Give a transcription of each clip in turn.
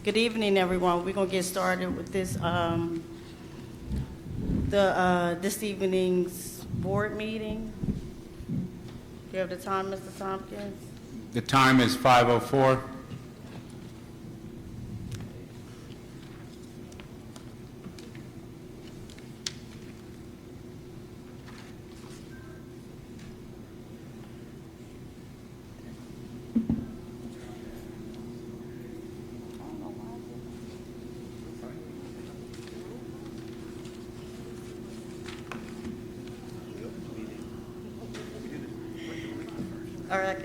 Good evening, everyone. We're going to get started with this, this evening's board meeting. Do you have the time, Mr. Tompkins? The time is 5:04. All right.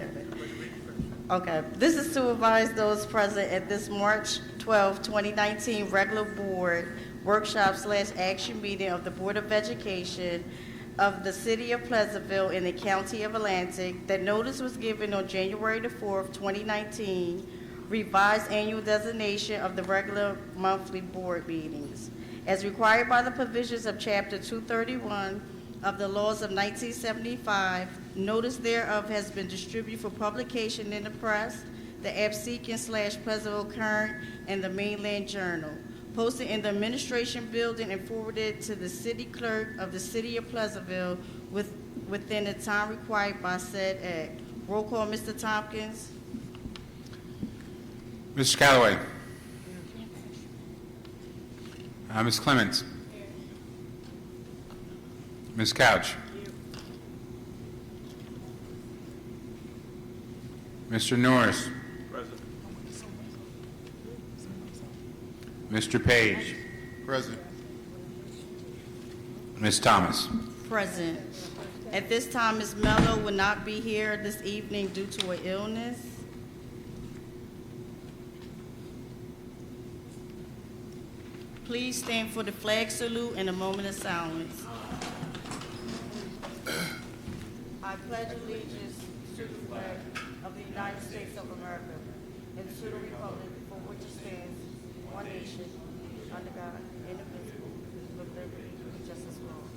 Okay. This is to advise those present at this March 12, 2019 regular board workshop/action meeting of the Board of Education of the City of Pleasantville in the County of Atlantic that notice was given on January the 4th, 2019, revised annual designation of the regular monthly board meetings. As required by the provisions of Chapter 231 of the laws of 1975, notice thereof has been distributed for publication in the press, the Absecon/Pleasantville Current, and the Mainland Journal, posted in the administration building and forwarded to the city clerk of the City of Pleasantville within the time required by said act. Roll call, Mr. Tompkins. Mr. Callaway. Ms. Clements. Ms. Couch. Mr. Norris. Present. Mr. Page. Present. Ms. Thomas. Present. At this time, Ms. Mello will not be here this evening due to an illness. Please stand for the flag salute and a moment of silence. I pledge allegiance to the flag of the United States of America and to the republic for which it stands, one nation, under God, indivisible, with liberty and justice for all.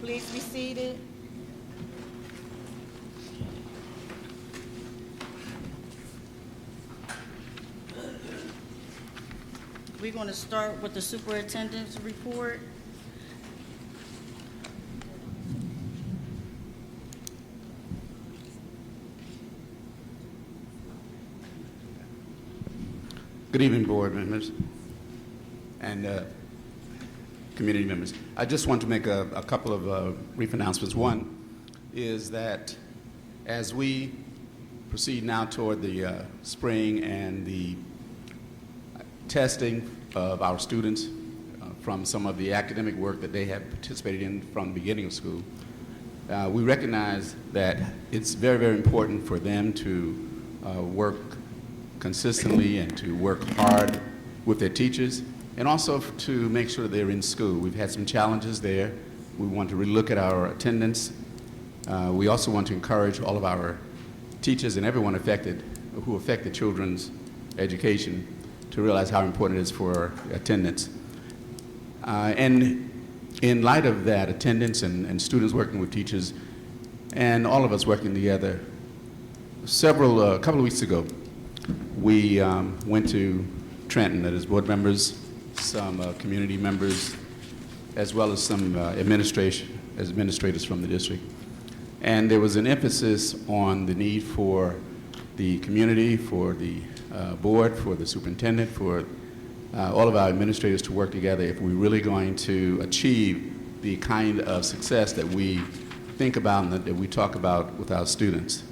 Please be seated. We're going to start with the superintendent's report. Good evening, board members and community members. I just want to make a couple of brief announcements. One is that as we proceed now toward the spring and the testing of our students from some of the academic work that they have participated in from the beginning of school, we recognize that it's very, very important for them to work consistently and to work hard with their teachers, and also to make sure that they're in school. We've had some challenges there. We want to relook at our attendance. We also want to encourage all of our teachers and everyone who affected children's education to realize how important it is for attendance. And in light of that attendance and students working with teachers and all of us working together, a couple of weeks ago, we went to Trenton, that is board members, some community members, as well as some administrators from the district. And there was an emphasis on the need for the community, for the board, for the superintendent, for all of our administrators to work together if we're really going to achieve the kind of success that we think about and that we talk about with our students.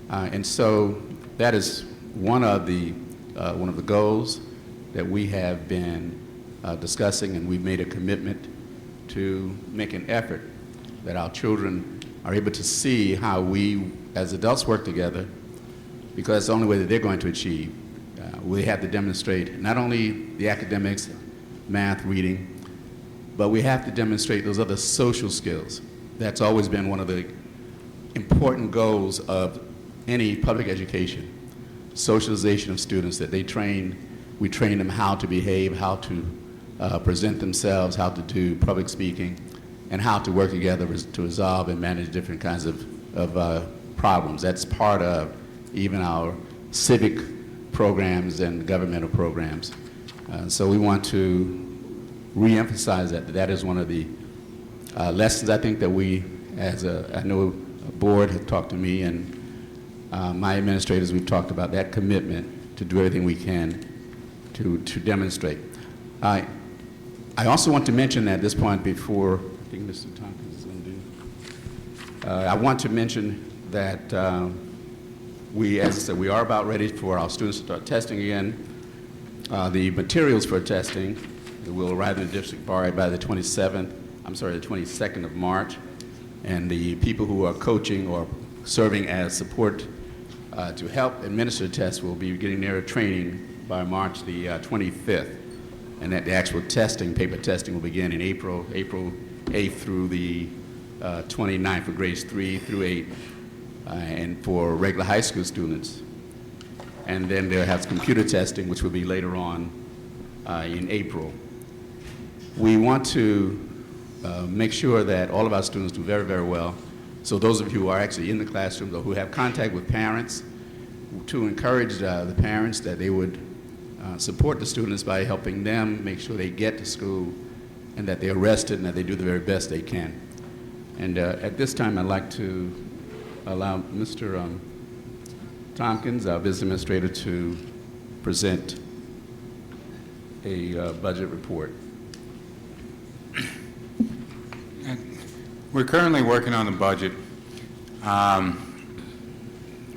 And so that is one of the goals that we have been discussing, and we've made a commitment to make an effort that our children are able to see how we as adults work together, because it's the only way that they're going to achieve. We have to demonstrate not only the academics, math, reading, but we have to demonstrate those other social skills. That's always been one of the important goals of any public education. Socialization of students, that we train them how to behave, how to present themselves, how to do public speaking, and how to work together to resolve and manage different kinds of problems. That's part of even our civic programs and governmental programs. So we want to reemphasize that is one of the lessons I think that we, I know a board has talked to me and my administrators, we've talked about that commitment to do everything we can to demonstrate. I also want to mention at this point before, I think Mr. Tompkins is going to do, I want to mention that we, as I said, we are about ready for our students to start testing again. The materials for testing will arrive in the district by the 22nd of March, and the people who are coaching or serving as support to help administer the tests will be getting their training by March the 25th, and that the actual testing, paper testing, will begin in April 8th through the 29th for grades 3 through 8, and for regular high school students. And then they'll have computer testing, which will be later on in April. We want to make sure that all of our students do very, very well. So those of you who are actually in the classrooms or who have contact with parents, to encourage the parents that they would support the students by helping them make sure they get to school and that they're rested and that they do the very best they can. And at this time, I'd like to allow Mr. Tompkins, our business administrator, to present a budget report. We're currently working on the budget.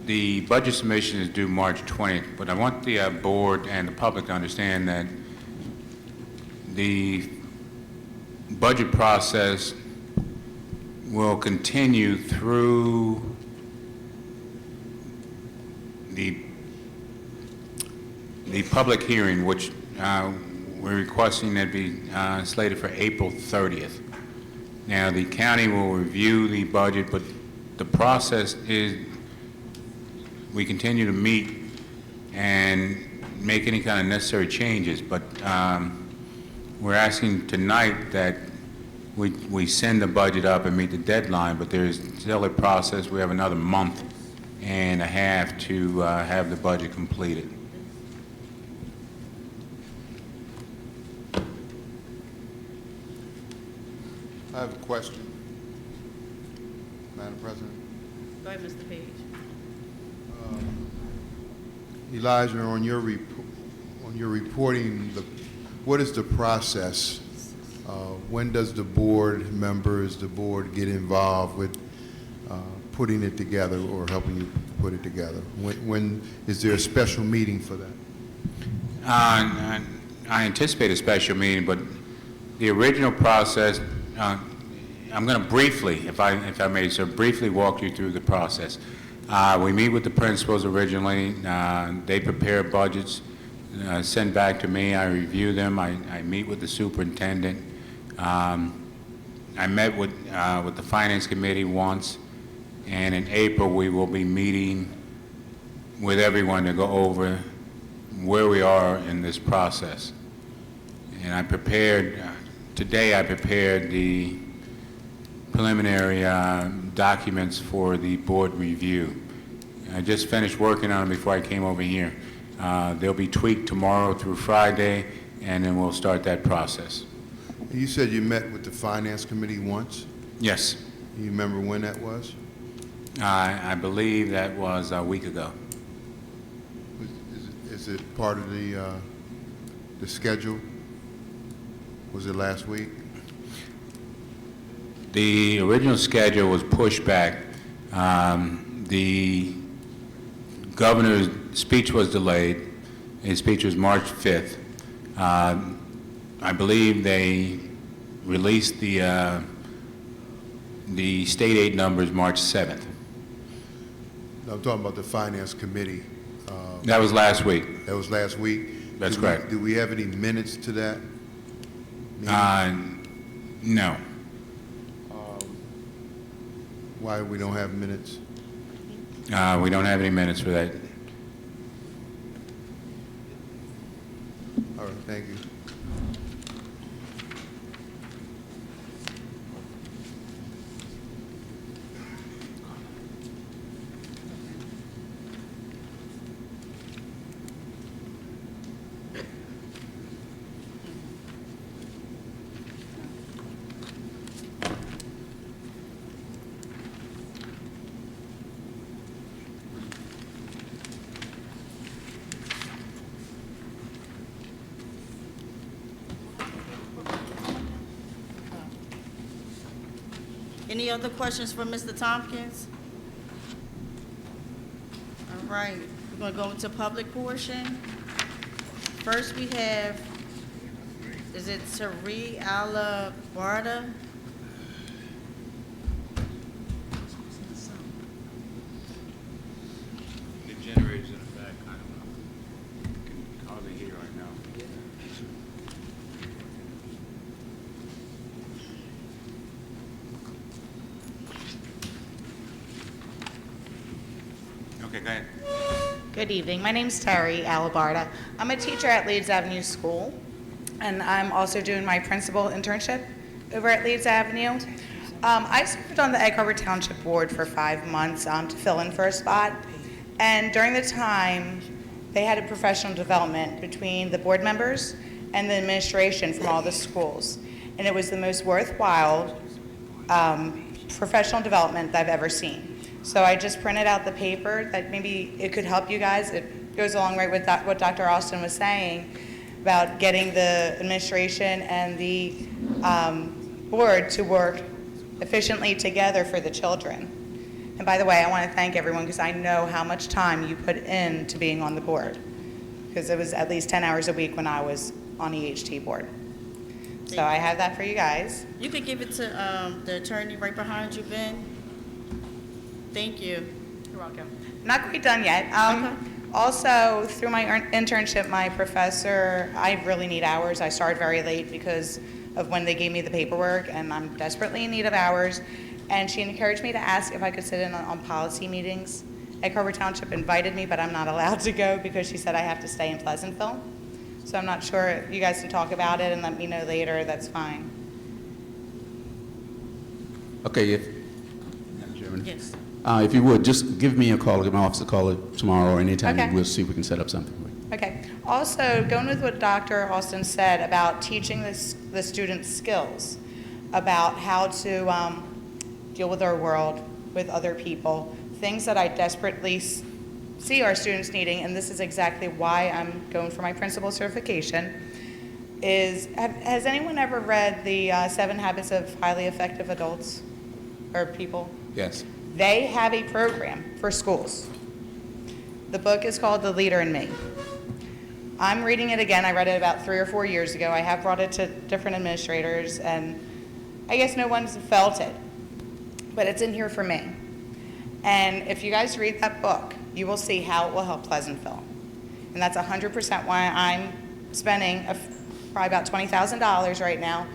The budget submission is due March 20th, but I want the board and the public to understand that the budget process will continue through the public hearing, which we're requesting that be slated for April 30th. Now, the county will review the budget, but the process is we continue to meet and make any kind of necessary changes, but we're asking tonight that we send the budget up and meet the deadline, but there's still a process. We have another month and a half to have the budget completed. I have a question, Madam President. Go ahead, Mr. Page. Elijah, on your reporting, what is the process? When does the board members, the board get involved with putting it together or helping you put it together? When is there a special meeting for that? I anticipate a special meeting, but the original process, I'm going to briefly, if I may, sir, briefly walk you through the process. We meet with the principals originally. They prepare budgets, send back to me. I review them. I meet with the superintendent. I met with the finance committee once, and in April we will be meeting with everyone to go over where we are in this process. And I prepared, today I prepared the preliminary documents for the board review. I just finished working on them before I came over here. They'll be tweaked tomorrow through Friday, and then we'll start that process. You said you met with the finance committee once. Yes. You remember when that was? I believe that was a week ago. Is it part of the schedule? Was it last week? The original schedule was pushed back. The governor's speech was delayed. His speech was March 5th. I believe they released the state aid numbers March 7th. I'm talking about the finance committee. That was last week. That was last week? That's correct. Do we have any minutes to that? No. Why we don't have minutes? We don't have any minutes for that. All right, thank you. Any other questions for Mr. Tompkins? All right, we're going to go into public portion. First, we have, is it Tari Alabarda? The generator's in the back, I don't know. Can hardly hear right now. Okay, go ahead. Good evening. My name's Terry Alabarda. I'm a teacher at Leeds Avenue School, and I'm also doing my principal internship over at Leeds Avenue. I served on the Egg Harbor Township Board for 5 months to fill in for a spot, and during the time, they had a professional development between the board members and the administration from all the schools, and it was the most worthwhile professional development that I've ever seen. So I just printed out the paper that maybe it could help you guys. It goes along right with what Dr. Austin was saying about getting the administration and the board to work efficiently together for the children. And by the way, I want to thank everyone because I know how much time you put into being on the board, because it was at least 10 hours a week when I was on EHT board. So I have that for you guys. You could give it to the attorney right behind you, Ben. Thank you. You're welcome. Not quite done yet. Okay. Also, through my internship, my professor, I really need hours. I started very late because of when they gave me the paperwork, and I'm desperately in need of hours. And she encouraged me to ask if I could sit in on policy meetings. Egg Harbor Township invited me, but I'm not allowed to go because she said I have to stay in Pleasantville. So I'm not sure. You guys can talk about it and let me know later. That's fine. Okay, Chairman. Yes. If you would, just give me a call, give my office a call tomorrow or anytime, Okay. and we'll see if we can set up something. Okay. Also, going with what Dr. Austin said about teaching the students skills about how to deal with our world, with other people, things that I desperately see our students needing, and this is exactly why I'm going for my principal certification, is has anyone ever read the 7 Habits of Highly Effective Adults or People? Yes. They have a program for schools. The book is called The Leader in Me. I'm reading it again. I read it about 3 or 4 years ago. I have brought it to different administrators, and I guess no one's felt it. But it's in here for me. And if you guys read that book, you will see how it will help Pleasantville. And that's 100% why I'm spending probably about $20,000 right now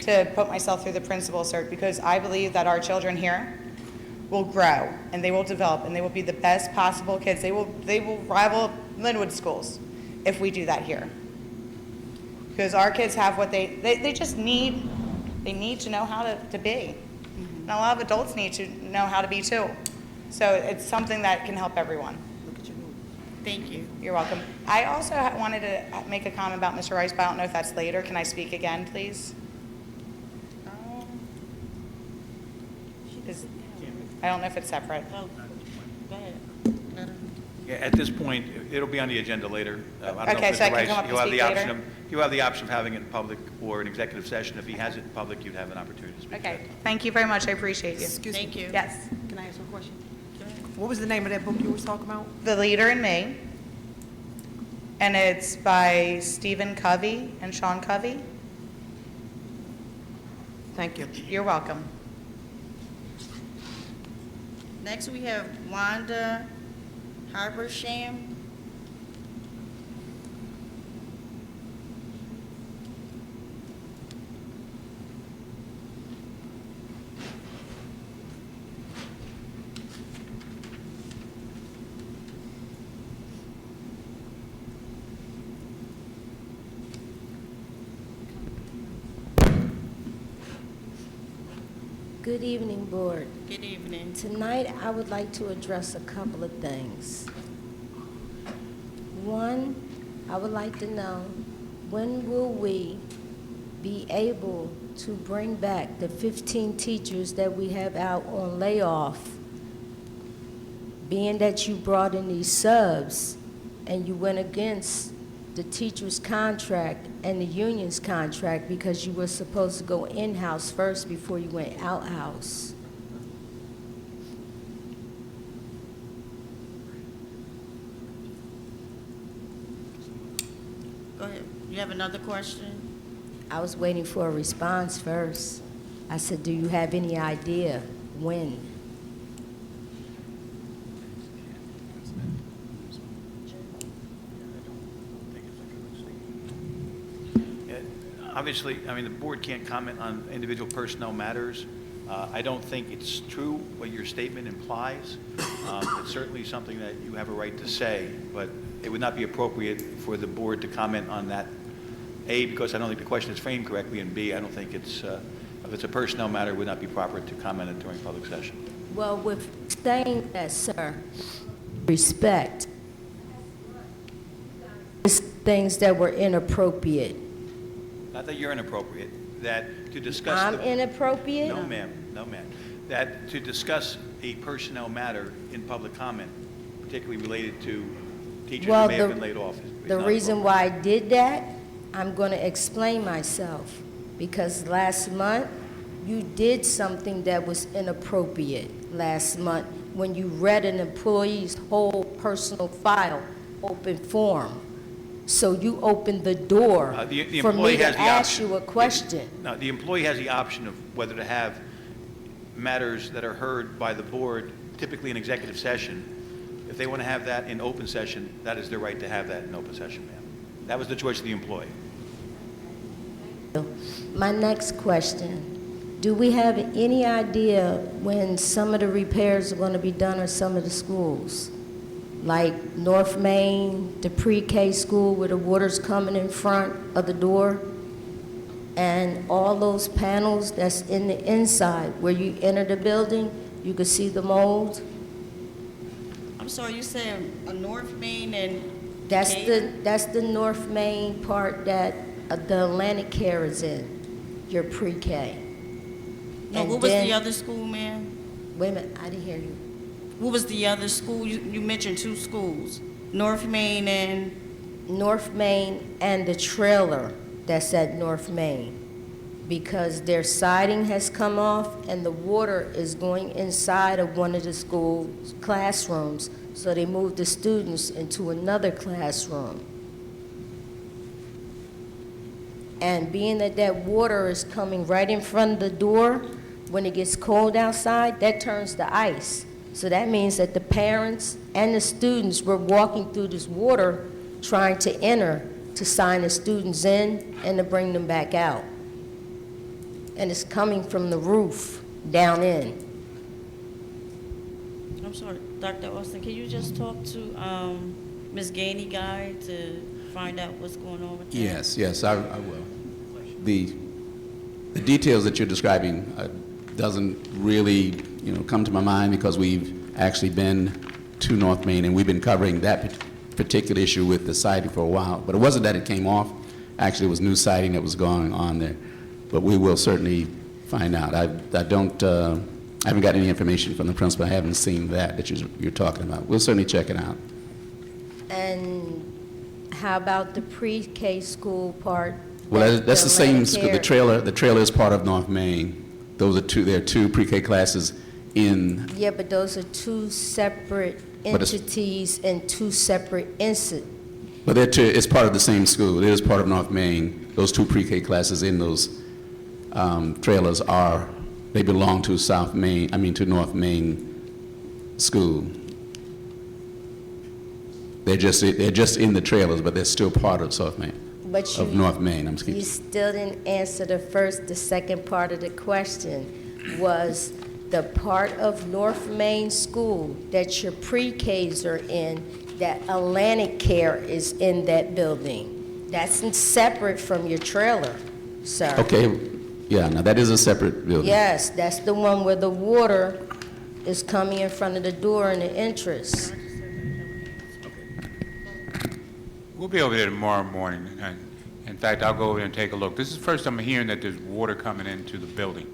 to put myself through the principal cert, because I believe that our children here will grow and they will develop and they will be the best possible kids. They will rival Linwood schools if we do that here. Because our kids have what they just need. They need to know how to be. And a lot of adults need to know how to be too. So it's something that can help everyone. Thank you. You're welcome. I also wanted to make a comment about Mr. Rice, but I don't know if that's later. Can I speak again, please? I don't know if it's separate. Oh, go ahead. Yeah, at this point, it'll be on the agenda later. I don't know if Okay, so I Mr. can come up Rice, and speak later? He'll have the option of having it in public or an executive session. If he has it in public, you'd have an opportunity to speak. Okay. Thank you very much. I appreciate you. Excuse me. Thank you. Yes. Can I ask one question? What was the name of that book you were talking about? The Leader in Me. And it's by Stephen Covey and Sean Covey. Thank you. You're welcome. Next, we have Wanda Habersham. Good evening, Board. Good evening. Tonight, I would like to address a couple of things. One, I would like to know, when will we be able to bring back the 15 teachers that we have out on layoff? Being that you brought in these subs and you went against the teacher's contract and the union's contract because you were supposed to go in-house first before you went out-house. Go ahead. You have another question? I was waiting for a response first. I said, do you have any idea when? Yeah, obviously, I mean, the board can't comment on individual personnel matters. I don't think it's true what your statement implies. It's certainly something that you have a right to say, but it would not be appropriate for the board to comment on that. A, because I don't think the question is framed correctly, and B, I don't think it's, if it's a personnel matter, it would not be proper to comment it during public session. Well, with saying that, sir, respect, it's things that were inappropriate. Not that you're inappropriate, that to discuss. I'm inappropriate? No, ma'am, no, ma'am. That to discuss a personnel matter in public comment, particularly related to teachers who Well, may have been laid off. is the not reason appropriate. why I did that, I'm going to explain myself. Because last month, you did something that was inappropriate last month when you read an employee's whole personal file, open forum. So you opened the door The for me employee to has the ask option. you a question. No, the employee has the option of whether to have matters that are heard by the board, typically in executive session. If they want to have that in open session, that is their right to have that in open session, ma'am. That was the choice of the employee. My next question, do we have any idea when some of the repairs are going to be done at some of the schools? Like North Main, the pre-K school where the water's coming in front of the door? And all those panels that's in the inside where you enter the building, you can see the mold? I'm sorry, you said a North Main and That's Decatur? that's the North Main part that the Atlantic Care is in, your pre-K. No, And what was then- the other school, ma'am? Wait a minute, I didn't hear you. What was the other school? You mentioned two schools, North Main and, North Main and the trailer that's at North Main, because their siding has come off and the water is going inside of one of the school classrooms, so they moved the students into another classroom. And being that that water is coming right in front of the door, when it gets cold outside, that turns to ice. So that means that the parents and the students were walking through this water trying to enter to sign the students in and to bring them back out. And it's coming from the roof down in. I'm sorry, Dr. Austin, can you just talk to Ms. Gainey Guy to find out what's going on with that? Yes, I will. The details that you're describing doesn't really, come to my mind because we've actually been to North Main and we've been covering that particular issue with the siding for a while. But it wasn't that it came off. Actually, it was new siding that was going on there. But we will certainly find out. I haven't got any information from the principal. I haven't seen that you're talking about. We'll certainly check it out. And how about the pre-K school part? Well, that's the same school. Care? The trailer is part of North Main. There are two pre-K classes in. Yeah, but those are two separate But it's- entities and two separate incidents. But it's part of the same school. It is part of North Main. Those two pre-K classes in those trailers they belong to to North Main School. They're just in the trailers, but they're still part of But of North Main. you still didn't answer the second part of the question. Was the part of North Main School that your pre-Ks are in, that Atlantic Care is in that building? That's separate from your trailer, sir. Okay, yeah, now that is a separate building. Yes, that's the one where the water is coming in front of the door and the entrance. We'll be over there tomorrow morning. In fact, I'll go over there and take a look. This is the first time I'm hearing that there's water coming into the building.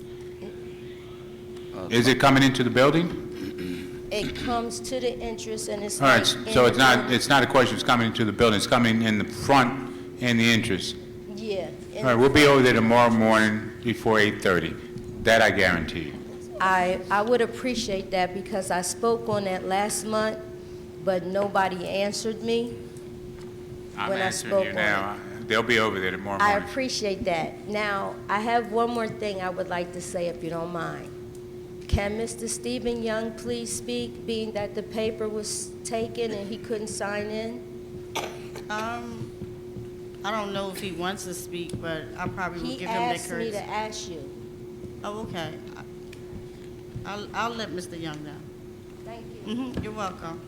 Is it coming into the building? It comes to the entrance and it's All right, like so in it's not a question it's coming into the building, it's coming in the front and the entrance. Yeah. All right, we'll be over there tomorrow morning before 8:30. That I guarantee you. I would appreciate that because I spoke on that last month, but nobody answered me. I'm When I answering spoke you on now. they'll be over there tomorrow I morning. appreciate that. Now, I have one more thing I would like to say, if you don't mind. Can Mr. Stephen Young please speak, being that the paper was taken and he couldn't sign in? I don't know if he wants to speak, but I probably will He give him that asked me courtesy. to ask you. Oh, okay. I'll let Mr. Young know. Thank you. You're welcome.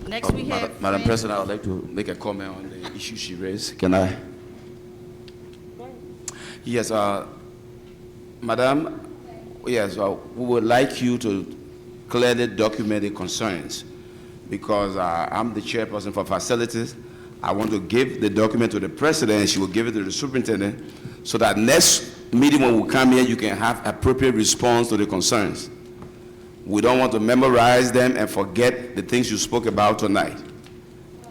Next we have Madam Fran- President, I would like to make a comment on the issue she raised. Can I? Yes, Madam, yes, we would like you to clearly document the concerns because I'm the chairperson for facilities. I want to give the document to the president, she will give it to the superintendent, so that next meeting when we come here, you can have appropriate response to the concerns. We don't want to memorize them and forget the things you spoke about tonight.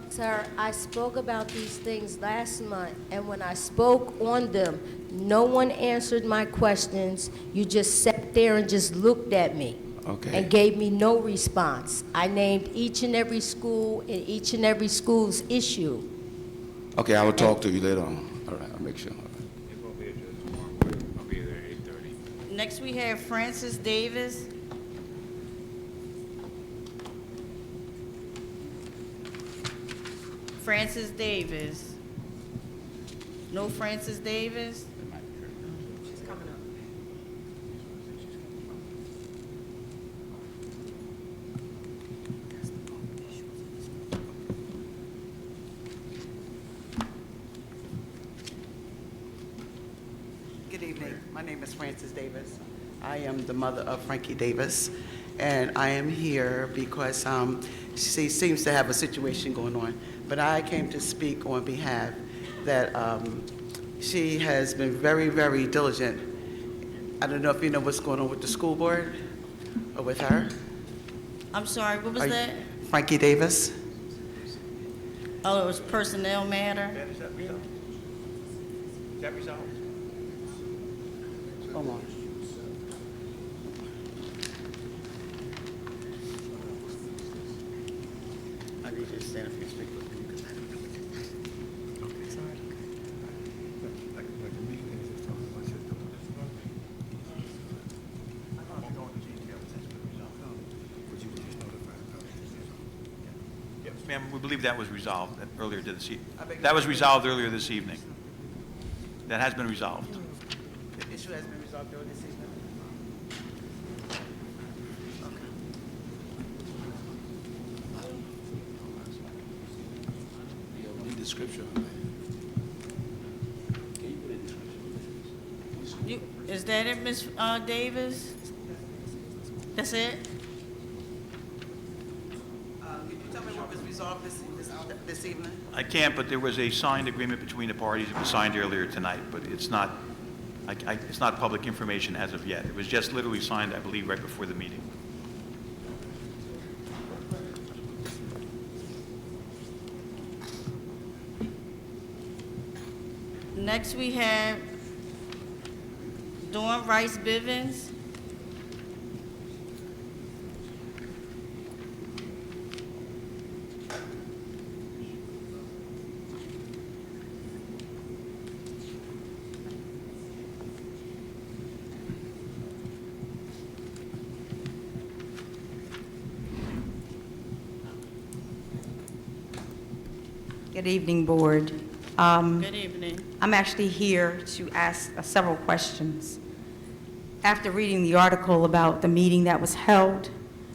Sir, I spoke about these things last month, and when I spoke on them, no one answered my questions. You just sat there and just looked at me. Okay. And gave me no response. I named each and every school and each and every school's issue. Okay, I will talk to you later on. All right, I'll make sure. It won't be addressed tomorrow morning. I'll be there at 8:30. Next we have Francis Davis. Francis Davis. No Francis Davis? She's coming up. Good evening. My name is Frances Davis. I am the mother of Frankie Davis, and I am here because she seems to have a situation going on. But I came to speak on behalf that she has been very, very diligent. I don't know if you know what's going on with the school board or with her. I'm sorry, what was Are you- that? Frankie Davis. Oh, it was personnel matter? Is that resolved? Is that resolved? Hold on. I need you to stand up here and speak with me. Yes, ma'am, we believe that was resolved earlier this evening. I beg your That was pardon? resolved earlier this evening. That has been resolved. The issue has been resolved earlier this evening. Need the scripture. Is that it, Ms. Davis? That's it? Can you tell me what was resolved this evening? I can't, but there was a signed agreement between the parties. It was signed earlier tonight, but it's not, it's not public information as of yet. It was just literally signed, I believe, right before the meeting. Next, we have Dawn Rice Bivens. Good evening, Board. Good evening. I'm actually here to ask several questions. After reading the article about the meeting that was held,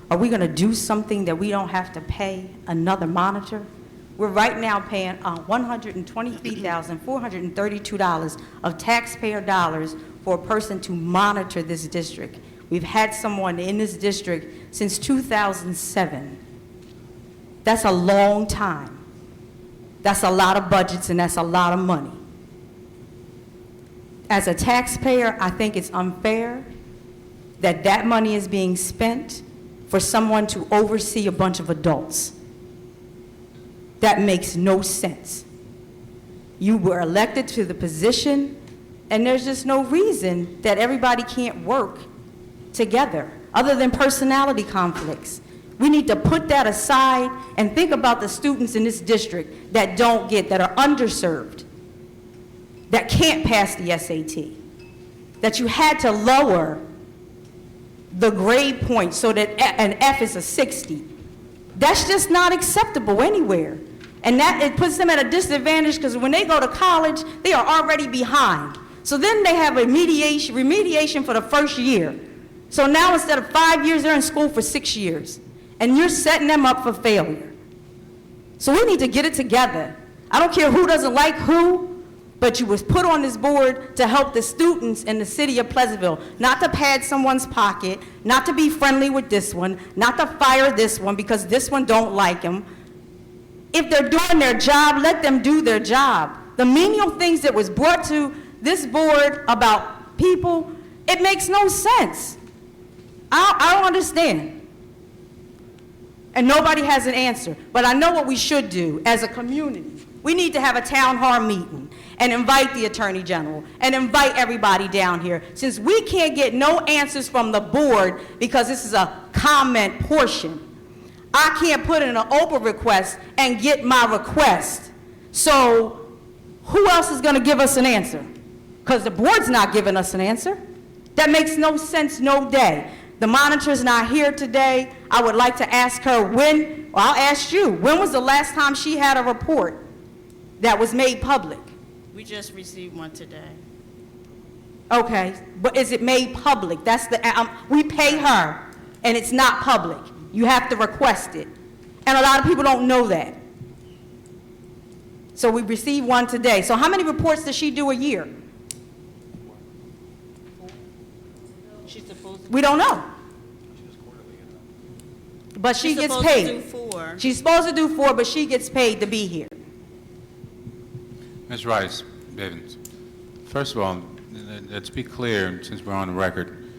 are we going to do something that we don't have to pay another monitor? We're right now paying $123,432 of taxpayer dollars for a person to monitor this district. We've had someone in this district since 2007. That's a long time. That's a lot of budgets and that's a lot of money. As a taxpayer, I think it's unfair that that money is being spent for someone to oversee a bunch of adults. That makes no sense. You were elected to the position, and there's just no reason that everybody can't work together, other than personality conflicts. We need to put that aside and think about the students in this district that don't get, that are underserved, that can't pass the SAT, that you had to lower the grade point so that an F is a 60. That's just not acceptable anywhere. And that, it puts them at a disadvantage because when they go to college, they are already behind. So then they have a remediation for the first year. So now instead of 5 years, they're in school for 6 years. And you're setting them up for failure. So we need to get it together. I don't care who doesn't like who, but you was put on this board to help the students in the city of Pleasantville, not to pad someone's pocket, not to be friendly with this one, not to fire this one because this one don't like him. If they're doing their job, let them do their job. The menial things that was brought to this board about people, it makes no sense. I don't understand. And nobody has an answer. But I know what we should do as a community. We need to have a town hall meeting and invite the Attorney General and invite everybody down here. Since we can't get no answers from the board because this is a comment portion, I can't put in an open request and get my request. So who else is going to give us an answer? Because the board's not giving us an answer. That makes no sense, no day. The monitor's not here today. I would like to ask her when, or I'll ask you, when was the last time she had a report that was made public? We just received one today. Okay, but is it made public? That's the, we pay her, and it's not public. You have to request it. And a lot of people don't know that. So we received one today. So how many reports does she do a year? She's supposed to. We don't know. But she gets paid. She's supposed to do 4. She's supposed to do 4, but she gets paid to be here. Ms. Rice, Bivens, first of all, let's be clear, since we're on the record,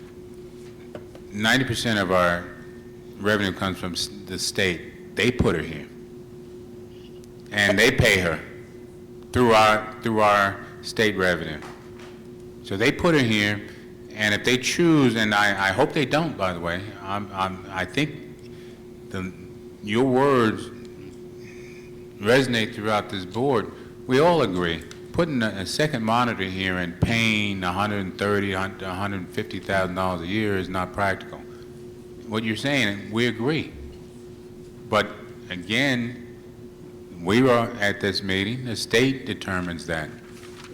90% of our revenue comes from the state. They put her here. And they pay her through our state revenue. So they put her here, and if they choose, and I hope they don't, by the way, I think your words resonate throughout this board. We all agree. Putting a second monitor here and paying $130,000 to $150,000 a year is not practical. What you're saying, we agree. But again, we were at this meeting. The state determines that.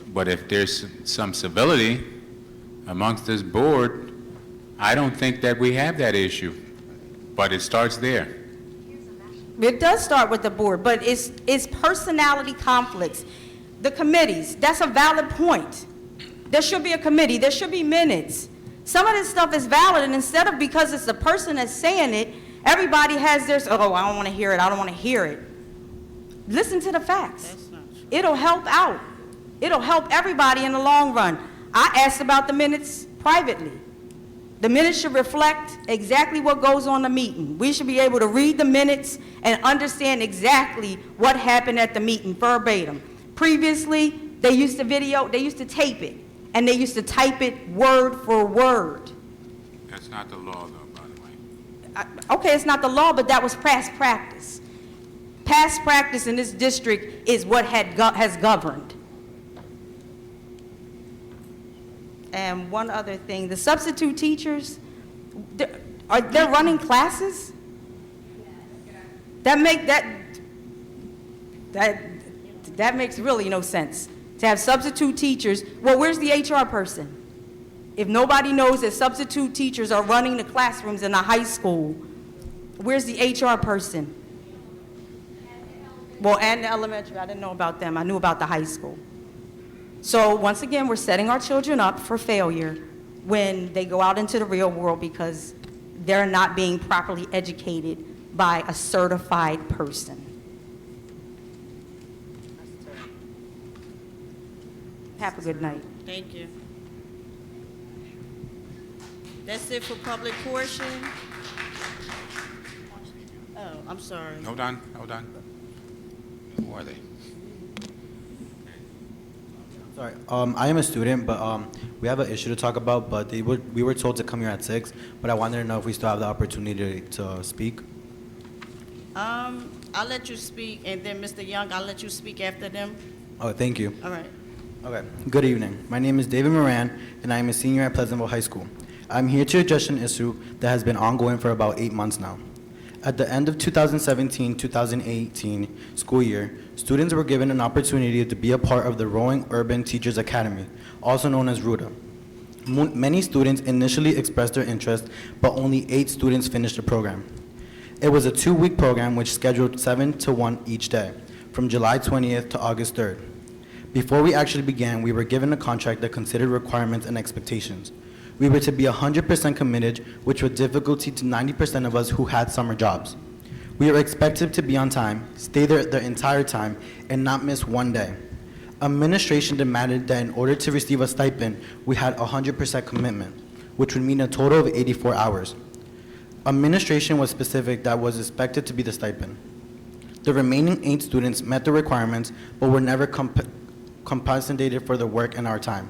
But if there's some civility amongst this board, I don't think that we have that issue. But it starts there. It does start with the board, but it's personality conflicts. The committees, that's a valid point. There should be a committee. There should be minutes. Some of this stuff is valid, and instead of, because it's the person that's saying it, everybody has theirs, oh, I don't want to hear it, I don't want to hear it. Listen to the facts. That's not true. It'll help out. It'll help everybody in the long run. I asked about the minutes privately. The minutes should reflect exactly what goes on the meeting. We should be able to read the minutes and understand exactly what happened at the meeting verbatim. Previously, they used to tape it, and they used to type it word for word. That's not the law, though, by the way. Okay, it's not the law, but that was past practice. Past practice in this district is what has governed. And one other thing, the substitute teachers, they're running classes? That makes really no sense. To have substitute teachers, well, where's the HR person? If nobody knows that substitute teachers are running the classrooms in a high school, where's the HR person? Well, and the elementary, I didn't know about them. I knew about the high school. So once again, we're setting our children up for failure when they go out into the real world because they're not being properly educated by a certified person. Have a good night. Thank you. That's it for public portion. Oh, I'm sorry. Hold on. Who are they? Sorry, I am a student, but we have an issue to talk about, but we were told to come here at 6, but I wanted to know if we still have the opportunity to speak. I'll let you speak, and then Mr. Young, I'll let you speak after them. Oh, thank you. All right. Okay. Good evening. My name is David Moran, and I am a senior at Pleasantville High School. I'm here to address an issue that has been ongoing for about 8 months now. At the end of 2017-2018 school year, students were given an opportunity to be a part of the Rowing Urban Teachers Academy, also known as RUTA. Many students initially expressed their interest, but only 8 students finished the program. It was a 2-week program which scheduled 7 to 1 each day, from July 20th to August 3rd. Before we actually began, we were given a contract that considered requirements and expectations. We were to be 100% committed, which was difficulty to 90% of us who had summer jobs. We were expected to be on time, stay there the entire time, and not miss one day. Administration demanded that in order to receive a stipend, we had 100% commitment, which would mean a total of 84 hours. Administration was specific that was expected to be the stipend. The remaining 8 students met the requirements, but were never compensated for the work and our time.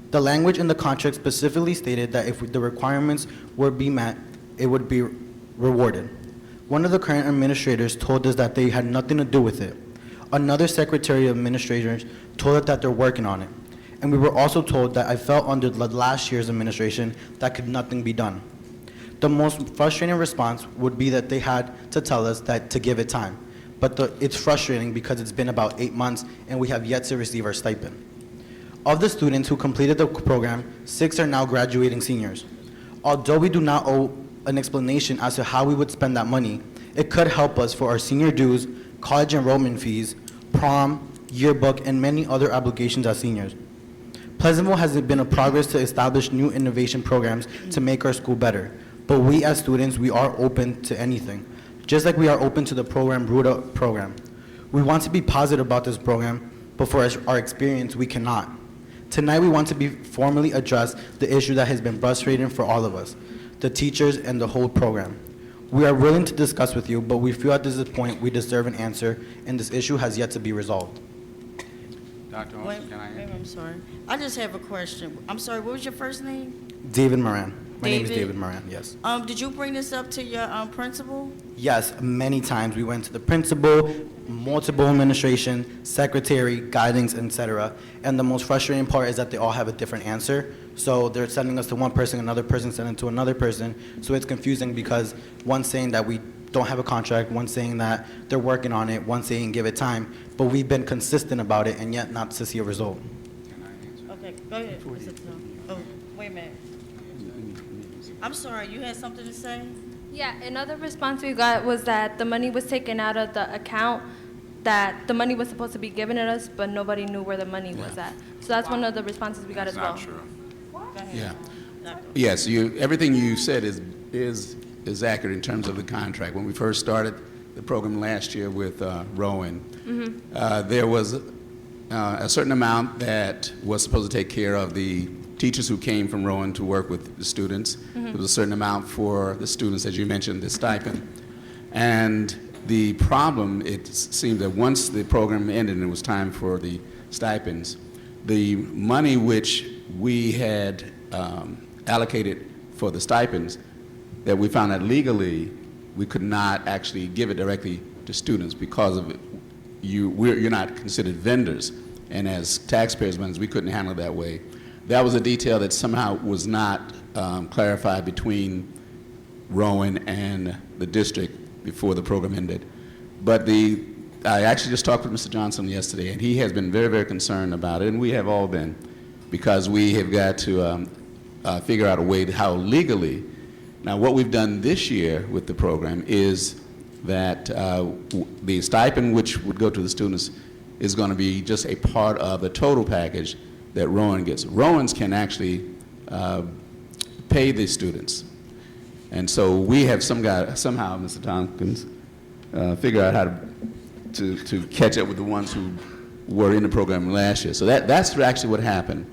The language in the contract specifically stated that if the requirements would be met, it would be rewarded. One of the current administrators told us that they had nothing to do with it. Another secretary of administrators told us that they're working on it. And we were also told that I felt under the last year's administration that could nothing be done. The most frustrating response would be that they had to tell us that to give it time. But it's frustrating because it's been about 8 months and we have yet to receive our stipend. Of the students who completed the program, 6 are now graduating seniors. Although we do not owe an explanation as to how we would spend that money, it could help us for our senior dues, college enrollment fees, prom, yearbook, and many other obligations as seniors. Pleasantville has been a progress to establish new innovation programs to make our school better, but we as students, we are open to anything, just like we are open to the program RUTA program. We want to be positive about this program, but for our experience, we cannot. Tonight, we want to formally address the issue that has been frustrating for all of us, the teachers and the whole program. We are willing to discuss with you, but we feel at this point we deserve an answer, and this issue has yet to be resolved. Dr. Wait, Olson, can I? wait, I'm sorry. I just have a question. I'm sorry, what was your first name? David Moran. My name is David? David Moran, yes. Did you bring this up to your principal? Yes, many times. We went to the principal, multiple administration, secretary, guidance, etc. And the most frustrating part is that they all have a different answer. So they're sending us to one person, another person sending to another person. So it's confusing because one's saying that we don't have a contract, one's saying that they're working on it, one's saying give it time. But we've been consistent about it and yet not to see a result. Okay, go ahead. Mr. Tillman. Oh, wait a minute. I'm sorry, you had something to say? Yeah, another response we got was that the money was taken out of the account, that the money was supposed to be given to us, but nobody knew where the money was at. So that's one of the responses we got as well. That's not true. Yeah. Yes, everything you said is accurate in terms of the contract. When we first started the program last year with Rowan, there was a certain amount that was supposed to take care of the teachers who came from Rowan to work with the students. There was a certain amount for the students, as you mentioned, the stipend. And the problem, it seemed that once the program ended and it was time for the stipends, the money which we had allocated for the stipends, that we found that legally we could not actually give it directly to students because of it. You're not considered vendors, and as taxpayers' money, we couldn't handle it that way. That was a detail that somehow was not clarified between Rowan and the district before the program ended. But I actually just talked with Mr. Johnson yesterday, and he has been very, very concerned about it, and we have all been, because we have got to figure out a way to how legally. Now, what we've done this year with the program is that the stipend which would go to the students is going to be just a part of the total package that Rowan gets. Rowans can actually pay the students. And so we have somehow, Mr. Tompkins, figure out how to catch up with the ones who were in the program last year. So that's actually what happened,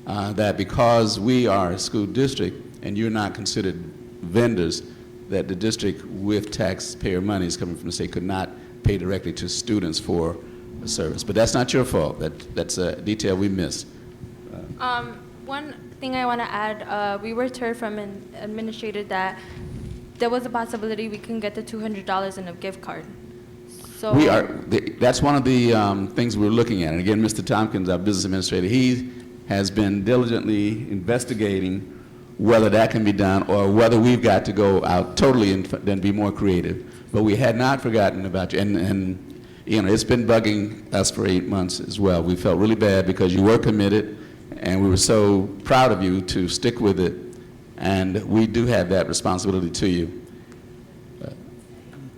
that because we are a school district and you're not considered vendors, that the district with taxpayer monies coming from the state could not pay directly to students for a service. But that's not your fault. That's a detail we missed. One thing I want to add, we were told from an administrator that there was a possibility we can get the $200 in a gift card. So That's one of the things we're looking at. And again, Mr. Tompkins, our business administrator, he has been diligently investigating whether that can be done or whether we've got to go out totally and then be more creative. But we had not forgotten about you. And you know, it's been bugging us for 8 months as well. We felt really bad because you were committed, and we were so proud of you to stick with it. And we do have that responsibility to you.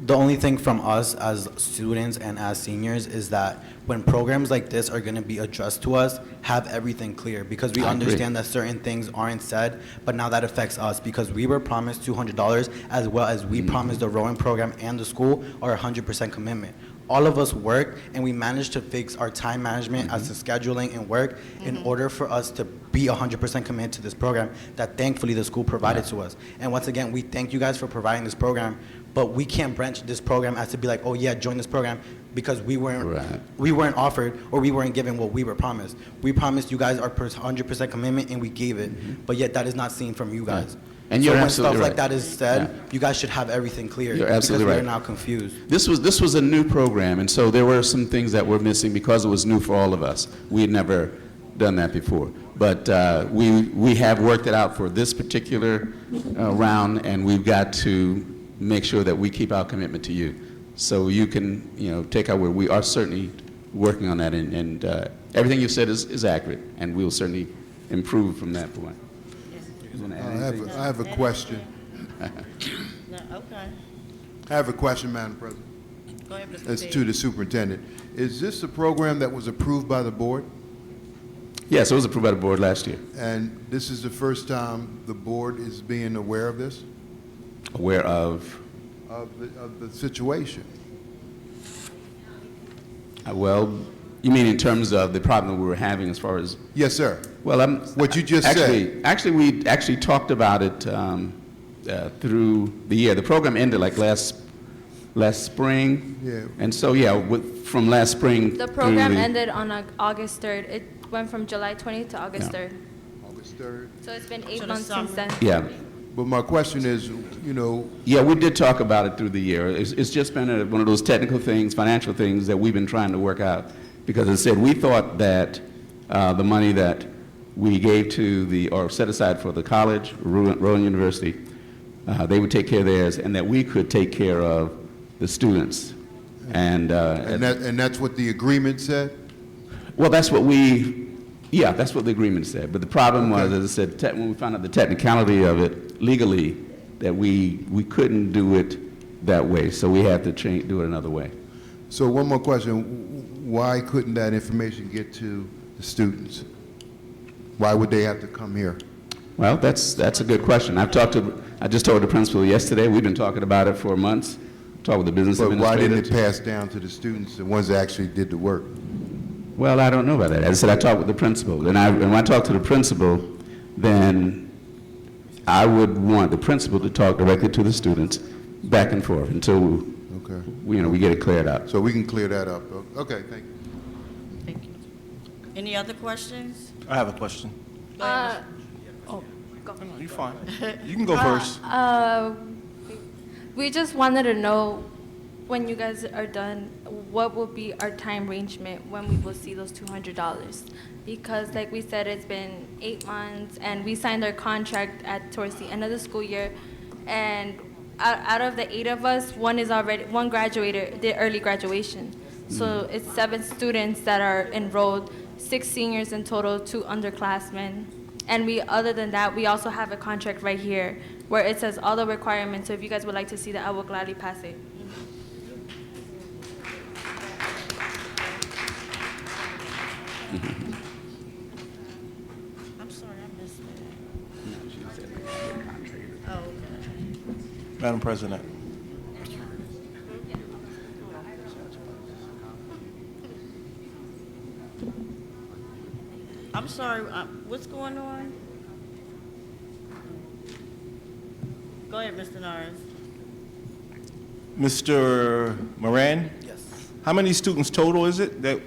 The only thing from us as students and as seniors is that when programs like this are going to be addressed to us, have everything clear, because we I agree. understand that certain things aren't said, but now that affects us because we were promised $200 as well as we promised the rowing program and the school our 100% commitment. All of us worked and we managed to fix our time management as to scheduling and work in order for us to be 100% committed to this program that thankfully the school provided to us. And once again, we thank you guys for providing this program, but we can't branch this program as to be like, oh yeah, join this program, because we weren't offered or we weren't given what we were promised. We promised you guys our 100% commitment and we gave it, but yet that is not seen from you guys. And so you're when absolutely stuff right. like that is said, you guys should have everything clear. You're absolutely because right. we're now confused. This was a new program, and so there were some things that were missing because it was new for all of us. We had never done that before. But we have worked it out for this particular round, and we've got to make sure that we keep our commitment to you. So you can, take our word. We are certainly working on that, and everything you said is accurate, and we will certainly improve from that point. I have a question. No, okay. I have a question, Madam President. Go ahead, Mr. It's Davis. to the superintendent. Is this a program that was approved by the board? Yes, it was approved by the board last year. And this is the first time the board is being aware of this, Aware of, of the situation? well, you mean in terms of the problem we were having as far as? Yes, sir. Well, What you just said. Actually, we actually talked about it through the year. The program ended like last spring. Yeah. And so, from last spring. the through program ended on August 3rd. It went from July 20th to August Yeah. 3rd. August 3rd. So it's been 8 So the months since summer. then. Yeah. But my question is, Yeah, we did talk about it through the year. It's just been one of those technical things, financial things that we've been trying to work out. Because as I said, we thought that the money that we gave to or set aside for the college, Rowan University, they would take care of theirs, and that we could take care of the students. And that's what the agreement said? well, that's what that's what the agreement said. But the problem was, as I said, when we found out the technicality of it legally, that we couldn't do it that way, so we had to do it another way. So one more question. Why couldn't that information get to the students? Why would they have to come here? Well, that's a good question. I just told the principal yesterday. We've been talking about it for months. Talked with the business But why administrator. didn't it pass down to the students, the ones that actually did the work? Well, I don't know about that. As I said, I talked with the principal. And when I talked to the principal, then I would want the principal to talk directly to the students back and forth until Okay. we get it cleared out. So we can clear that up. Okay, thank you. Thank you. Any other questions? I have a question. Go ahead, Go. You're fine. You can go first. We just wanted to know, when you guys are done, what will be our time arrangement when we will see those $200? Because like we said, it's been 8 months, and we signed our contract towards the end of the school year, and out of the 8 of us, one graduated, did early graduation. So it's 7 students that are enrolled, 6 seniors in total, 2 underclassmen. And other than that, we also have a contract right here where it says all the requirements. So if you guys would like to see that, I will gladly pass it. I'm sorry, I missed that. Oh, okay. Madam President. I'm sorry, what's going on? Go ahead, Mr. Norris. Mr. Moran? Yes. How many students total is it that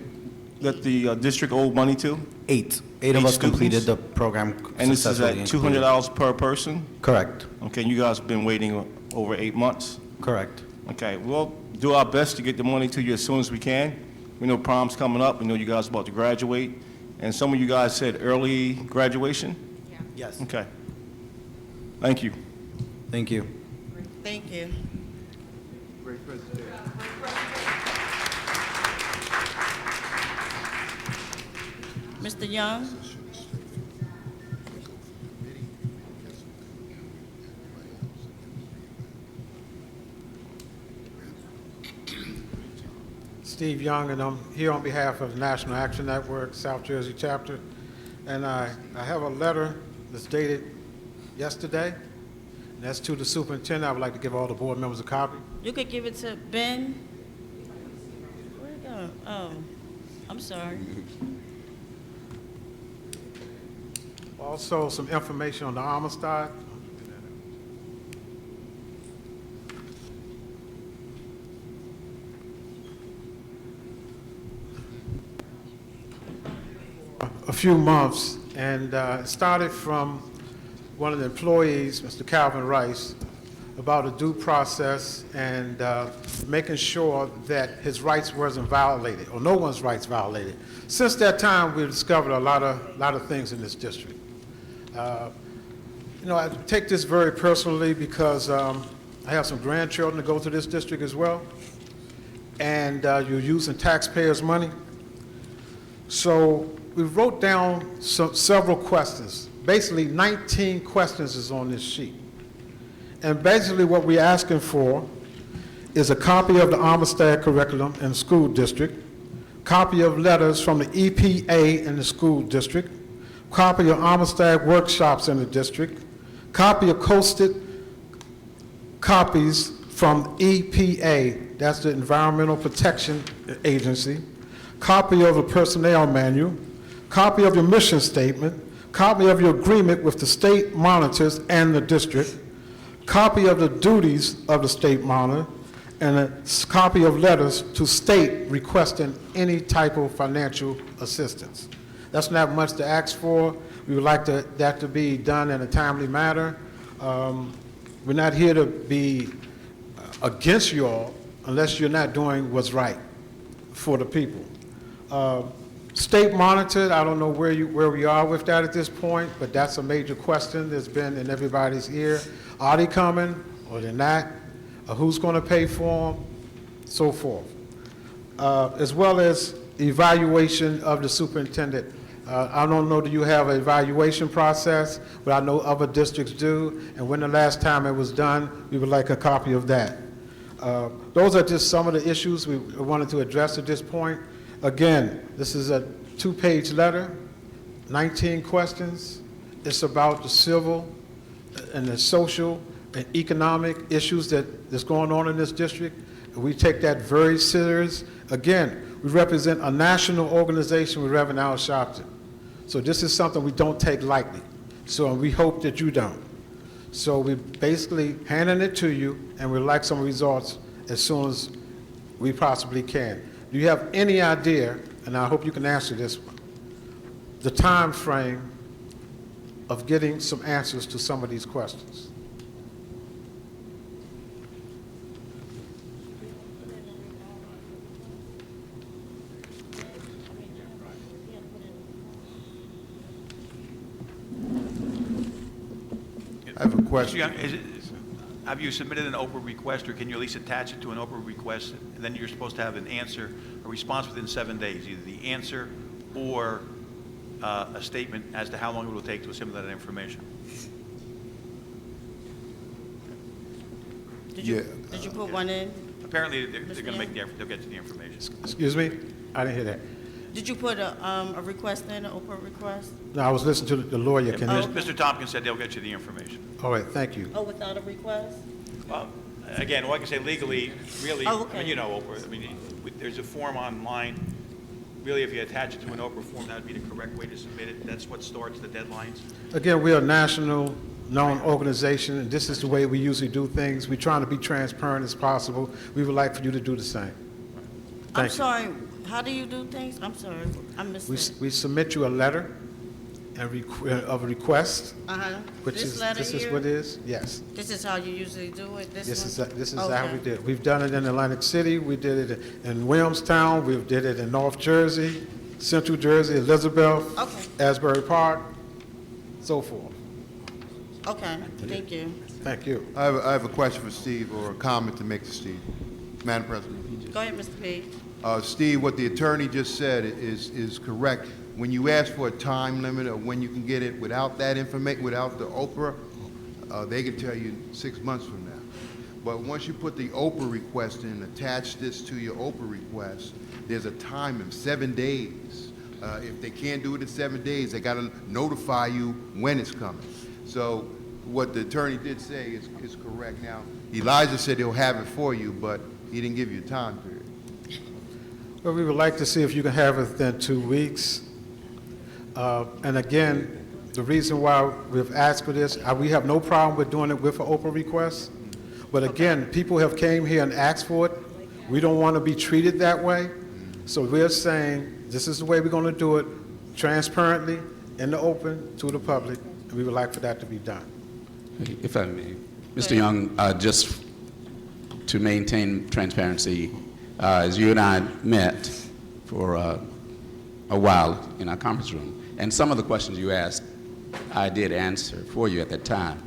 the district owed money to? 8. 8 of Eight us completed students? the program And this is successfully at and completed. $200 per person? Correct. Okay, you guys have been waiting over 8 months? Correct. Okay, we'll do our best to get the money to you as soon as we can. We know prom's coming up. We know you guys are about to graduate. And some of you guys said early graduation? Yes. Okay. Thank you. Thank you. Thank you. Mr. Young? Steve Young, and I'm here on behalf of the National Action Network, South Jersey chapter. And I have a letter that's dated yesterday, and that's to the superintendent. I would like to give all the board members a copy. You could give it to Ben. Where'd it go? Oh, I'm sorry. Also, some information on the Amistad. A few months, and it started from one of the employees, Mr. Calvin Rice, about a due process and making sure that his rights wasn't violated, or no one's rights violated. Since that time, we've discovered a lot of things in this district. You know, I take this very personally because I have some grandchildren that go to this district as well, and you're using taxpayers' money. So we wrote down several questions. Basically, 19 questions is on this sheet. And basically what we're asking for is a copy of the Amistad curriculum in the school district, copy of letters from the EPA in the school district, copy of Amistad workshops in the district, copy of posted copies from EPA, that's the Environmental Protection Agency, copy of the personnel manual, copy of your mission statement, copy of your agreement with the state monitors and the district, copy of the duties of the state monitor, and a copy of letters to state requesting any type of financial assistance. That's not much to ask for. We would like that to be done in a timely manner. We're not here to be against you all unless you're not doing what's right for the people. State monitored, I don't know where we are with that at this point, but that's a major question that's been in everybody's ear. Are they coming or they're not? Who's going to pay for them? So forth. As well as evaluation of the superintendent. I don't know, do you have an evaluation process? But I know other districts do, and when the last time it was done, we would like a copy of that. Those are just some of the issues we wanted to address at this point. Again, this is a 2-page letter, 19 questions. It's about the civil and the social and economic issues that's going on in this district. And we take that very serious. Again, we represent a national organization with Reverend Al Sharpton. So this is something we don't take lightly. So we hope that you don't. So we're basically handing it to you, and we'd like some results as soon as we possibly can. Do you have any idea, and I hope you can answer this one, the time frame of getting some answers to some of these questions? I have a question. Have you submitted an Oprah request, or can you at least attach it to an Oprah request, and then you're supposed to have an answer, a response within 7 days, either the answer or a statement as to how long it will take to assimilate that information? Did you put one in? Apparently, they're going to make the effort, they'll get to the information. Excuse me? I didn't hear that. Did you put a request in, an Oprah request? No, I was listening to the lawyer. Can you? Mr. Tompkins said they'll get you the information. All right, thank you. Oh, without a request? Well, again, like I say, legally, really, Oh, I okay. mean, you know, Oprah, I mean, there's a form online. Really, if you attach it to an Oprah form, that would be the correct way to submit it. That's what starts the deadlines. Again, we're a national known organization, and this is the way we usually do things. We're trying to be transparent as possible. We would like for you to do the same. I'm Thank you. sorry, how do you do things? I'm sorry, I missed that. We submit you a letter, and of a request, Uh-huh. which This is, letter this is here? what it is, yes. This is how you usually do it, This is, one? this is how we Okay. did it. We've done it in Atlantic City, we did it in Williamstown, we did it in North Jersey, Central Jersey, Elizabeth, Okay. Asbury Park, so forth. Okay, thank you. Thank you. I have a question for Steve, or a comment to make to Steve. Madam President. Go ahead, Mr. Page. Steve, what the attorney just said is correct. When you ask for a time limit of when you can get it without that information, without the Oprah, they can tell you 6 months from now. But once you put the Oprah request in, attach this to your Oprah request, there's a time of 7 days. If they can't do it in 7 days, they got to notify you when it's coming. So what the attorney did say is correct. Now, Elijah said he'll have it for you, but he didn't give you a time period. Well, we would like to see if you can have it within 2 weeks. And again, the reason why we've asked for this, we have no problem with doing it with an open request. But again, people have came here and asked for it. We don't want to be treated that way. So we're saying, this is the way we're going to do it, transparently, in the open, to the public, and we would like for that to be done. If I may, Mr. Young, just to maintain transparency, as you and I met for a while in our conference room, and some of the questions you asked, I did answer for you at that time.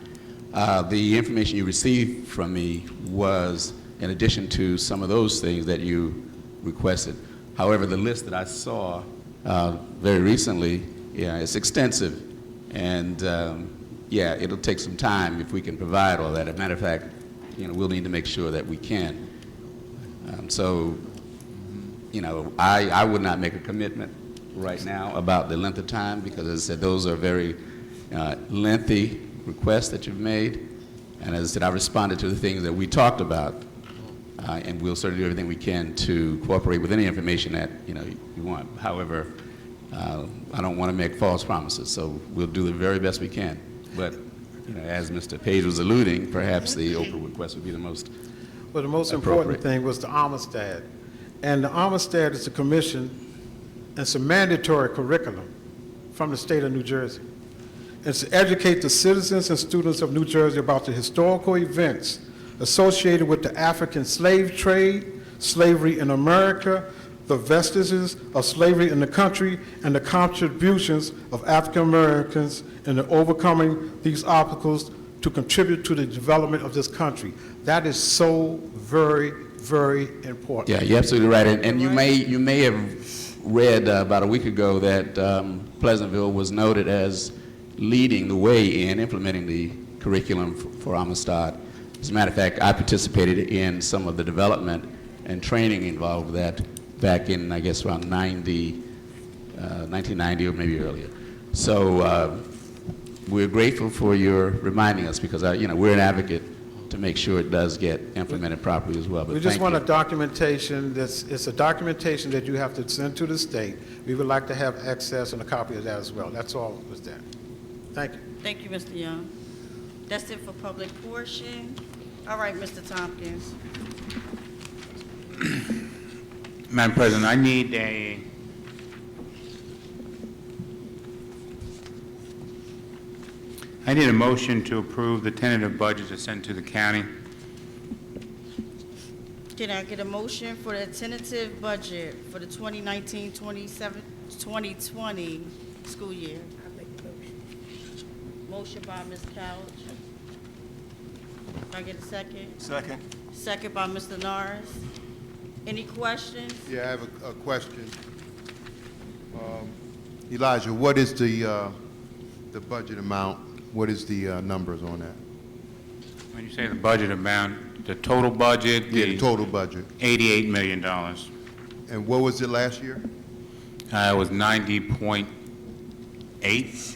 The information you received from me was in addition to some of those things that you requested. However, the list that I saw very recently, it's extensive, and yeah, it'll take some time if we can provide all that. As a matter of fact, we'll need to make sure that we can. So, I would not make a commitment right now about the length of time because, as I said, those are very lengthy requests that you've made. And as I said, I responded to the things that we talked about, and we'll certainly do everything we can to cooperate with any information that you want. However, I don't want to make false promises, so we'll do the very best we can. But as Mr. Page was alluding, perhaps the Oprah request would be the most Well, the most important thing was the Amistad. And the Amistad is a commission, and it's a mandatory curriculum from the state of New Jersey. It's to educate the citizens and students of New Jersey about the historical events associated with the African slave trade, slavery in America, the vestiges of slavery in the country, and the contributions of African Americans in overcoming these obstacles to contribute to the development of this country. That is so very, very important. Yeah, you're absolutely right. And you may have read about a week ago that Pleasantville was noted as leading the way in implementing the curriculum for Amistad. As a matter of fact, I participated in some of the development and training involved with that back in, I guess, around 1990 or maybe earlier. So we're grateful for your reminding us because, we're an advocate to make sure it does get implemented properly as well. But We just thank want you. a documentation, it's a documentation that you have to send to the state. We would like to have access and a copy of that as well. That's all was there. Thank you. Thank you, Mr. Young. That's it for public portion. All right, Mr. Tompkins. Madam President, I need a motion to approve the tentative budget that's sent to the county. Can I get a motion for the tentative budget for the 2019-2020 school year? Motion by Ms. Couch. Can I get a second? Second. Second by Mr. Norris. Any questions? Yeah, I have a question. Elijah, what is the budget amount? What is the numbers on that? When you say the budget amount, the total budget? Yeah, the total budget. $88 million. And what was it last year? It was 90.8.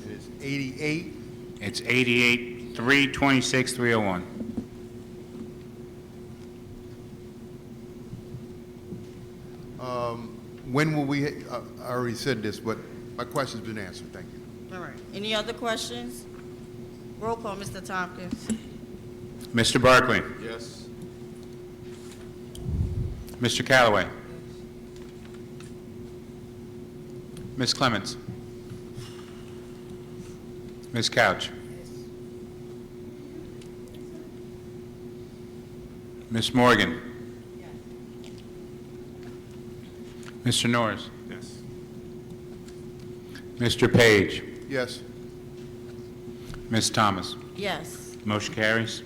And it's 88? It's 88, 326, 301. When will we, I already said this, but my question's been answered. Thank you. All right. Any other questions? Roll call, Mr. Tompkins. Mr. Barkley. Yes. Mr. Callaway. Ms. Clements? Ms. Couch? Ms. Morgan? Mr. Norris? Yes. Mr. Page? Yes. Ms. Thomas? Yes. Motion carries.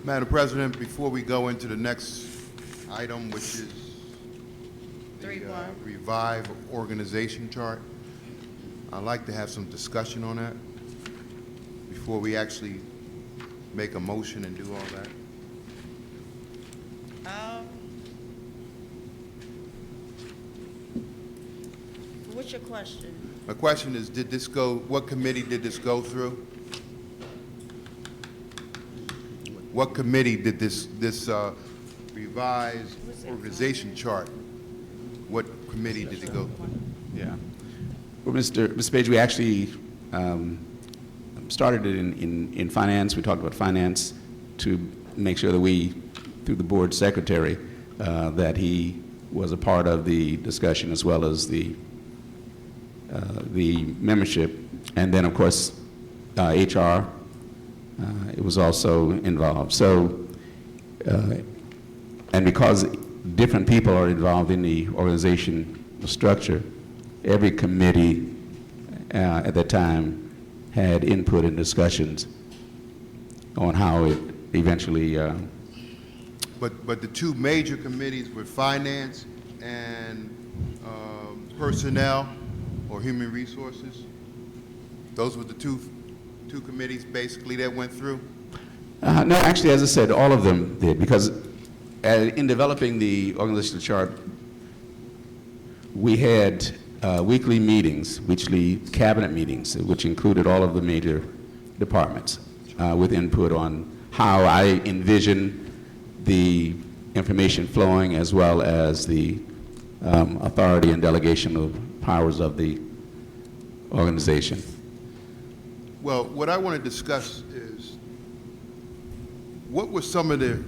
Madam President, before we go into the next item, which is the 3-1. Revive organization chart, I'd like to have some discussion on that before we actually make a motion and do all that. What's your question? My question is, did this go, what committee did this go through? What committee did this revised organization chart, what committee did it go through? Yeah. Well, Mr. Page, we actually started it in finance. We talked about finance to make sure that we, through the board secretary, that he was a part of the discussion as well as the membership. And then, of course, HR, it was also involved. So, and because different people are involved in the organization structure, every committee at that time had input and discussions on how it eventually. But the two major committees were finance and personnel or human resources. Those were the two committees basically that went through. No, actually, as I said, all of them did, because in developing the organizational chart, we had weekly meetings, weekly cabinet meetings, which included all of the major departments with input on how I envision the information flowing as well as the authority and delegation of powers of the organization. Well, what I want to discuss is what were some of the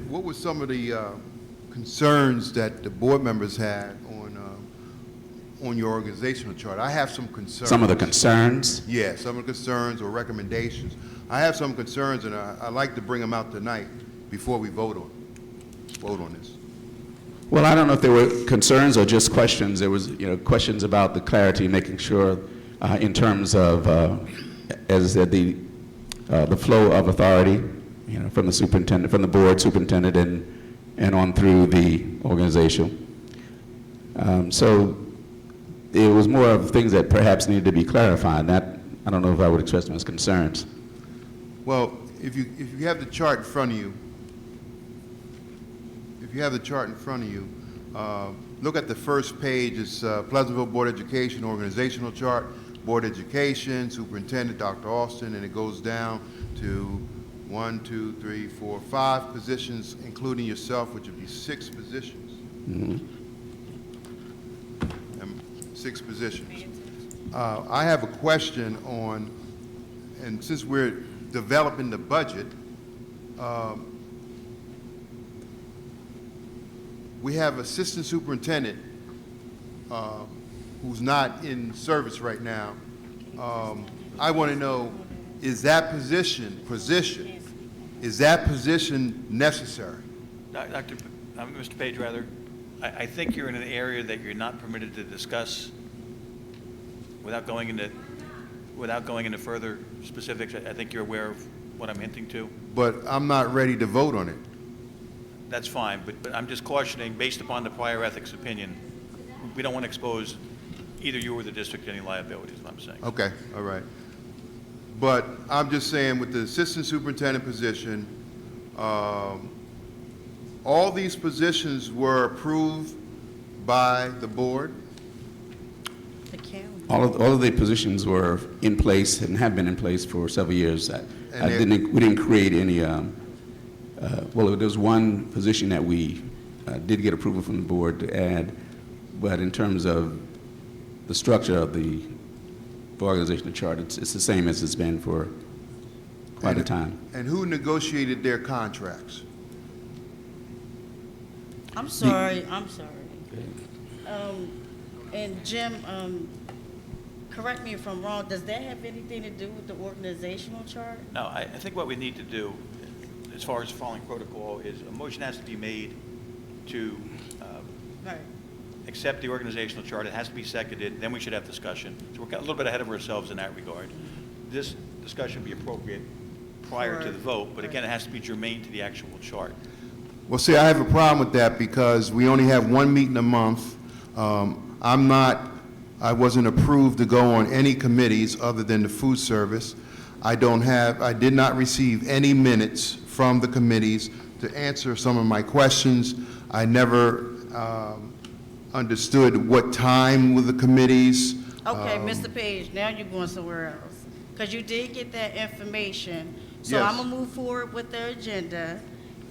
concerns that the board members had on your organizational chart. I have some concerns. Some of the concerns? Yeah, some of the concerns or recommendations. I have some concerns, and I'd like to bring them out tonight before we vote on this. Well, I don't know if there were concerns or just questions. There was, questions about the clarity, making sure in terms of, as I said, the flow of authority, from the superintendent, from the board superintendent, and on through the organization. So it was more of things that perhaps needed to be clarified. That I don't know if I would express them as concerns. Well, if you have the chart in front of you, look at the first page. It's Pleasantville Board of Education organizational chart, Board of Education, Superintendent Dr. Austin, and it goes down to 1, 2, 3, 4, 5 positions, including yourself, which would be 6 positions. Mm-hmm. 6 positions. I have a question on, and since we're developing the budget, we have assistant superintendent who's not in service right now. I want to know, is that position necessary? Mr. Page, rather, I think you're in an area that you're not permitted to discuss without going into further specifics. I think you're aware of what I'm hinting to. But I'm not ready to vote on it. That's fine, but I'm just cautioning, based upon the prior ethics opinion, we don't want to expose either you or the district to any liability, is what I'm saying. Okay, all right. But I'm just saying with the assistant superintendent position, all these positions were approved by the board? The county. All of the positions were in place and have been in place for several years. We didn't create any. Well, there was one position that we did get approval from the board to add, but in terms of the structure of the organizational chart, it's the same as it's been for quite a time. And who negotiated their contracts? I'm sorry. And Jim, correct me if I'm wrong, does that have anything to do with the organizational chart? No, I think what we need to do, as far as following protocol, is a motion has to be made to Right. accept the organizational chart. It has to be seconded, then we should have discussion. So we're a little bit ahead of ourselves in that regard. This discussion would be appropriate prior to the vote, but again, it has to be germane to the actual chart. Well, see, I have a problem with that because we only have one meeting a month. I wasn't approved to go on any committees other than the food service. I did not receive any minutes from the committees to answer some of my questions. I never understood what time were the committees. Okay, Mr. Page, now you're going somewhere else. Because you did get that information. So Yes. I'm going to move forward with the agenda.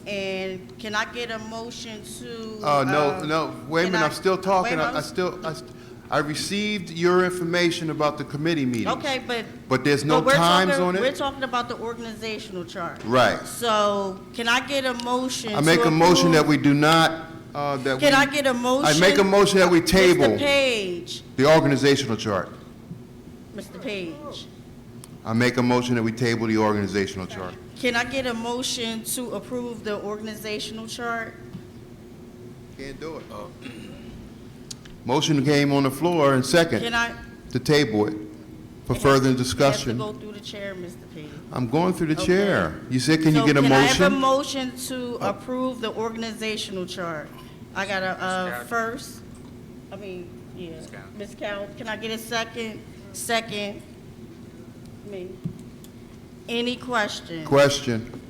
And can I get a motion to? No, wait a can minute, I- I'm still talking. wait a minute. I received your information about the committee meetings. Okay, But there's no but we're times talking- on it? We're talking about the organizational chart. Right. So can I get a motion I make to a motion that approve- we do not, that we... Can I get a motion? I make a motion that we table Mr. Page, the organizational chart. Mr. Page, I make a motion that we table the organizational chart. can I get a motion to approve the organizational chart? Can't do it. Motion came on the floor and second Can I? to table it for further discussion. It has to go through the chair, Mr. Page. I'm going through the Okay. chair. You said, can you So get a Can I have a motion? motion to approve the organizational chart? I got a, first, Ms. Cowell, can I get a second? Second, me. Any questions? Question.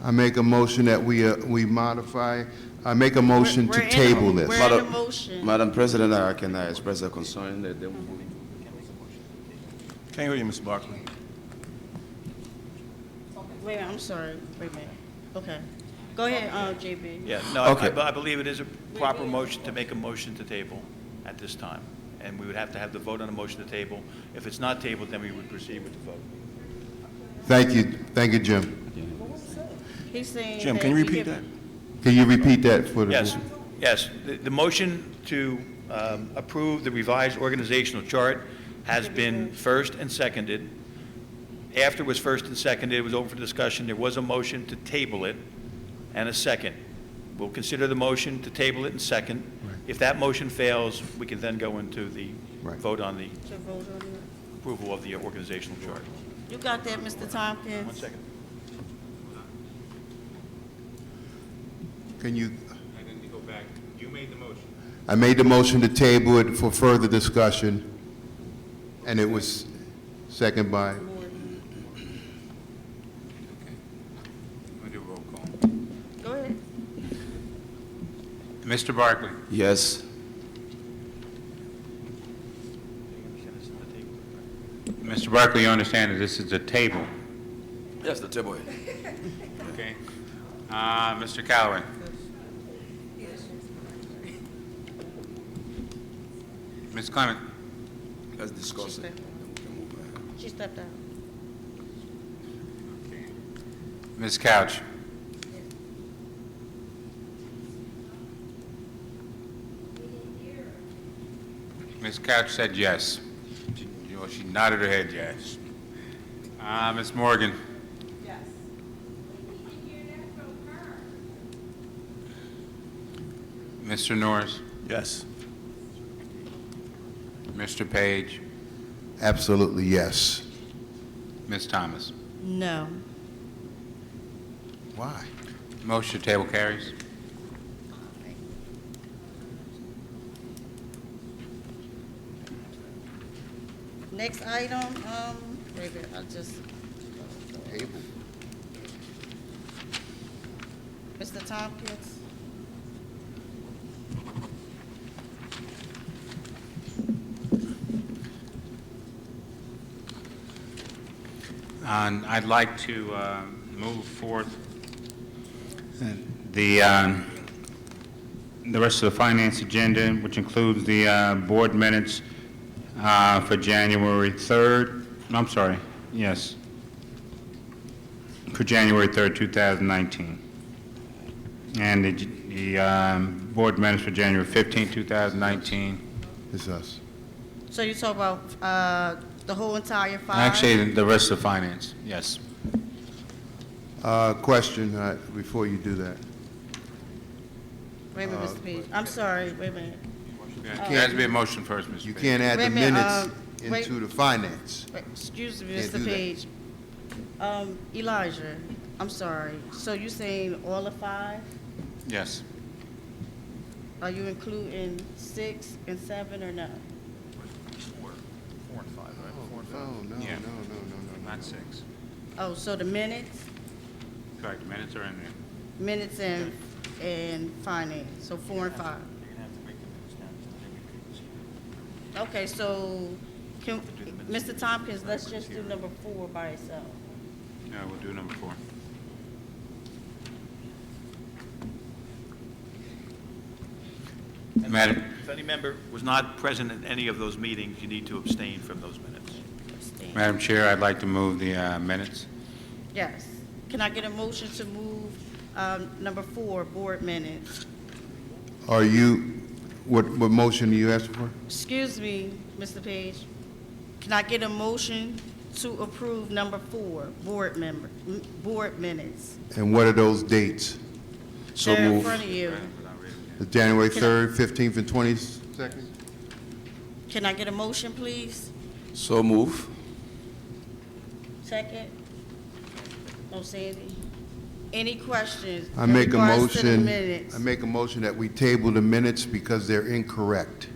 I make a motion that we modify, I make a motion to We're in a- table this. We're in a motion. Madam President, can I express a concern that they Can't hear you, Mr. Barkley. Wait a minute, I'm sorry, wait a minute. Okay. Go ahead, JB. Yeah, no, Okay. I believe it is a proper motion to make a motion to table at this time. And we would have to have the vote on a motion to table. If it's not tabled, then we would proceed with the vote. Thank you, Jim. He's saying Jim, that can you we repeat give- that? Can you repeat that for the? Yes. The motion to approve the revised organizational chart has been first and seconded. After it was first and seconded, it was open for discussion. There was a motion to table it and a second. We'll consider the motion to table it and second. Right. If that motion fails, we can then go into the Right. vote on the To vote on it. approval of the organizational chart. You got that, Mr. Tompkins? 1 second. Can you, I need to go back. You made the motion. I made the motion to table it for further discussion, and it was second by, I'm going to do a roll call. Go ahead. Mr. Barkley? Yes. Mr. Barkley, you understand that this is a table, Yes, the table. okay? Mr. Callaway? Ms. Clement? Let's discuss it. She stepped out. Ms. Couch? Ms. Couch said yes. She nodded her head yes. Ms. Morgan? Yes. Mr. Norris? Yes. Mr. Page? absolutely yes. Ms. Thomas? No. Why? Motion to table carries. Next item, wait a minute, I'll just, Table. Mr. Tompkins? And I'd like to move forth the rest of the finance agenda, which includes the board minutes for January 3rd. I'm sorry, yes. for January 3rd, 2019. And the board minutes for January 15th, 2019. It's us. So you talk about the whole entire five? Actually, the rest of finance, yes. Question before you do that. Wait a minute, Mr. Page. I'm sorry, wait a minute. There has to be a motion first, Mr. You Page. can't add Wait a the minute, minutes wait. into the finance. Wait, excuse me, Can't do Mr. that. Page. Elijah, I'm sorry. So you saying all of five? Yes. Are you including 6 and 7 or no? 4 and 5, right? 4 and 5. No, no, Yeah. no. Not 6. Oh, so the minutes, Correct, minutes are in there. minutes and finance, so 4 and 5. Okay, so can, Mr. Tompkins, let's just do number 4 by itself. No, we'll do number 4. Madam, If any member was not present at any of those meetings, you need to abstain from those minutes. Abstain. Madam Chair, I'd like to move the minutes. Yes. Can I get a motion to move number 4, board minutes? Are you, what motion are you asking for? Excuse me, Mr. Page. Can I get a motion to approve number 4, board minutes? And what are those dates? So They're in move. front of you. The January Can I- 3rd, 15th, and 22nd? Can I get a motion, please? So move. Second? No, Sandy? Any questions? I in make a regards to the motion, minutes? I make a motion that we table the minutes because they're incorrect.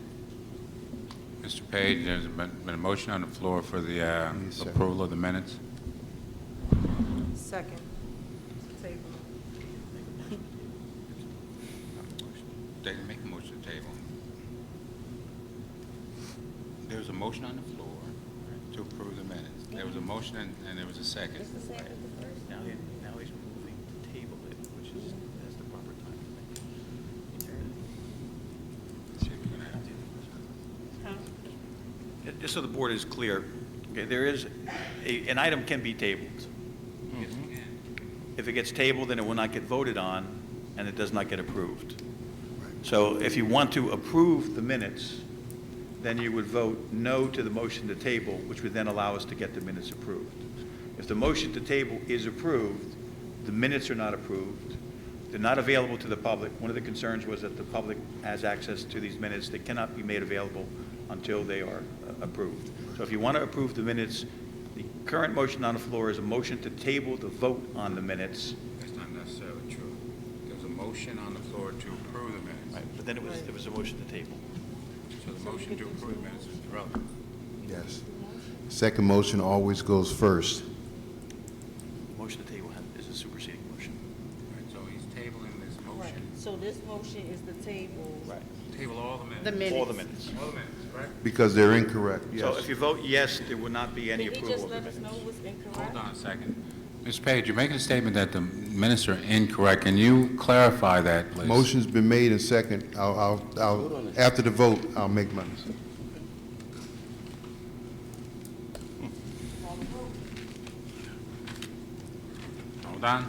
Mr. Page, there's been a motion on the floor for the second. approval of the minutes. Second. They can make a motion to table. There's a motion on the floor to approve the minutes. There was a motion and there was a second. Now he's moving to table it, which is, that's the proper time. See if we're gonna have to- Just so the board is clear, okay, there is, an item can be tabled. If it gets tabled, then it will not get voted on, and it does not get approved. So if you want to approve the minutes, then you would vote no to the motion to table, which would then allow us to get the minutes approved. If the motion to table is approved, the minutes are not approved, they're not available to the public. One of the concerns was that the public has access to these minutes. They cannot be made available until they are approved. So if you want to approve the minutes, the current motion on the floor is a motion to table the vote on the minutes. That's not necessarily true. There's a motion on the floor to approve the minutes. Right, but then there was a motion to table. So the motion to approve the minutes is irrelevant. Yes. Second motion always goes first. Motion to table is a superseding motion. Right, so he's tabling this Right. motion. So this motion is the table. Right. Table all the minutes. The minutes. All the minutes. All the minutes, right? Because they're incorrect, So yes. if you vote yes, there will not be any Did he approval just of the let us know minutes. it was incorrect? Hold on a second. Ms. Page, you're making a statement that the minutes are incorrect. Can you clarify that, please? Motion's been made and second. After the vote, I'll make mine. Hold on.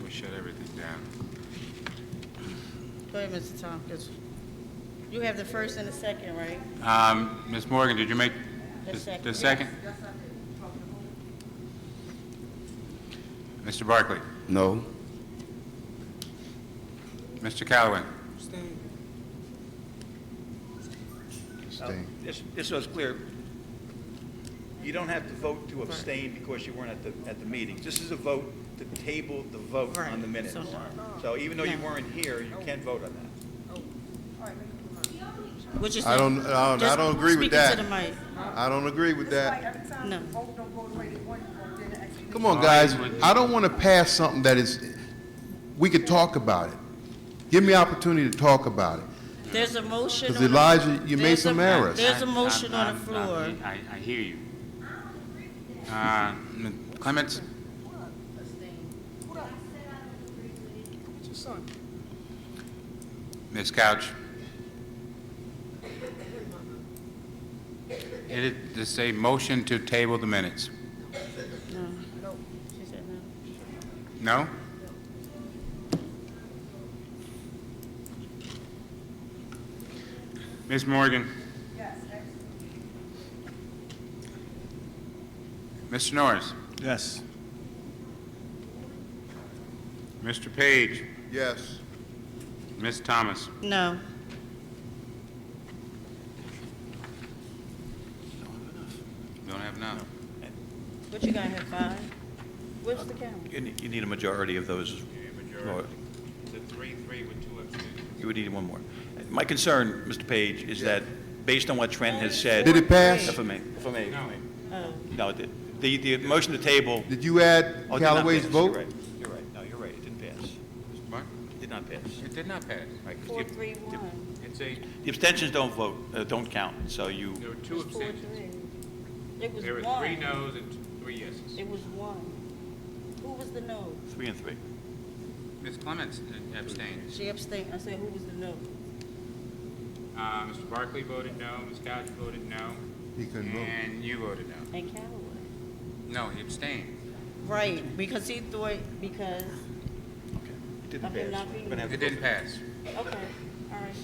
We shut everything down. Go ahead, Mr. Tompkins. You have the first and the second, right? Ms. Morgan, did you make The second. the second? Mr. Barkley? No. Mr. Callaway? Abstain. Just so it's clear, you don't have to vote to abstain because you weren't at the meeting. This is a vote to table the vote on the minutes. So even though you weren't here, you can vote on that. Which is I don't agree with that. Speaking to the mic. I don't agree with that. No. Come on, guys. I don't want to pass something that is, we could talk about it. Give me opportunity to talk about it. There's a motion. Because on the- Elijah, you made there's some a- errors. There's a motion on the floor. I hear you. Clements? Ms. Couch? It is a motion to table the minutes. No, she said no. No? Ms. Morgan? Yes. Mr. Norris? Yes. Mr. Page? Yes. Ms. Thomas? No. Don't have enough. What you got here, 5? What's the count? You need a majority of those. vote. It's a 3-3 with 2 abstentions. You would need one more. My concern, Mr. Page, is that based on what Trent has said. Did it pass? If I may. No. Oh. No, the motion to table. Did you add Oh, it did not Callaway's pass. vote? You're right. You're right. No, you're right. It didn't pass. What? It did not pass. It did not pass. Right, 'cause 4-3-1. It's a, the abstentions don't vote, don't count, so you, there were 2 abstentions. It was There were 3 noes and 3 yeses. It was 1. Who was the no? 3 and 3. Ms. Clements abstained. She abstained. I said, who was the no? Mr. Barkley voted no, Ms. Couch voted no, He couldn't vote. and you voted no. And Callaway. No, he abstained. Right, because he thought, because, It didn't Okay, pass. not being- We're gonna have It to didn't pass. okay, all right.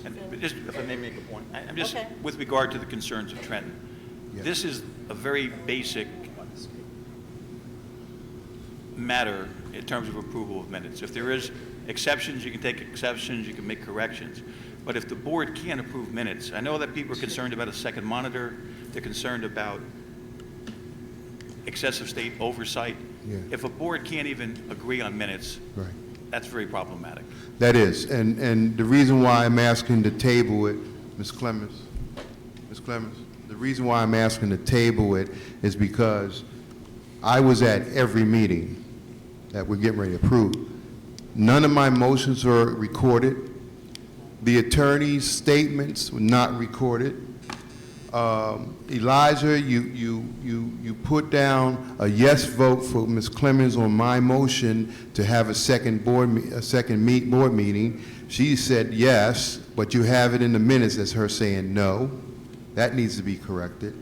And so- but just, if I may make a point, I'm just, Okay. with regard to the concerns of Trenton, Yes. this is a very basic matter in terms of approval of minutes. If there is exceptions, you can take exceptions, you can make corrections. But if the board can't approve minutes, I know that people are concerned about a second monitor, they're concerned about excessive state oversight. Yeah. If a board can't even agree on minutes, Right. that's very problematic. That is, and the reason why I'm asking to table it, Ms. Clemens, the reason why I'm asking to table it is because I was at every meeting that we're getting ready to approve. None of my motions are recorded. The attorney's statements were not recorded. Elijah, you put down a yes vote for Ms. Clemens on my motion to have a second board meeting. She said yes, but you have it in the minutes as her saying no. That needs to be corrected.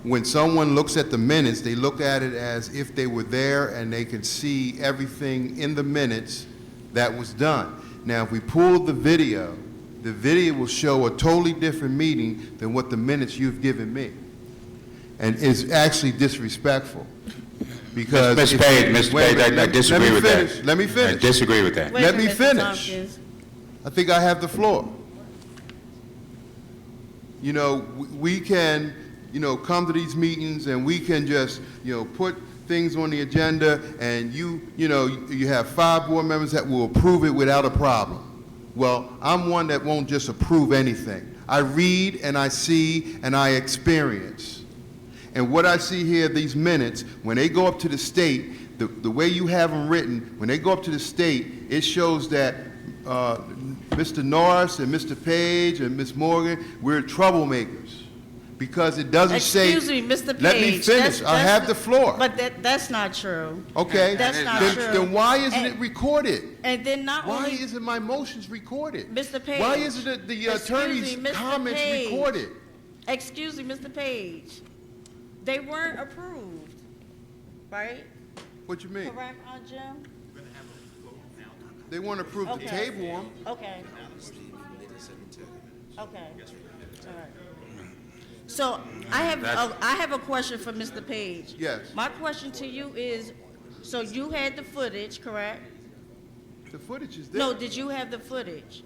When someone looks at the minutes, they look at it as if they were there and they can see everything in the minutes that was done. Now, if we pull the video will show a totally different meeting than what the minutes you've given me. And it's actually disrespectful. Because Ms. if- Page, Ms. wait a Page, minute, I let disagree me with finish. that. Let me finish. I disagree with that. Wait Let a me minute, Mr. finish. Tompkins. I think I have the floor. You know, we can, come to these meetings and we can just, put things on the agenda and you have 5 board members that will approve it without a problem. Well, I'm one that won't just approve anything. I read and I see and I experience. And what I see here, these minutes, when they go up to the state, the way you have them written, when they go up to the state, it shows that Mr. Norris and Mr. Page and Ms. Morgan, we're troublemakers. Because it doesn't say... Excuse me, Mr. Page. Let me finish. I have the floor. But that's not true. Okay? That's not then, true. Then why isn't And- it recorded? And then not Why only, isn't my motions recorded? Mr. Page. Why isn't the attorney's Excuse me, Mr. comments Page. recorded? Excuse me, Mr. Page. They weren't approved, right? What you mean? Correct, Jim? They weren't approved to Okay. table them. Okay. Okay. All right. So I have a question for Mr. Page. Yes. My question to you is, so you had the footage, correct? The footage is there. No, did you have the footage?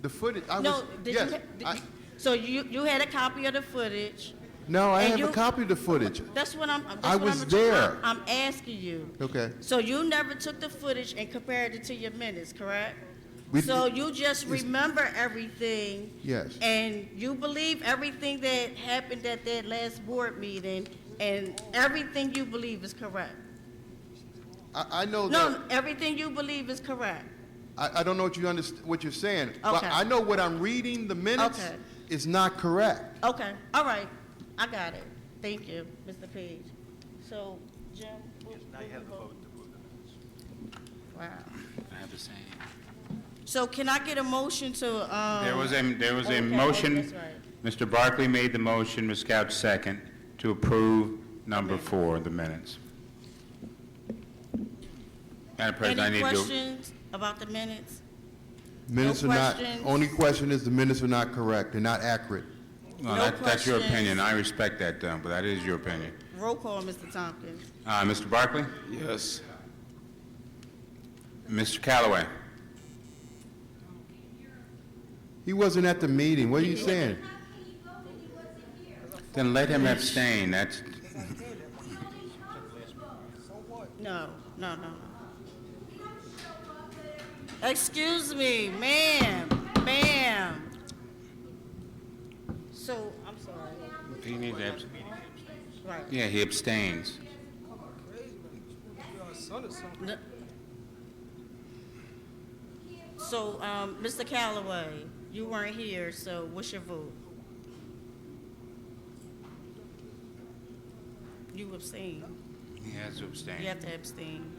The footage, I No, was, did yes. you, so you had a copy of the footage? No, I and have you- a copy of the footage. That's what I'm, I was there. I'm asking you. Okay. So you never took the footage and compared it to your minutes, correct? We So did- you just remember everything? Yes. And you believe everything that happened at that last board meeting, and everything you believe is correct? I know that. No, everything you believe is correct. I don't know what what you're saying. But Okay. I know what I'm reading, the minutes, Okay. is not correct. Okay, all right, I got it. Thank you, Mr. Page. So, Jim? Now you have the vote to approve the minutes. Wow. I have the same. So can I get a motion to, There was a okay, motion. that's right. Mr. Barkley made the motion, Ms. Couch second, to approve number 4 of the minutes. Madam President, I Any need to... questions about the minutes? Minutes No are not, questions? only question is the minutes are not correct, they're not accurate. Well, No that's your questions. opinion. I respect that, but that is your opinion. Roll call, Mr. Tompkins. Mr. Barkley? Yes. Mr. Callaway? He wasn't at the meeting, what are you saying? Then let him abstain. That's... No. Excuse me, ma'am. So, I'm sorry. He needs to abstain. Right. Yeah, he abstains. No. So, Mr. Callaway, you weren't here, so what's your vote? You abstain. He has to abstain. You have to abstain.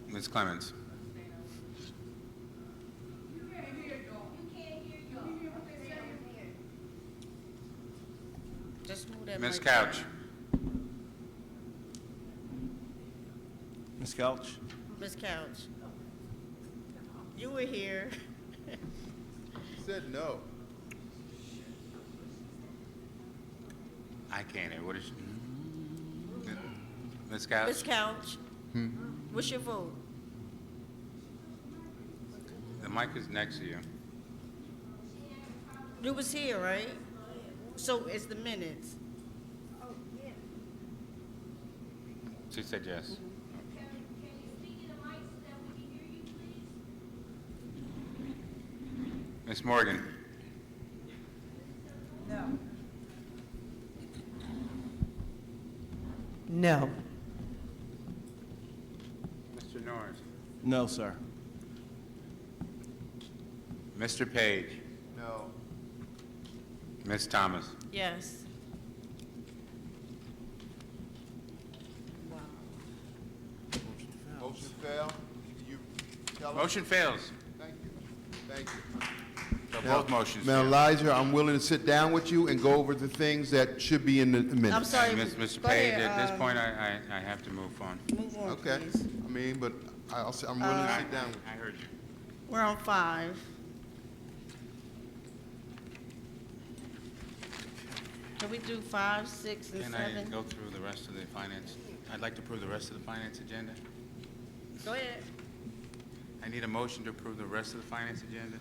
Ms. Clemens? Just move that Ms. mic Couch? Ms. Couch? Ms. Couch. You were here. Said no. I can't hear. What is... Ms. Couch? Ms. Couch, what's your vote? The mic is next to you. You was here, right? So it's the minutes. She said yes. Ms. Morgan? No. Mr. Norris? No, sir. Mr. Page? No. Ms. Thomas? Yes. Motion fail. You tell us? Motion fails. Thank you. Thank you. So both motions Now, fail. Elijah, I'm willing to sit down with you and go over the things that should be in the minutes. I'm sorry. Mr. Go Page, ahead, at this point, I have to move on. Move on, Okay, please. I mean, but I'm willing to sit down with you. I heard you. We're on 5. Can we do 5, 6, and Can I 7? go through the rest of the finance? I'd like to approve the rest of the finance agenda. Go ahead. I need a motion to approve the rest of the finance agenda.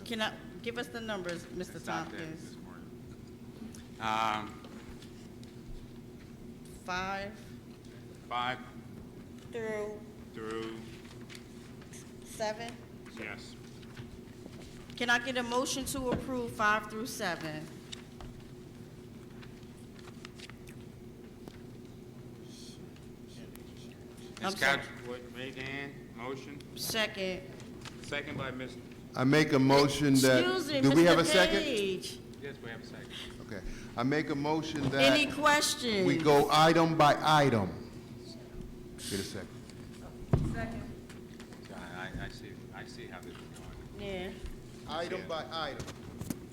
Can I, give us the numbers, Mr. It's not there Tompkins. this morning. 5 5 through through, 7? yes. Can I get a motion to approve 5 through 7? I'm Ms. sorry. Couch, what, made Dan, motion, Second. second by Ms., I make a motion that... Excuse me, Do we have a Mr. second? Page. yes, we have a second. Okay. I make a motion Any that questions? we go item by item. Get a second. I see how this is going. Yeah. Item by item.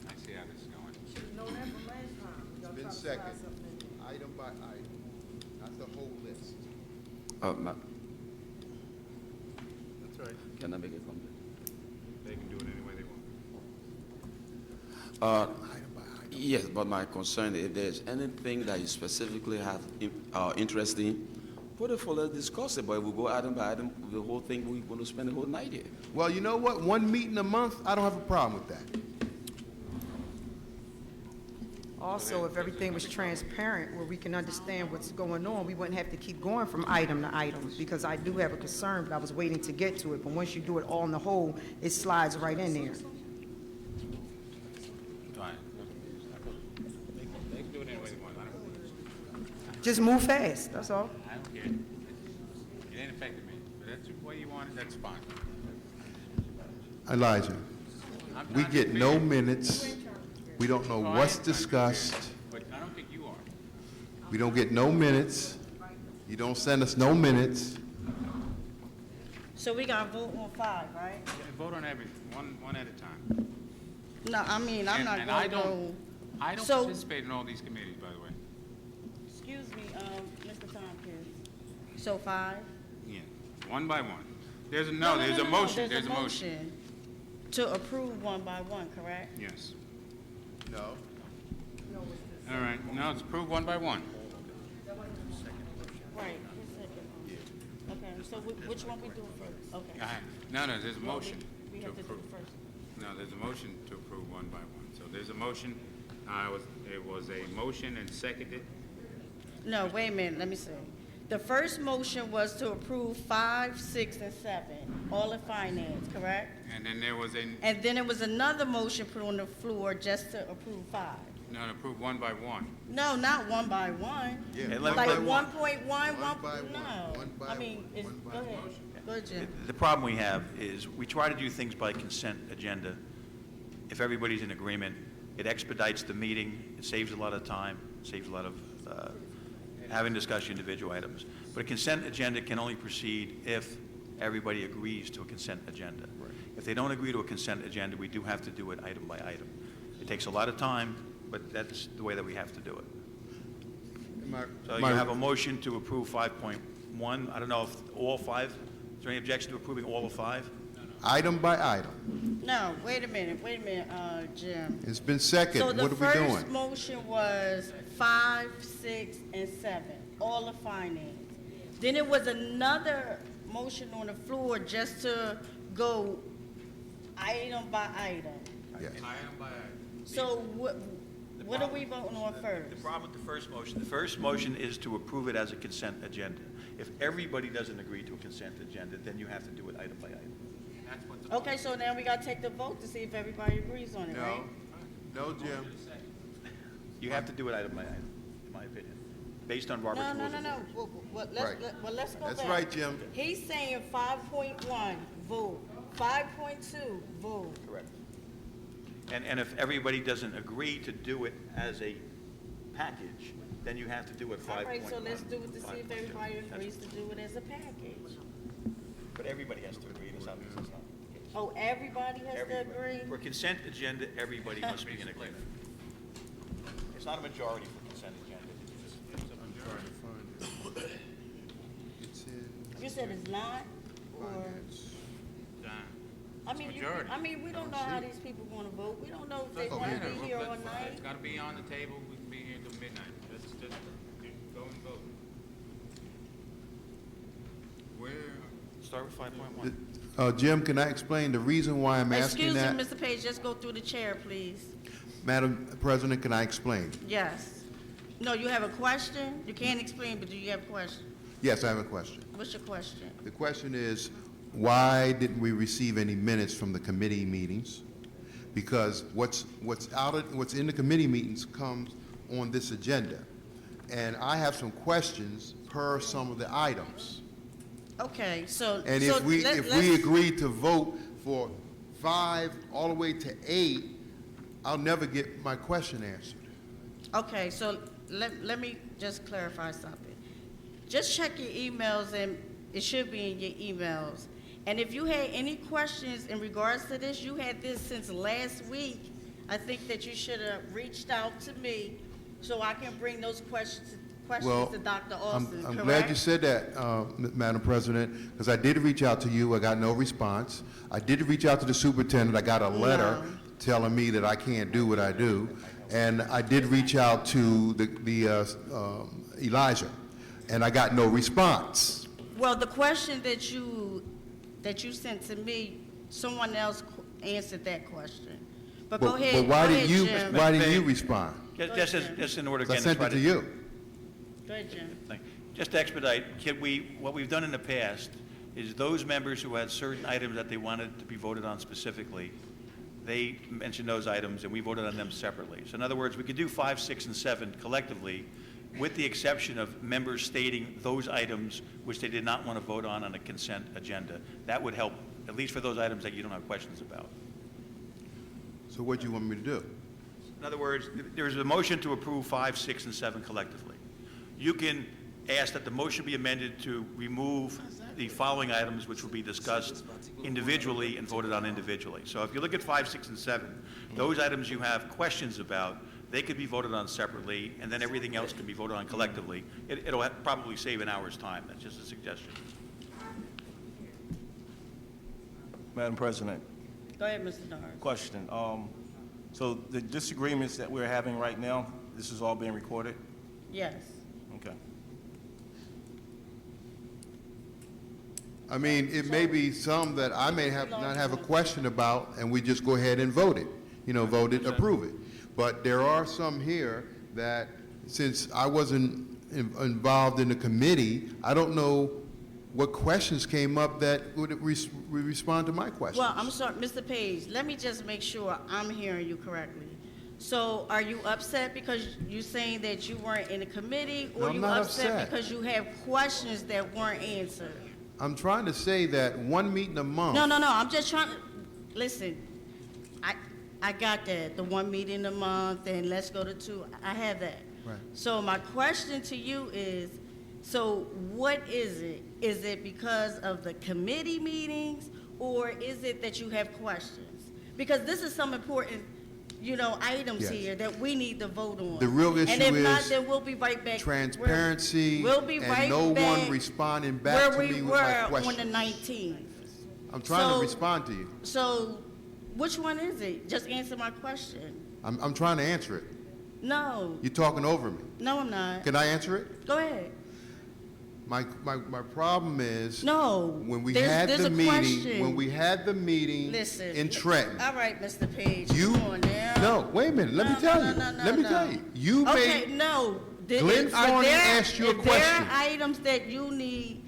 I see how this is going. It's been second. Item by item. Not the whole list. That's right. Can I make a comment? They can do it any way they want. Item by item. Yes, but my concern, if there's anything that you specifically have interest in, put it for, let's discuss it, but if we go item by item, the whole thing, we're going to spend the whole night here. Well, you know what? One meeting a month, I don't have a problem with that. Also, if everything was transparent, where we can understand what's going on, we wouldn't have to keep going from item to item, because I do have a concern, but I was waiting to get to it. But once you do it all in the whole, it slides right in there. Fine. They can do it any way they want. I don't Just move fast, that's all. care. It ain't affecting me. But that's the way you want it, that's fine. Elijah, I'm we not get no defeated. minutes. We don't know Oh, I what's am discussed. But I don't think you are. We don't get no minutes. You don't send us no minutes. So we got to vote on 5, right? Vote on every, one at a time. No, I mean, I'm not And I going to don't- go. I don't So- participate in all these committees, by the way. Excuse me, Mr. Tompkins. So 5? Yeah, one by one. There's a No, motion, there's a motion to approve one by one, correct? Yes. No. All right, now it's approved one by one. Right. Okay, so which one we do first? Okay. No, there's a motion We to have to do approve. the first. No, there's a motion to approve one by one. So there's a motion, it was a motion and seconded. No, wait a minute, let me see. The first motion was to approve 5, 6, and 7, all in finance, correct? And then there was a, And then there was another motion put on the floor just to approve 5. no, to approve one by one. No, not one by one. Yeah, Hey, one let me- Like by 1.1, One by one. no. One by I mean, one. it's, One by go ahead. Go ahead, Jim. The problem we have is we try to do things by consent agenda. If everybody's in agreement, it expedites the meeting, it saves a lot of time, saves a lot of having discussion individual items. But a consent agenda can only proceed if everybody agrees to a consent agenda. If they don't agree to a consent agenda, we do have to do it item by item. It takes a lot of time, but that's the way that we have to do it. So you have a motion to approve 5.1. I don't know if all 5, is there any objection to approving all of 5? Item by item. No, wait a minute, Jim. It's been second. So What the are we first doing? motion was 5, 6, and 7, all of finance. Then it was another motion on the floor just to go item by item. Yes. Item by item. So what are we voting on The first? problem with the first motion is to approve it as a consent agenda. If everybody doesn't agree to a consent agenda, then you have to do it item by item. That's what the. Okay, so now we gotta take the vote to see if everybody agrees on it, right? No, Jim. You have to do it item by item, in my opinion, based on Robert's No, rules. no, of no, order. well, let's go back. That's right, Jim. He's saying 5.1, vote. 5.2, vote. Correct. And if everybody doesn't agree to do it as a package, then you have to do it 5.1. All right, so let's do it to see if 5.2. everybody That's- agrees to do it as a package. But everybody has to agree, that's not the case. Oh, everybody has to Everybody. agree? For consent agenda, everybody must be in agreement. It's not a majority for consent agenda. It's in You said it's not, or, finance. I mean, we don't know how these people gonna vote. We don't know if they Oh, wanna yeah. be here all It's night. gotta be on the table, we can be here till midnight. Let's just go and vote. Where, Start with 5.1. Jim, can I explain the reason why I'm asking Excuse that? me, Mr. Page, just go through the chair, please. Madam President, can I explain? Yes. No, you have a question? You can't explain, but do you have a question? Yes, I have a question. What's your question? The question is, why didn't we receive any minutes from the committee meetings? Because what's in the committee meetings comes on this agenda. And I have some questions per some of the items. Okay, so. And so if we let's- agree to vote for 5 all the way to 8, I'll never get my question answered. Okay, so let me just clarify something. Just check your emails, and it should be in your emails. And if you had any questions in regards to this, you had this since last week, I think that you should have reached out to me so I can bring those questions to Dr. Austin, I'm correct? glad you said that, Madam President, because I did reach out to you, I got no response. I did reach out to the superintendent, I got a letter telling me that I can't do what I do. And I did reach out to Elijah, and I got no response. Well, the question that you sent to me, someone else answered that question. But go ahead, But why go did ahead, Jim. why didn't you respond? Just in order 'Cause I again. sent try it to you. Go ahead, Jim. Just to expedite, what we've done in the past is those members who had certain items that they wanted to be voted on specifically, they mentioned those items and we voted on them separately. So in other words, we could do 5, 6, and 7 collectively, with the exception of members stating those items which they did not want to vote on a consent agenda. That would help, at least for those items that you don't have questions about. So what do you want me to do? In other words, there's a motion to approve 5, 6, and 7 collectively. You can ask that the motion be amended to remove the following items, which will be discussed individually and voted on individually. So if you look at 5, 6, and 7, those items you have questions about, they could be voted on separately, and then everything else can be voted on collectively. It'll probably save an hour's time. That's just a suggestion. Madam President, Go ahead, Mr. Norris. question. So the disagreements that we're having right now, this is all being recorded? Yes. Okay. I mean, it may be some that I may not have a question about, and we just go ahead and vote it, vote it, approve it. But there are some here that, since I wasn't involved in the committee, I don't know what questions came up that would respond to my questions. Well, I'm sorry, Mr. Page, let me just make sure I'm hearing you correctly. So are you upset because you're saying that you weren't in the committee? No, Or I'm you not upset upset. because you have questions that weren't answered? I'm trying to say that one meeting a month. No, I'm just trying to, listen, I got that, the one meeting a month, and let's go to 2, I have that. Right. So my question to you is, so what is it? Is it because of the committee meetings, or is it that you have questions? Because this is some important, items Yes. here that we need to vote on. The real And issue if not, is then we'll be right back. transparency We'll be right and no back one responding back where to we me with were my on the questions. 19th. I'm trying So- to respond to you. So, which one is it? Just answer my question. I'm trying to answer it. No, You're talking over me. no, I'm not. Can I answer it? Go ahead. My problem is No. when we there's- had there's the a meeting, question. when we had the meeting Listen. in Trenton. All right, Mr. Page. You, Come on now. no, wait a minute, let me No, tell no, you. no, no, Let me no. tell you. You Okay, made, no. Glenn Are Forney there- asked you a If there question. are items that you need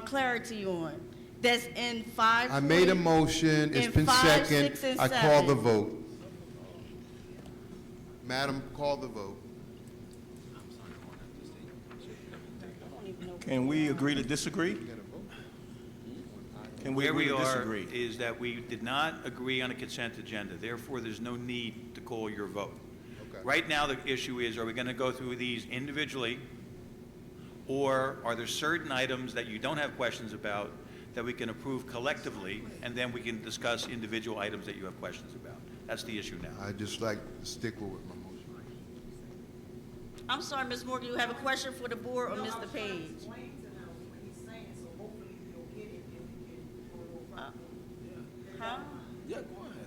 clarity on, that's in 5. I made a motion, it's in been 5, second. 6, and I call the 7. vote. Madam, call the vote. Can we agree to disagree? Can we Where agree we to are disagree? is that we did not agree on a consent agenda. Therefore, there's no need to call your vote. Okay. Right now, the issue is, are we going to go through these individually, or are there certain items that you don't have questions about that we can approve collectively, and then we can discuss individual items that you have questions about? That's the issue now. I just like to stick with my motion. I'm sorry, Ms. Morgan, you have a question for the board or Mr. Page? Huh? Yeah, go ahead.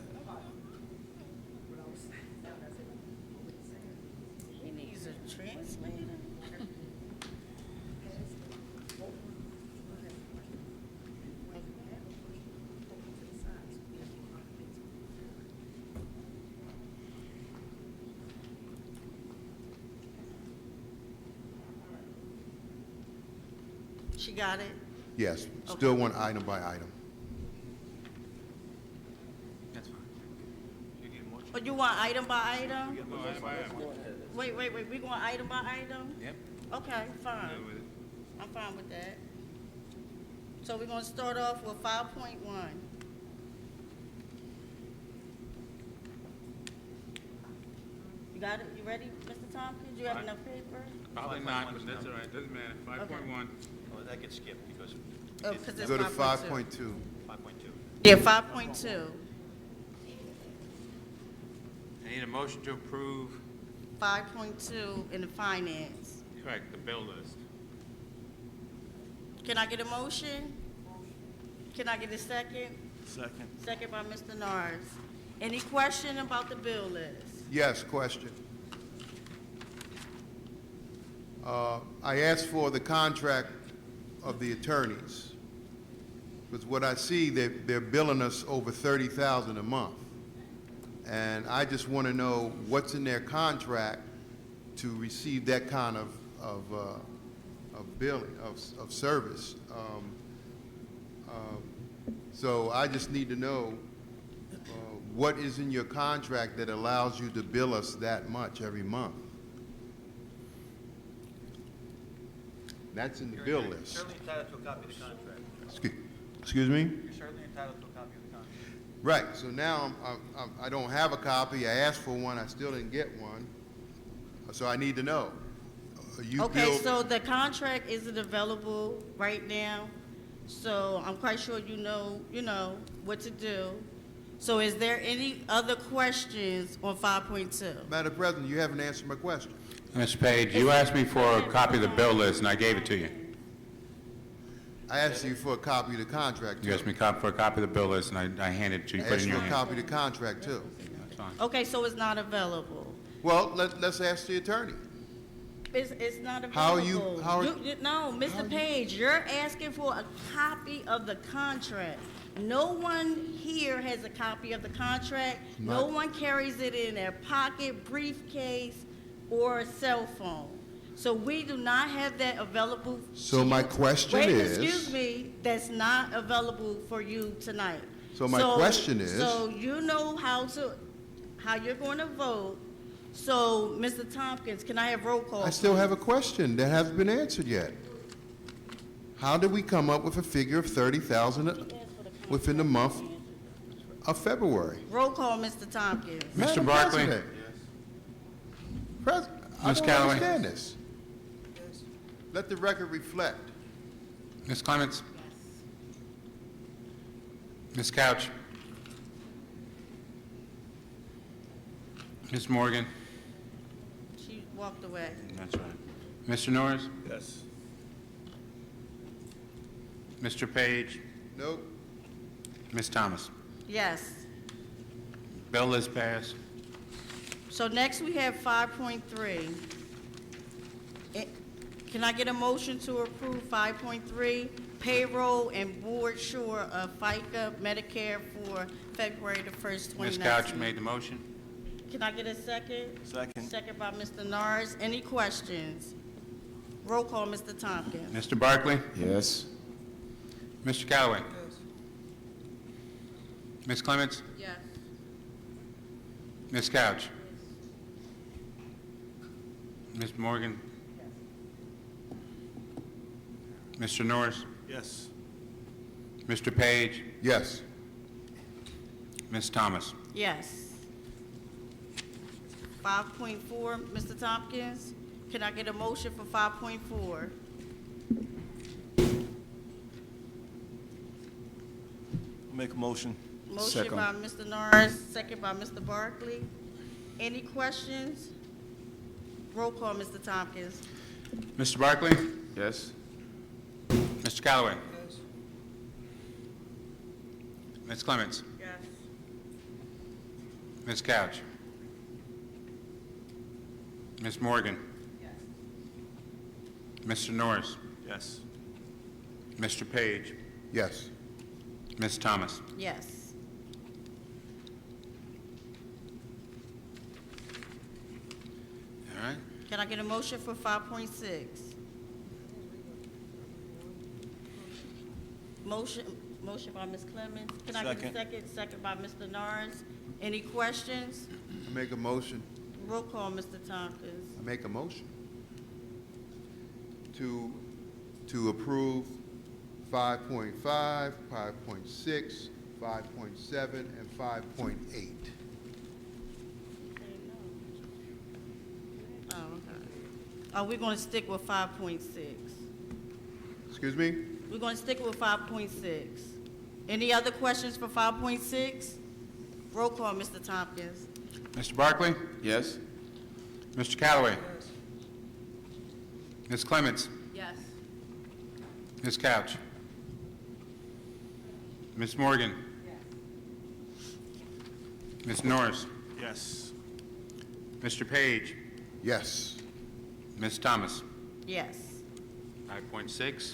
He needs a translator. She got it? Yes, still one item by item. That's fine. You need a motion? Or you want item by item? Wait, we going item by item? Yep. Okay, fine. I'm fine with that. So we're gonna start off with 5.1. You got it? You ready, Mr. Tompkins? You have enough paper? Probably not, but that's all right, doesn't matter. 5.1. Oh, that gets skipped because Oh, 'cause it's Go to 5.2. 5.2. 5.2. Yeah, 5.2. I need a motion to approve, 5.2 in the finance. correct, the bill list. Can I get a motion? Can I get a second? Second. Second by Mr. Norris. Any question about the bill list? Yes, question. I asked for the contract of the attorneys, because what I see, they're billing us over $30,000 a month. And I just want to know what's in their contract to receive that kind of billing, of service. So I just need to know what is in your contract that allows you to bill us that much every month? That's in the bill You're list. certainly entitled to a copy of the contract. Excuse me? You're certainly entitled to a copy of the contract. Right, so now I don't have a copy. I asked for one, I still didn't get one. So I need to know. you Okay, build... so the contract isn't available right now, so I'm quite sure you know what to do. So is there any other questions on 5.2? Madam President, you haven't answered my question. Ms. Page, you asked me for a copy of the bill list, and I gave it to you. I asked you for a copy of the contract, You too. asked me for a copy of the bill list, and I handed it to you, I put it asked in for your a hand. copy of the contract, too. That's fine. Okay, so it's not available. Well, let's ask the attorney. It's not How available. are No, Mr. Page, you're asking for a copy of the contract. No one here has a copy of the contract. No Not- one carries it in their pocket, briefcase, or a cell phone. So we do not have that available. So to my you. question Wait, is- excuse me, that's not available for you tonight. So my question is- So you know how you're going to vote. So, Mr. Tompkins, can I have roll call? I still have a question that hasn't been answered yet. How did we come up with a figure of 30,000 within the month of February? Roll call, Mr. Tompkins. Madam Barkley? President. I Ms. don't Callaway? understand this. Let the record reflect. Ms. Clements? Ms. Couch? Ms. Morgan? She walked away. That's right. Mr. Norris? Yes. Mr. Page? Nope. Ms. Thomas? Yes. Bill list passed. So next we have 5.3. Can I get a motion to approve 5.3, payroll and board sure of FICA Medicare for February the 1st, 2019? Ms. Couch made the motion. Can I get a second? Second. Second by Mr. Norris. Any questions? Roll call, Mr. Tompkins. Mr. Barkley? Yes. Mr. Callaway? Ms. Clements? Yes. Ms. Couch? Ms. Morgan? Mr. Norris? Yes. Mr. Page? Yes. Ms. Thomas? Yes. 5.4, Mr. Tompkins. Can I get a motion for 5.4? Make a motion. Motion Second. by Mr. Norris, second by Mr. Barkley. Any questions? Roll call, Mr. Tompkins. Mr. Barkley? Yes. Mr. Callaway? Ms. Clements? Yes. Ms. Couch? Ms. Morgan? Mr. Norris? Yes. Mr. Page? Yes. Ms. Thomas? Yes. All right. Can I get a motion for 5.6? Motion by Ms. Clemens. Can I get a Second. second? Second by Mr. Norris. Any questions? I make a motion. Roll call, Mr. Tompkins. I make a motion to approve 5.5, 5.6, 5.7, and 5.8. Oh, okay. Are we going to stick with 5.6? Excuse me? We're going to stick with 5.6. Any other questions for 5.6? Roll call, Mr. Tompkins. Mr. Barkley? Yes. Mr. Callaway? Ms. Clements? Yes. Ms. Couch? Ms. Morgan? Ms. Norris? Yes. Mr. Page? Yes. Ms. Thomas? Yes. 5.6.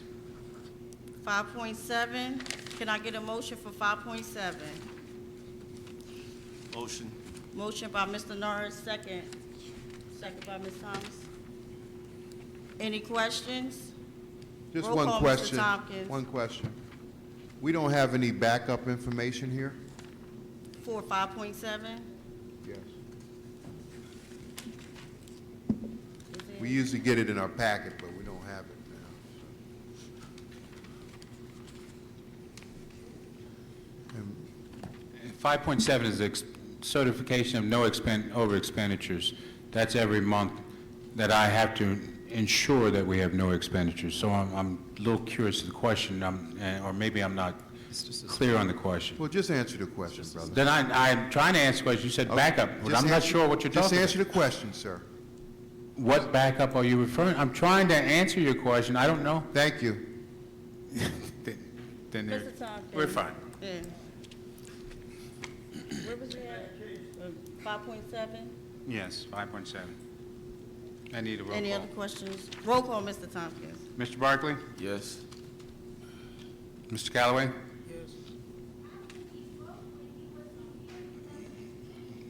5.7, can I get a motion for 5.7? Motion. Motion by Mr. Norris, second. Second by Ms. Thomas. Any questions? Just Roll one call, Mr. question. Tompkins. One question. We don't have any backup information here? For 5.7? Yes. We usually get it in our packet, but we don't have it now. And 5.7 is certification of no over expenditures. That's every month that I have to ensure that we have no expenditures. So I'm a little curious of the question, or maybe I'm not clear on the question. Well, just answer the question, brother. Then I'm trying to answer the question. You said backup, but Just I'm not answer- sure what you're talking Just answer about. the question, sir. What backup are you referring? I'm trying to answer your question. I don't know. Thank you. Then there- Mr. Tompkins. we're fine. Yeah. Where was we at? 5.7? Yes, 5.7. I need a roll Any call. other questions? Roll call, Mr. Tompkins. Mr. Barkley? Yes. Mr. Callaway?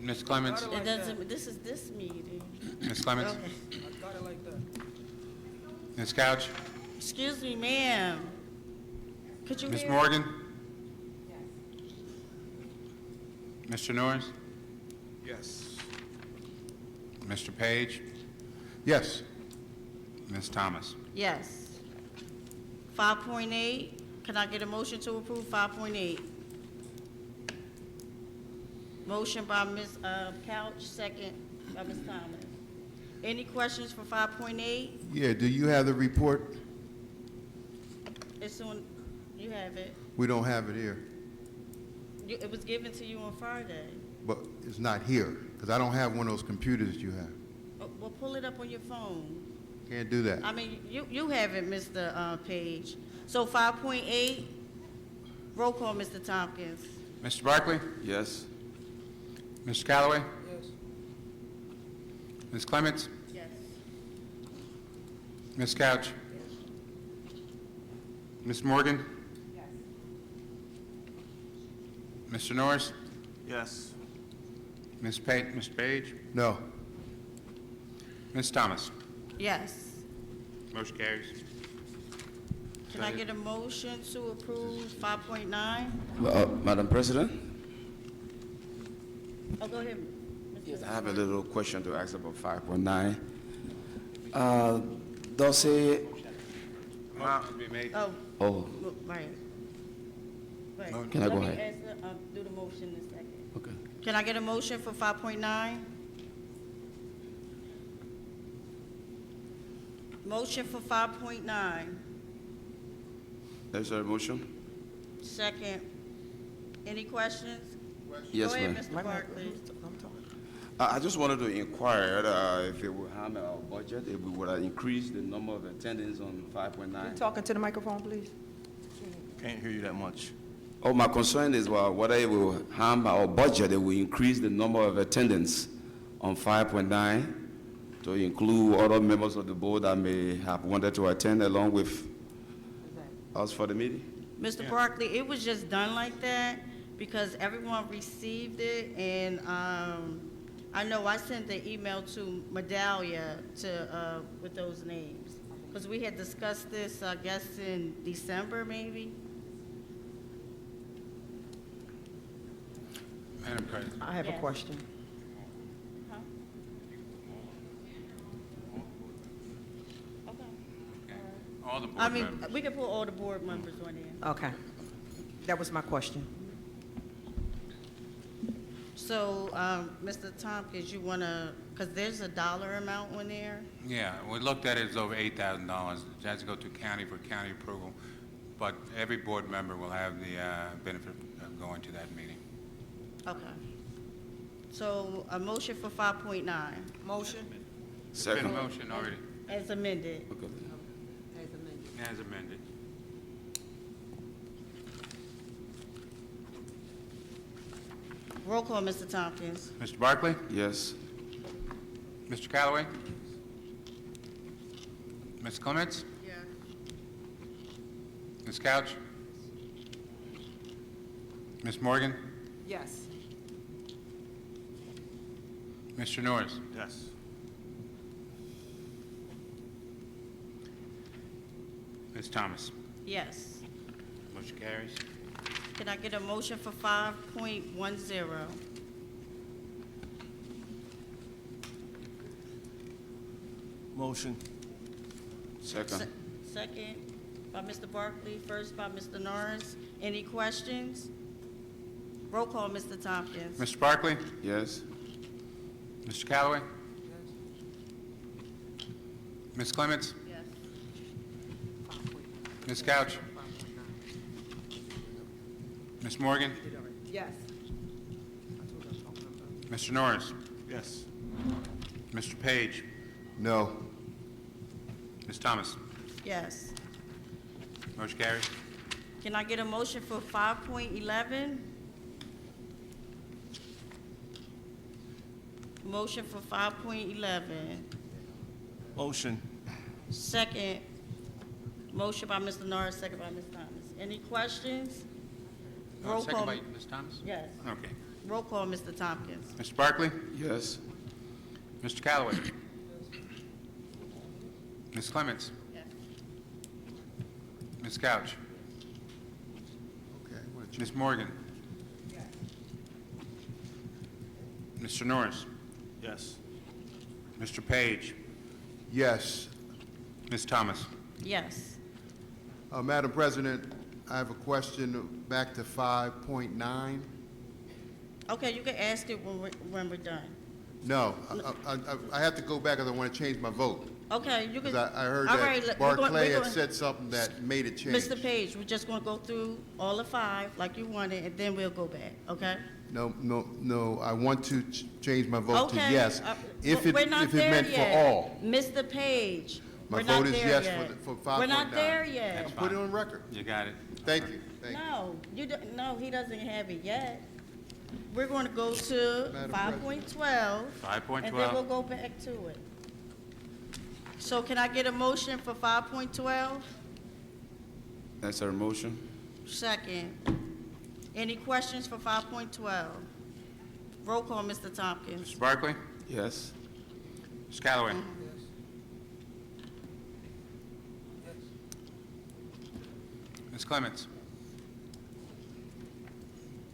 Ms. Clements? It doesn't, this is this meeting. Ms. Clements? Okay. Ms. Couch? Excuse me, ma'am. Could you Ms. hear? Morgan? Mr. Norris? Yes. Mr. Page? Yes. Ms. Thomas? Yes. 5.8, can I get a motion to approve 5.8? Motion by Ms. Couch, second by Ms. Thomas. Any questions for 5.8? Yeah, do you have the report? It's on, you have it. We don't have it here, It was given to you on Friday. but it's not here, because I don't have one of those computers you have. Well, pull it up on your phone. Can't do that. I mean, you have it, Mr. Page. So 5.8, roll call, Mr. Tompkins. Mr. Barkley? Yes. Mr. Callaway? Yes. Ms. Clements? Yes. Ms. Couch? Ms. Morgan? Mr. Norris? Yes. Ms. Page? Mr. Page? No. Ms. Thomas? Yes. Motion carries. Can I get a motion to approve 5.9? Madam President, Oh, go ahead. Mr. I have a little question to ask about 5.9. Does it, Motion to be made. oh, Right. Right. Can I go Let ahead? me do the motion in a second. okay. Can I get a motion for 5.9? Motion for 5.9. Is there a motion? Second. Any questions? Yes, Go ahead, ma'am. Mr. Barkley. I just wanted to inquire if it will harm our budget, if we would increase the number of attendants on 5.9. Talking to the microphone, please. Can't hear you that much. Oh, my concern is whether it will harm our budget, it will increase the number of attendants on 5.9 to include other members of the board that may have wanted to attend along with us for the meeting. Mr. Barkley, it was just done like that because everyone received it, and I know I sent the email to Medallia to, with those names. Because we had discussed this, I guess, in December, maybe? Madam President. I have Yes. a question. Huh? Okay. All the board I mean, members. we can put all the board members on there. Okay. That was my question. So, Mr. Tompkins, you want to, because there's a dollar amount on there? Yeah, we looked at it as over $8,000. It has to go to county for county approval, but every board member will have the benefit of going to that meeting. Okay. So, a motion for 5.9. Motion? There's been a Second. motion already, As amended. Okay. as amended. Roll call, Mr. Tompkins. Mr. Barkley? Yes. Mr. Callaway? Ms. Clements? Yeah. Ms. Couch? Ms. Morgan? Yes. Mr. Norris? Yes. Ms. Thomas? Yes. Motion carries. Can I get a motion for 5.10? Motion. Second. Second by Mr. Barkley, first by Mr. Norris. Any questions? Roll call, Mr. Tompkins. Mr. Barkley? Yes. Mr. Callaway? Ms. Clements? Yes. Ms. Couch? Ms. Morgan? Yes. Mr. Norris? Yes. Mr. Page? No. Ms. Thomas? Yes. Motion carries. Can I get a motion for 5.11? Motion for 5.11. Motion. Second. Motion by Mr. Norris, second by Ms. Thomas. Any questions? Roll Second call. by Ms. Thomas? Yes. Okay. Roll call, Mr. Tompkins. Mr. Barkley? Yes. Mr. Callaway? Ms. Clements? Yes. Ms. Couch? Okay. I wanna Ms. Morgan? Mr. Norris? Yes. Mr. Page? Yes. Ms. Thomas? Yes. Madam President, I have a question back to 5.9. Okay, you can ask it when we're done. No, I have to go back because I want to change my vote. Okay, you can. Because I heard All right, that we're going- Barclay we're had going- said something that made it change. Mr. Page, we're just going to go through all the 5 like you wanted, and then we'll go back, okay? No, I want to change my vote to Okay. yes, if it we're not meant there for yet. all. Mr. Page, My we're not vote is there yes yet. for 5.9. We're not there yet. I'll put it on record. You got it. Thank you. No, no, he doesn't have it yet. We're going to go to Madam 5.12. 5.12. And then we'll go back to it. So can I get a motion for 5.12? That's our motion. Second. Any questions for 5.12? Roll call, Mr. Tompkins. Mr. Barkley? Yes. Ms. Callaway? Ms. Clements?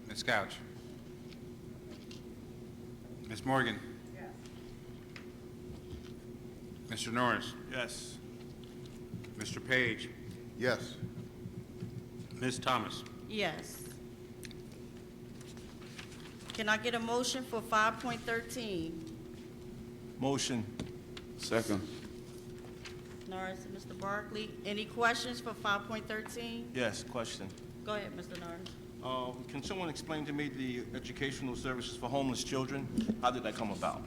Ms. Couch? Ms. Morgan? Mr. Norris? Yes. Mr. Page? Yes. Ms. Thomas? Yes. Can I get a motion for 5.13? Motion. Second. Norris and Mr. Barkley. Any questions for 5.13? Yes, question. Go ahead, Mr. Norris. Can someone explain to me the educational services for homeless children? How did that come about?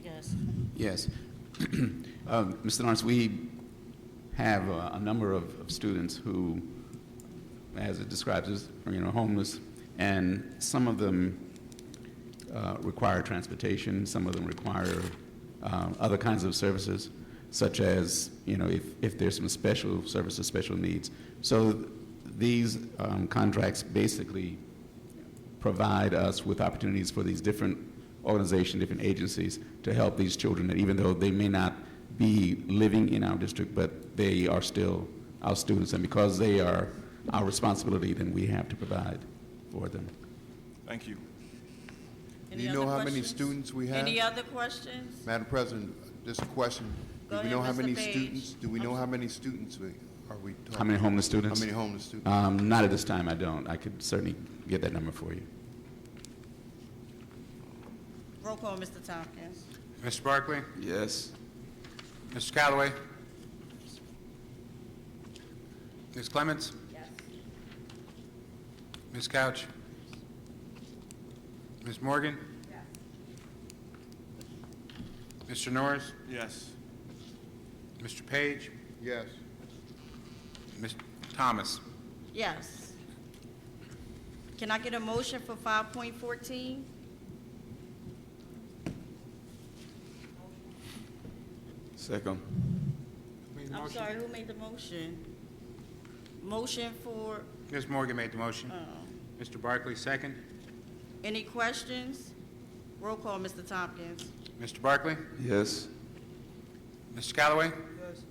Yes. Yes. Mr. Norris, we have a number of students who, as it describes, is homeless, and some of them require transportation, some of them require other kinds of services, such as, if there's some special services, special needs. So these contracts basically provide us with opportunities for these different organizations, different agencies to help these children, that even though they may not be living in our district, but they are still our students, and because they are our responsibility, then we have to provide for them. Thank you. Any Do you other know how many questions? students we have? Any other questions? Madam President, just a question. Go Do we ahead, know how Mr. many Page. students? Do we know how many students are we talking? How many homeless students? How many homeless students? Not at this time, I don't. I could certainly get that number for you. Roll call, Mr. Tompkins. Mr. Barkley? Yes. Mr. Callaway? Ms. Clements? Yes. Ms. Couch? Ms. Morgan? Mr. Norris? Yes. Mr. Page? Yes. Ms. Thomas? Yes. Can I get a motion for 5.14? Second. I'm sorry, who made the motion? Motion for, Ms. Morgan made the motion. Mr. Barkley, second. any questions? Roll call, Mr. Tompkins. Mr. Barkley? Yes. Mr. Callaway? Yes.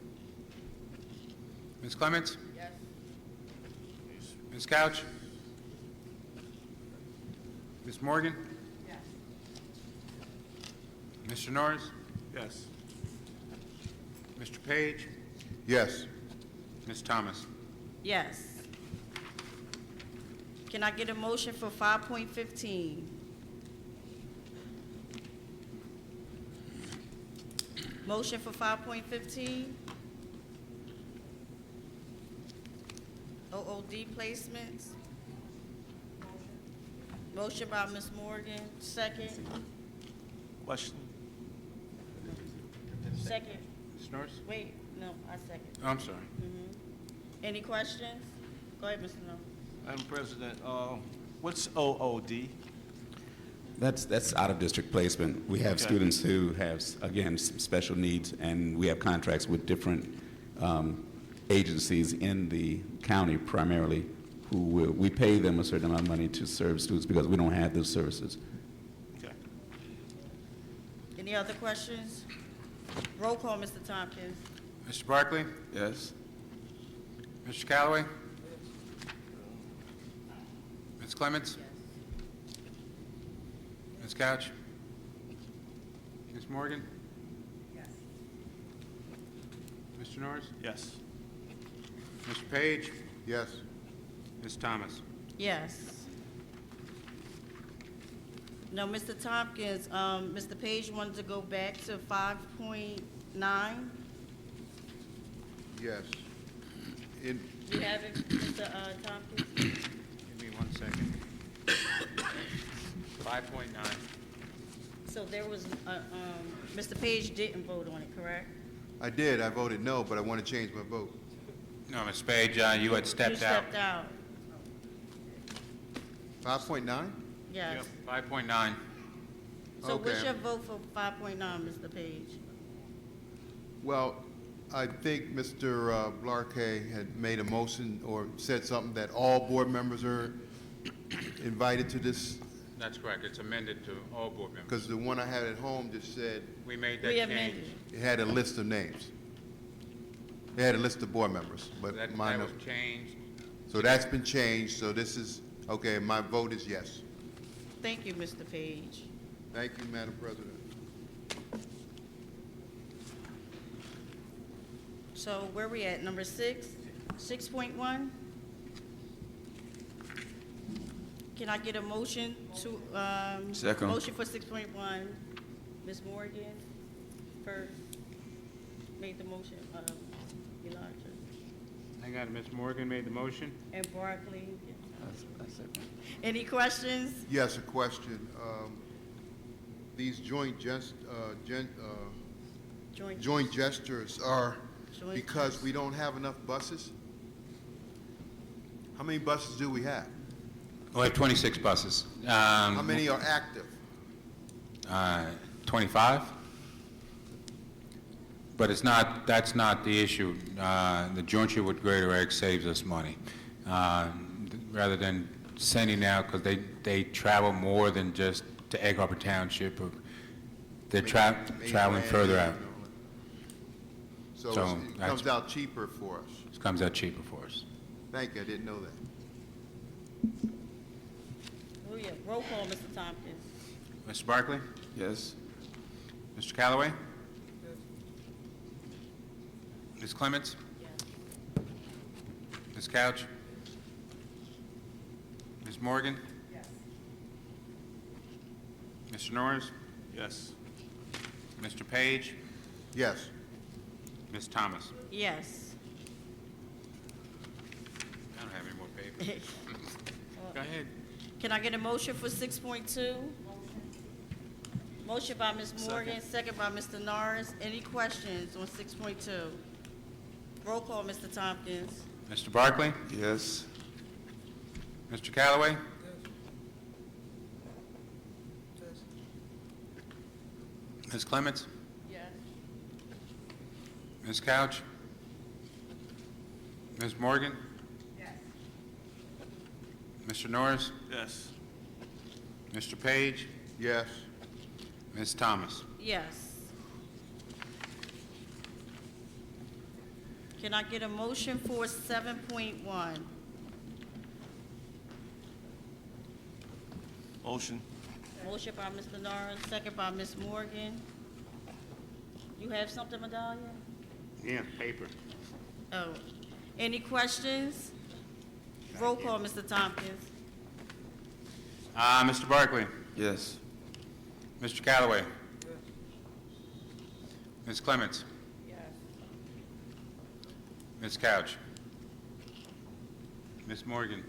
Ms. Clements? Yes. Ms. Couch? Ms. Morgan? Yes. Mr. Norris? Yes. Mr. Page? Yes. Ms. Thomas? Yes. Can I get a motion for 5.15? Motion for 5.15. OOD placements. Motion by Ms. Morgan, second. Question? Second. Ms. Norris? Wait, no, I second. Oh, I'm sorry. Any questions? Go ahead, Mr. Norris. Madam President, what's OOD? That's out-of-district placement. We have Okay. students who have, again, some special needs, and we have contracts with different agencies in the county primarily, we pay them a certain amount of money to serve students because we don't have those services. Okay. Any other questions? Roll call, Mr. Tompkins. Mr. Barkley? Yes. Mr. Callaway? Ms. Clements? Ms. Couch? Ms. Morgan? Yes. Mr. Norris? Yes. Mr. Page? Yes. Ms. Thomas? Yes. No, Mr. Tompkins, Mr. Page wanted to go back to 5.9. Yes. In, You have it, Mr. Tompkins? Give me 1 second. 5.9. So there was, Mr. Page didn't vote on it, correct? I did, I voted no, but I want to change my vote. No, Ms. Page, you had stepped You out. stepped out, 5.9? yes. 5.9. So what's Okay. your vote for 5.9, Mr. Page? Well, I think Mr. Blarkey had made a motion or said something that all board members are invited to this, That's correct. It's amended to all board members. because the one I had at home just said We made We that amended. change. it had a list of names. It had a list of board members, but That mine, was changed. so that's been changed, so this is, okay, my vote is yes. Thank you, Mr. Page. Thank you, Madam President. So where we at, number 6? 6.1? Can I get a motion to, Second. motion for 6.1? Ms. Morgan first made the motion, Elijah. I got it. Ms. Morgan made the motion. And Barkley. That's it. Any questions? Yes, a question. These joint gestures are Joint because we don't have enough buses? How many buses do we have? We have 26 buses. How many are active? 25? But it's not, that's not the issue. The jointure with Greater Egg saves us money. Rather than sending out, because they travel more than just to Egg Harbor Township, or they're traveling further out. So So it that's- comes out cheaper for us. It comes out cheaper for us. Thank you, I didn't know that. Oh, yeah, roll call, Mr. Tompkins. Mr. Barkley? Yes. Mr. Callaway? Ms. Clements? Ms. Couch? Ms. Morgan? Mr. Norris? Yes. Mr. Page? Yes. Ms. Thomas? Yes. I don't have any more paper. Go ahead. Can I get a motion for 6.2? Motion by Ms. Morgan, second by Mr. Norris. Any questions on 6.2? Roll call, Mr. Tompkins. Mr. Barkley? Yes. Mr. Callaway? Ms. Clements? Yes. Ms. Couch? Ms. Morgan? Yes. Mr. Norris? Yes. Mr. Page? Yes. Ms. Thomas? Yes. Can I get a motion for 7.1? Motion. Motion by Mr. Norris, second by Ms. Morgan. You have something, Medalia? Yeah, paper. Oh, any questions? Roll call, Mr. Tompkins. Mr. Barkley? Yes. Mr. Callaway? Ms. Clements? Yes. Ms. Couch? Ms. Morgan?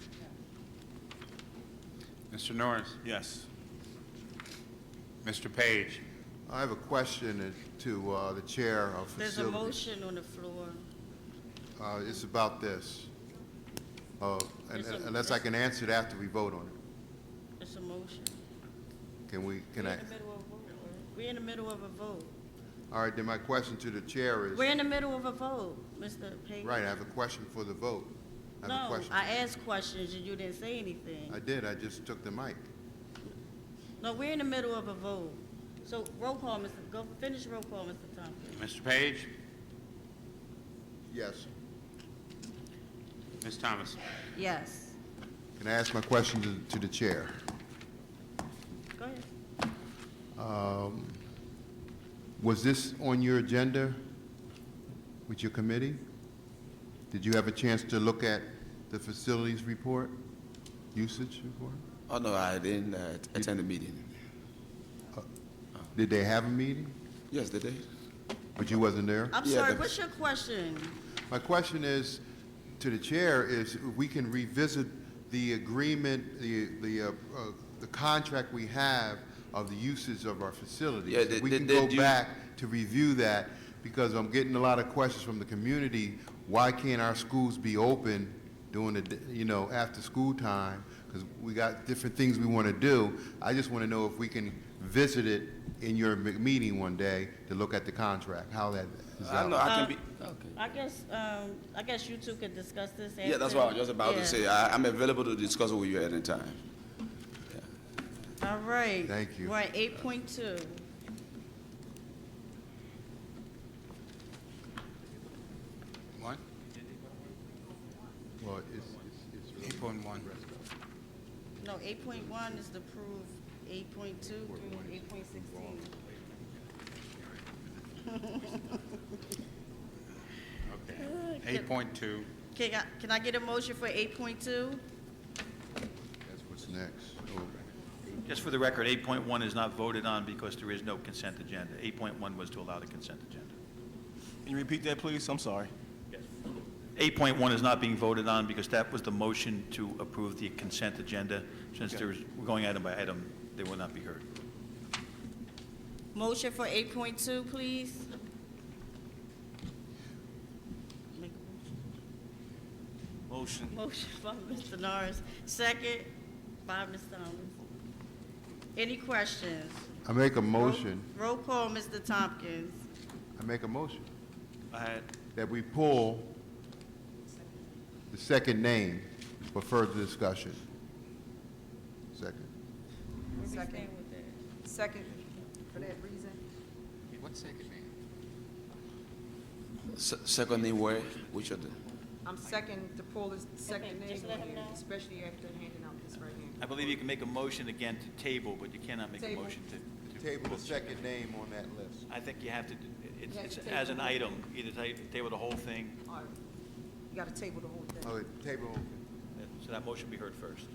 Mr. Norris? Yes. Mr. Page? I have a question to the chair of There's a facilities. motion on the floor. It's about this. It's a- Unless I can answer it after we vote on it. It's a motion. Can We're I? in the middle of a vote. We're in the middle of a vote. All right, then my question to the chair is, We're in the middle of a vote, Mr. Page. right, I have a question for the vote. I have a No, question. I asked questions and you didn't say anything. I did, I just took the mic. No, we're in the middle of a vote. So roll call, go finish roll call, Mr. Tompkins. Mr. Page? Yes. Ms. Thomas? Yes. Can I ask my question to the chair? Go ahead. Was this on your agenda with your committee? Did you have a chance to look at the facilities report, usage report? Oh, no, I didn't attend the meeting. Did they have a meeting? Yes, they did. But you wasn't there? I'm Yeah, sorry, the- what's your question? My question is, to the chair, is if we can revisit the agreement, the contract we have of the usage of our facilities. Yeah, If we can they go do- back to review that, because I'm getting a lot of questions from the community. Why can't our schools be open during the, after school time? Because we got different things we want to do. I just want to know if we can visit it in your meeting one day to look at the contract, how that is I out. know, I can be, okay. I guess you two could discuss this after. Yeah, that's what I was just about Yeah. to say. I'm available to discuss it with you at any time. All right. Thank you. We're at 8.2. What? Well, it's 8.1. No, 8.1 is to approve 8.2 through 8.16. Okay. 8.2. Can I get a motion for 8.2? That's what's next. Just for the record, 8.1 is not voted on because there is no consent agenda. 8.1 was to allow the consent agenda. Can you repeat that, please? I'm sorry. 8.1 is not being voted on because that was the motion to approve the consent agenda. Since we're going item by item, they will not be heard. Motion for 8.2, please. Make a Motion. motion by Mr. Norris, second by Ms. Thomas. Any questions? I make a motion, Roll call, Mr. Tompkins. I make a motion I had that we pull the second name for further discussion. Second. Second, for that reason. What second name? Second name where? Which of the? I'm second to pull the second Okay, just name, let him know. especially after handing out this right here. I believe you can make a motion again to table, but you cannot make a Table. motion to Table the second name on that list. I think you have to, it's You have it's to as table an it. item, either table the whole thing, All right. You got to table the whole thing. Oh, table, so that motion be heard first.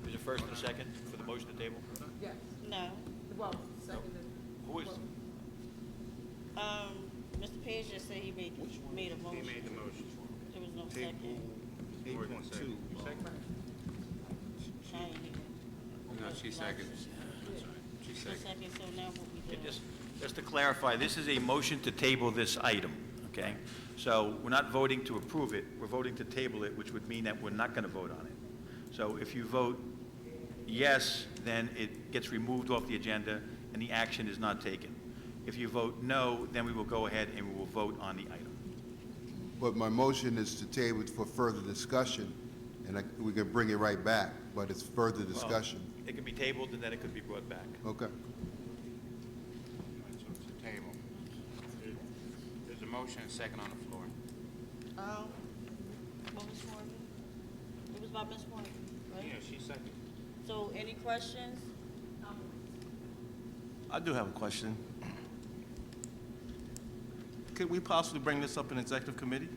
Is it first and a second for the motion to table? Yes. No. Well, second. Who is, Mr. Page just said he made a motion. He made the motion. There was no second. 8.2. I ain't hear. No, she seconds. She No seconds. second, so now what we do? just to clarify, this is a motion to table this item, okay? So we're not voting to approve it, we're voting to table it, which would mean that we're not going to vote on it. So if you vote yes, then it gets removed off the agenda and the action is not taken. If you vote no, then we will go ahead and we will vote on the item. but my motion is to table it for further discussion, and we can bring it right back, but it's further discussion. Well, it could be tabled and then it could be brought back. Okay. So it's a table. There's a motion and second on the floor. What was Morgan? It was by Ms. Morgan, right? Yeah, she seconded. So any questions? I do have a question. Could we possibly bring this up in executive committee?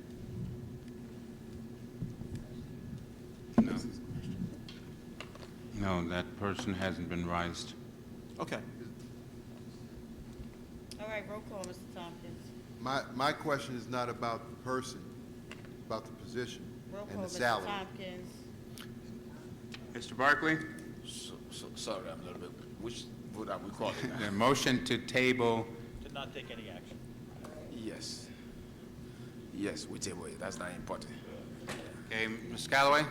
No. No, that person hasn't been raised. Okay. All right, roll call, Mr. Tompkins. My question is not about the person, about the position Roll and call, the Mr. salary. Tompkins. Mr. Barkley, Sorry, I'm a little bit, which vote are we calling now? the motion to table, Did not take any action. Yes. Yes, we table it. That's not important. okay, Ms. Callaway?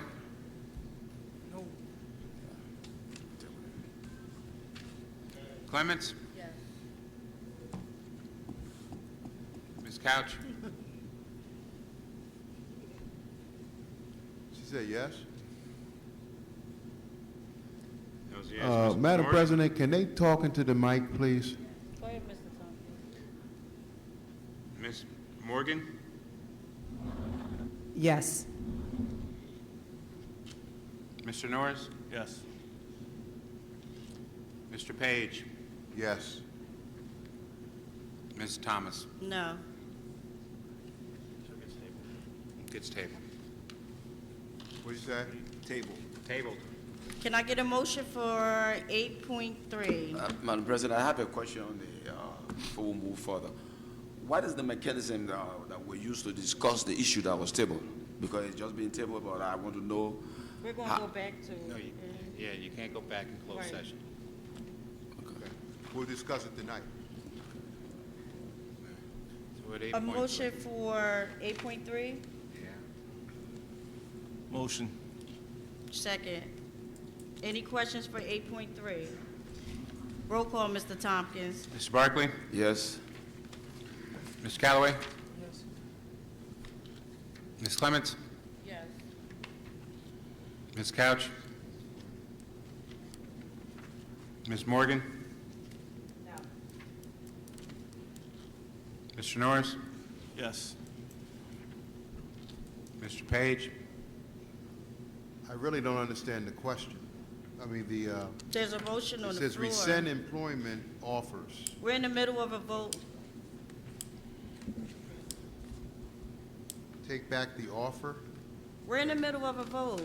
Clements? Yes. Ms. Couch? She said yes? That was yes. Mr. Madam Morgan? President, can they talk into the mic, please? Go ahead, Mr. Tompkins. Ms. Morgan? Yes. Mr. Norris? Yes. Mr. Page? Yes. Ms. Thomas? No. So it gets tabled. Gets tabled. What do you say? Table. Tabled. Can I get a motion for 8.3? Madam President, I have a question on the, before we move further. What is the mechanism that we used to discuss the issue that was tabled? Because it's just been tabled, but I want to know. We're going to go back to. No, yeah, you can't go back in closed Right. session. We'll discuss it tonight. So we're at A 8.3. motion for 8.3? Yeah. Motion. Second. Any questions for 8.3? Roll call, Mr. Tompkins. Mr. Barkley? Yes. Ms. Callaway? Yes. Ms. Clements? Yes. Ms. Couch? Ms. Morgan? No. Mr. Norris? Yes. Mr. Page? I really don't understand the question. I mean, There's a motion it on the says floor. rescind employment offers. We're in the middle of a vote. Take back the offer? We're in the middle of a vote.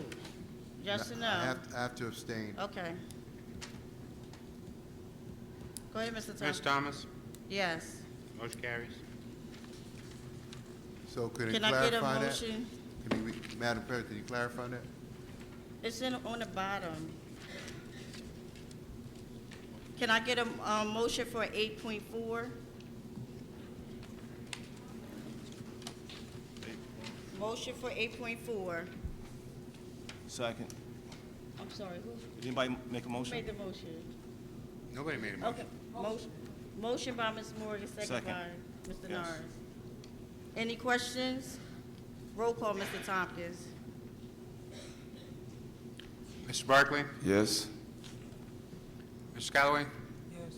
Yes or no? I have to abstain. Okay. Go ahead, Mr. Ms. Tompkins. Thomas? Yes. Motion carries. So could it Can I get a clarify that? motion? Madam President, can you clarify that? It's on the bottom. Can I get a motion for 8.4? Motion for 8.4. Second. I'm sorry, who Did anybody make a motion? made the motion? Nobody made a motion. Okay, motion by Ms. Morgan, second by Second. Mr. Yes. Norris. Any questions? Roll call, Mr. Tompkins. Mr. Barkley? Yes. Mr. Callaway? Yes.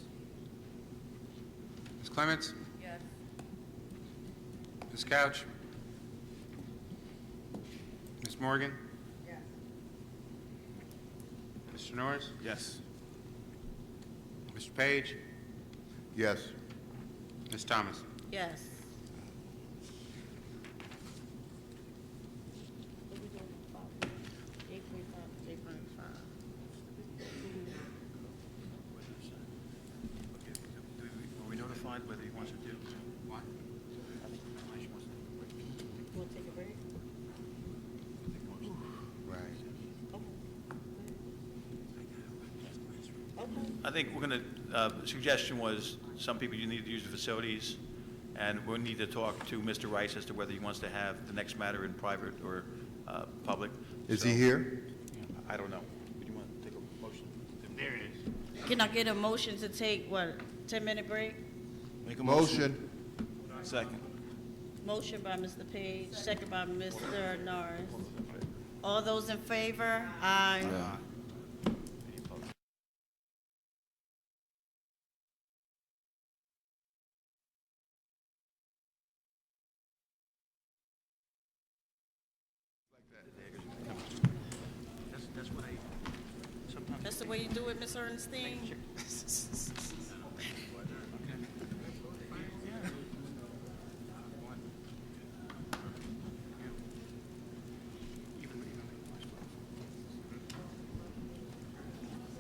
Ms. Clements? Yes. Ms. Couch? Ms. Morgan? Yes. Mr. Norris? Yes. Mr. Page? Yes. Ms. Thomas? Yes. Were we notified whether he wants to do? What? We'll take a break. Right. I think we're going to, suggestion was, some people you need to use the facilities, and we'll need to talk to Mr. Rice as to whether he wants to have the next matter in private or public. Is he So, here? I don't know. Do you want to take a motion? There it is. Can I get a motion to take, what, 10-minute break? Make a Motion. Second. Motion by Mr. Page, second by Mr. Norris. All those in favor? Aye. Yeah. That's what I, sometimes. That's the way you do it, Ms. Ernestine?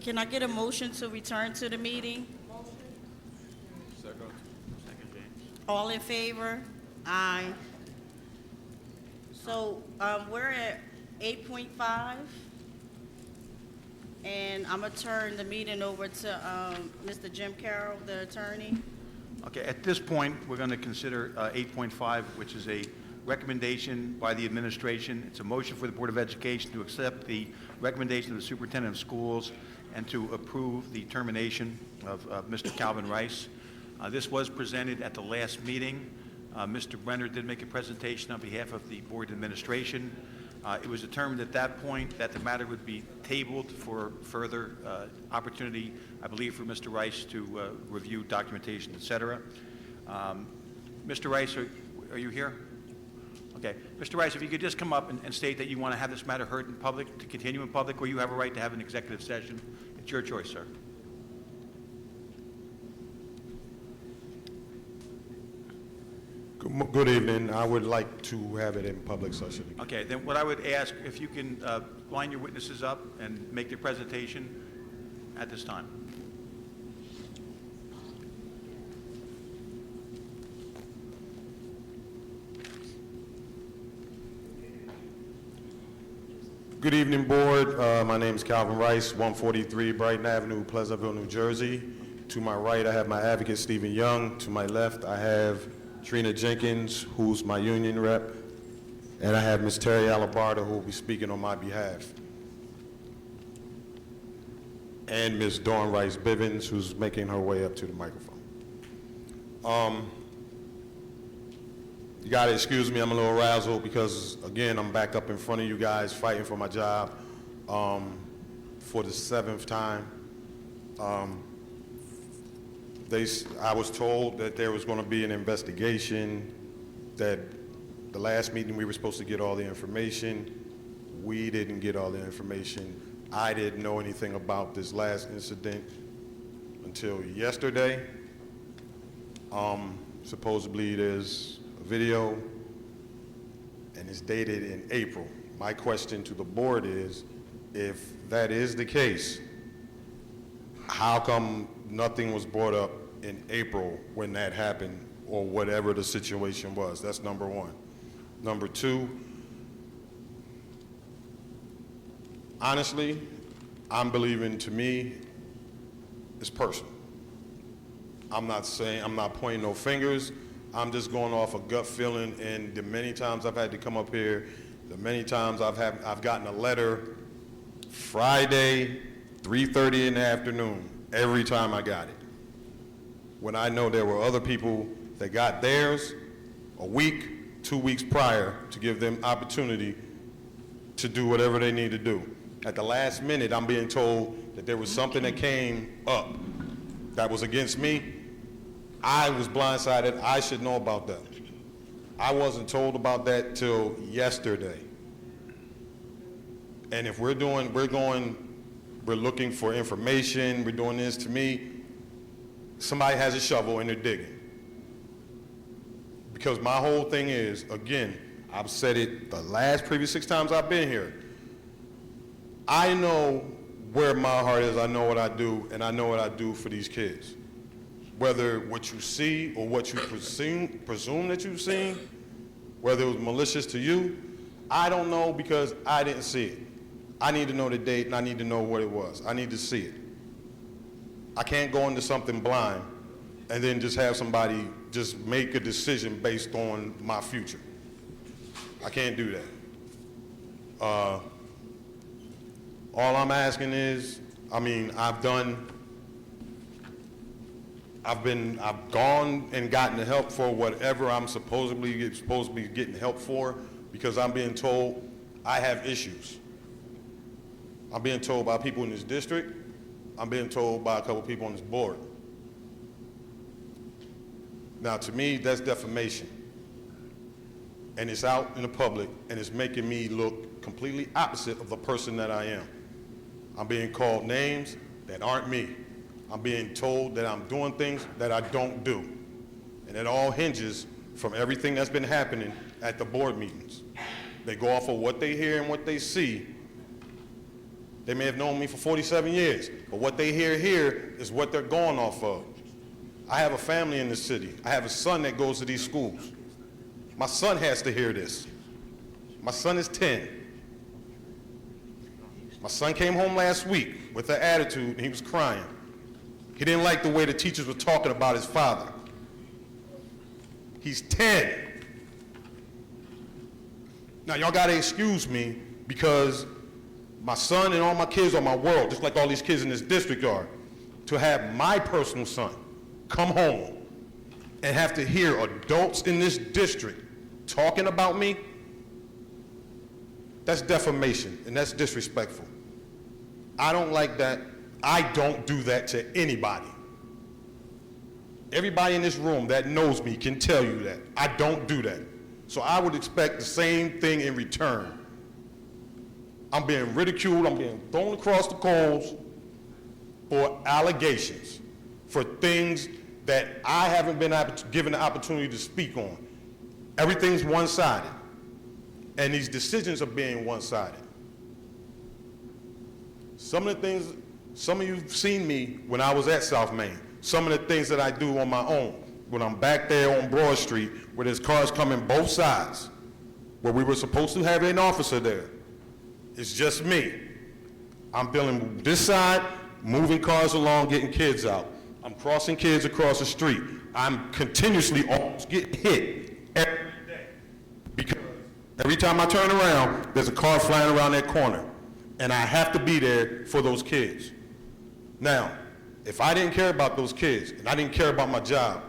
Can I get a motion to return to the meeting? Second. All in favor? Aye. So, we're at 8.5, and I'm gonna turn the meeting over to, Mr. Jim Carroll, the attorney. Okay, at this point, we're going to consider 8.5, which is a recommendation by the administration. It's a motion for the Board of Education to accept the recommendation of the superintendent of schools and to approve the termination of Mr. Calvin Rice. This was presented at the last meeting. Mr. Brenner did make a presentation on behalf of the board administration. It was determined at that point that the matter would be tabled for further opportunity, I believe, for Mr. Rice to review documentation, et cetera. Mr. Rice, are you here? Okay. Mr. Rice, if you could just come up and state that you want to have this matter heard in public, to continue in public, or you have a right to have an executive session. It's your choice, sir. Good evening. I would like to have it in public session. Okay, then what I would ask, if you can line your witnesses up and make their presentation at this time. Good evening, board. My name is Calvin Rice, 143 Brighton Avenue, Pleasantville, New Jersey. To my right, I have my advocate, Stephen Young. To my left, I have Trina Jenkins, who's my union rep, and I have Ms. Terry Alabarda, who will be speaking on my behalf, and Ms. Dawn Rice Bivens, who's making her way up to the microphone. You gotta excuse me, I'm a little razzled because, again, I'm back up in front of you guys fighting for my job for the 7th time. I was told that there was going to be an investigation, that the last meeting we were supposed to get all the information. We didn't get all the information. I didn't know anything about this last incident until yesterday. Supposedly there's a video and it's dated in April. My question to the board is, if that is the case, how come nothing was brought up in April when that happened, or whatever the situation was? That's number one. Number two, honestly, I'm believing, to me, it's personal. I'm not pointing no fingers. I'm just going off a gut feeling, and the many times I've had to come up here, the many times I've gotten a letter Friday, 3:30 in the afternoon, every time I got it. When I know there were other people that got theirs a week, 2 weeks prior, to give them opportunity to do whatever they need to do. At the last minute, I'm being told that there was something that came up that was against me. I was blindsided. I should know about that. I wasn't told about that till yesterday. And if we're looking for information, we're doing this, to me, somebody has a shovel and they're digging. Because my whole thing is, again, I've said it the last previous 6 times I've been here, I know where my heart is, I know what I do, and I know what I do for these kids. Whether what you see or what you presume that you've seen, whether it was malicious to you, I don't know, because I didn't see it. I need to know the date, and I need to know what it was. I need to see it. I can't go into something blind and then just have somebody just make a decision based on my future. I can't do that. All I'm asking is, I've gone and gotten the help for whatever I'm supposed to be getting help for, because I'm being told I have issues. I'm being told by people in this district. I'm being told by a couple people on this board. Now, to me, that's defamation. And it's out in the public, and it's making me look completely opposite of the person that I am. I'm being called names that aren't me. I'm being told that I'm doing things that I don't do. And it all hinges from everything that's been happening at the board meetings. They go off of what they hear and what they see. They may have known me for 47 years, but what they hear here is what they're going off of. I have a family in this city. I have a son that goes to these schools. My son has to hear this. My son is 10. My son came home last week with an attitude, and he was crying. He didn't like the way the teachers were talking about his father. He's 10. Now, y'all gotta excuse me because my son and all my kids are my world, just like all these kids in this district are. To have my personal son come home and have to hear adults in this district talking about me, that's defamation and that's disrespectful. I don't like that. I don't do that to anybody. Everybody in this room that knows me can tell you that. I don't do that. So I would expect the same thing in return. I'm being ridiculed, I'm being thrown across the coals for allegations, for things that I haven't been given the opportunity to speak on. Everything's one-sided, and these decisions are being one-sided. Some of you have seen me when I was at South Main. Some of the things that I do on my own, when I'm back there on Broad Street, where there's cars coming both sides, where we were supposed to have an officer there. It's just me. I'm dealing with this side, moving cars along, getting kids out. I'm crossing kids across the street. I'm continuously almost getting hit every day because every time I turn around, there's a car flying around that corner, and I have to be there for those kids. Now, if I didn't care about those kids and I didn't care about my job,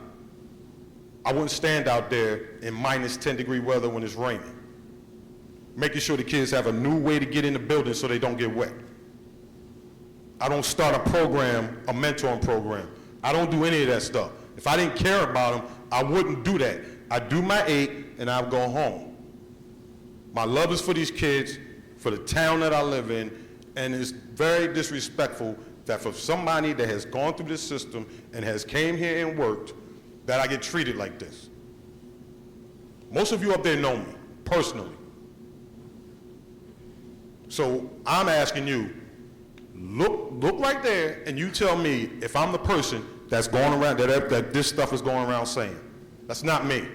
I wouldn't stand out there in minus 10-degree weather when it's raining, making sure the kids have a new way to get in the building so they don't get wet. I don't start a program, a mentoring program. I don't do any of that stuff. If I didn't care about them, I wouldn't do that. I do my 8 and I'll go home. My love is for these kids, for the town that I live in, and it's very disrespectful that for somebody that has gone through this system and has came here and worked, that I get treated like this. Most of you up there know me, personally. So I'm asking you, look right there and you tell me if I'm the person that's going around, that this stuff is going around saying. That's not me.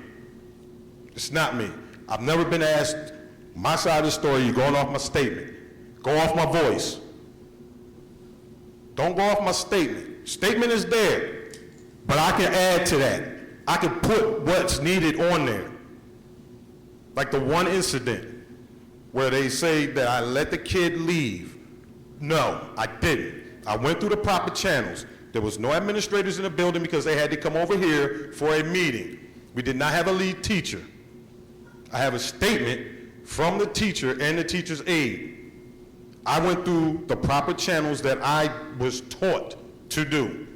It's not me. I've never been asked my side of the story. You're going off my statement. Go off my voice. Don't go off my statement. Statement is there. But I can add to that. I can put what's needed on there. Like the one incident where they say that I let the kid leave. No, I didn't. I went through the proper channels. There was no administrators in the building because they had to come over here for a meeting. We did not have a lead teacher. I have a statement from the teacher and the teacher's aide. I went through the proper channels that I was taught to do.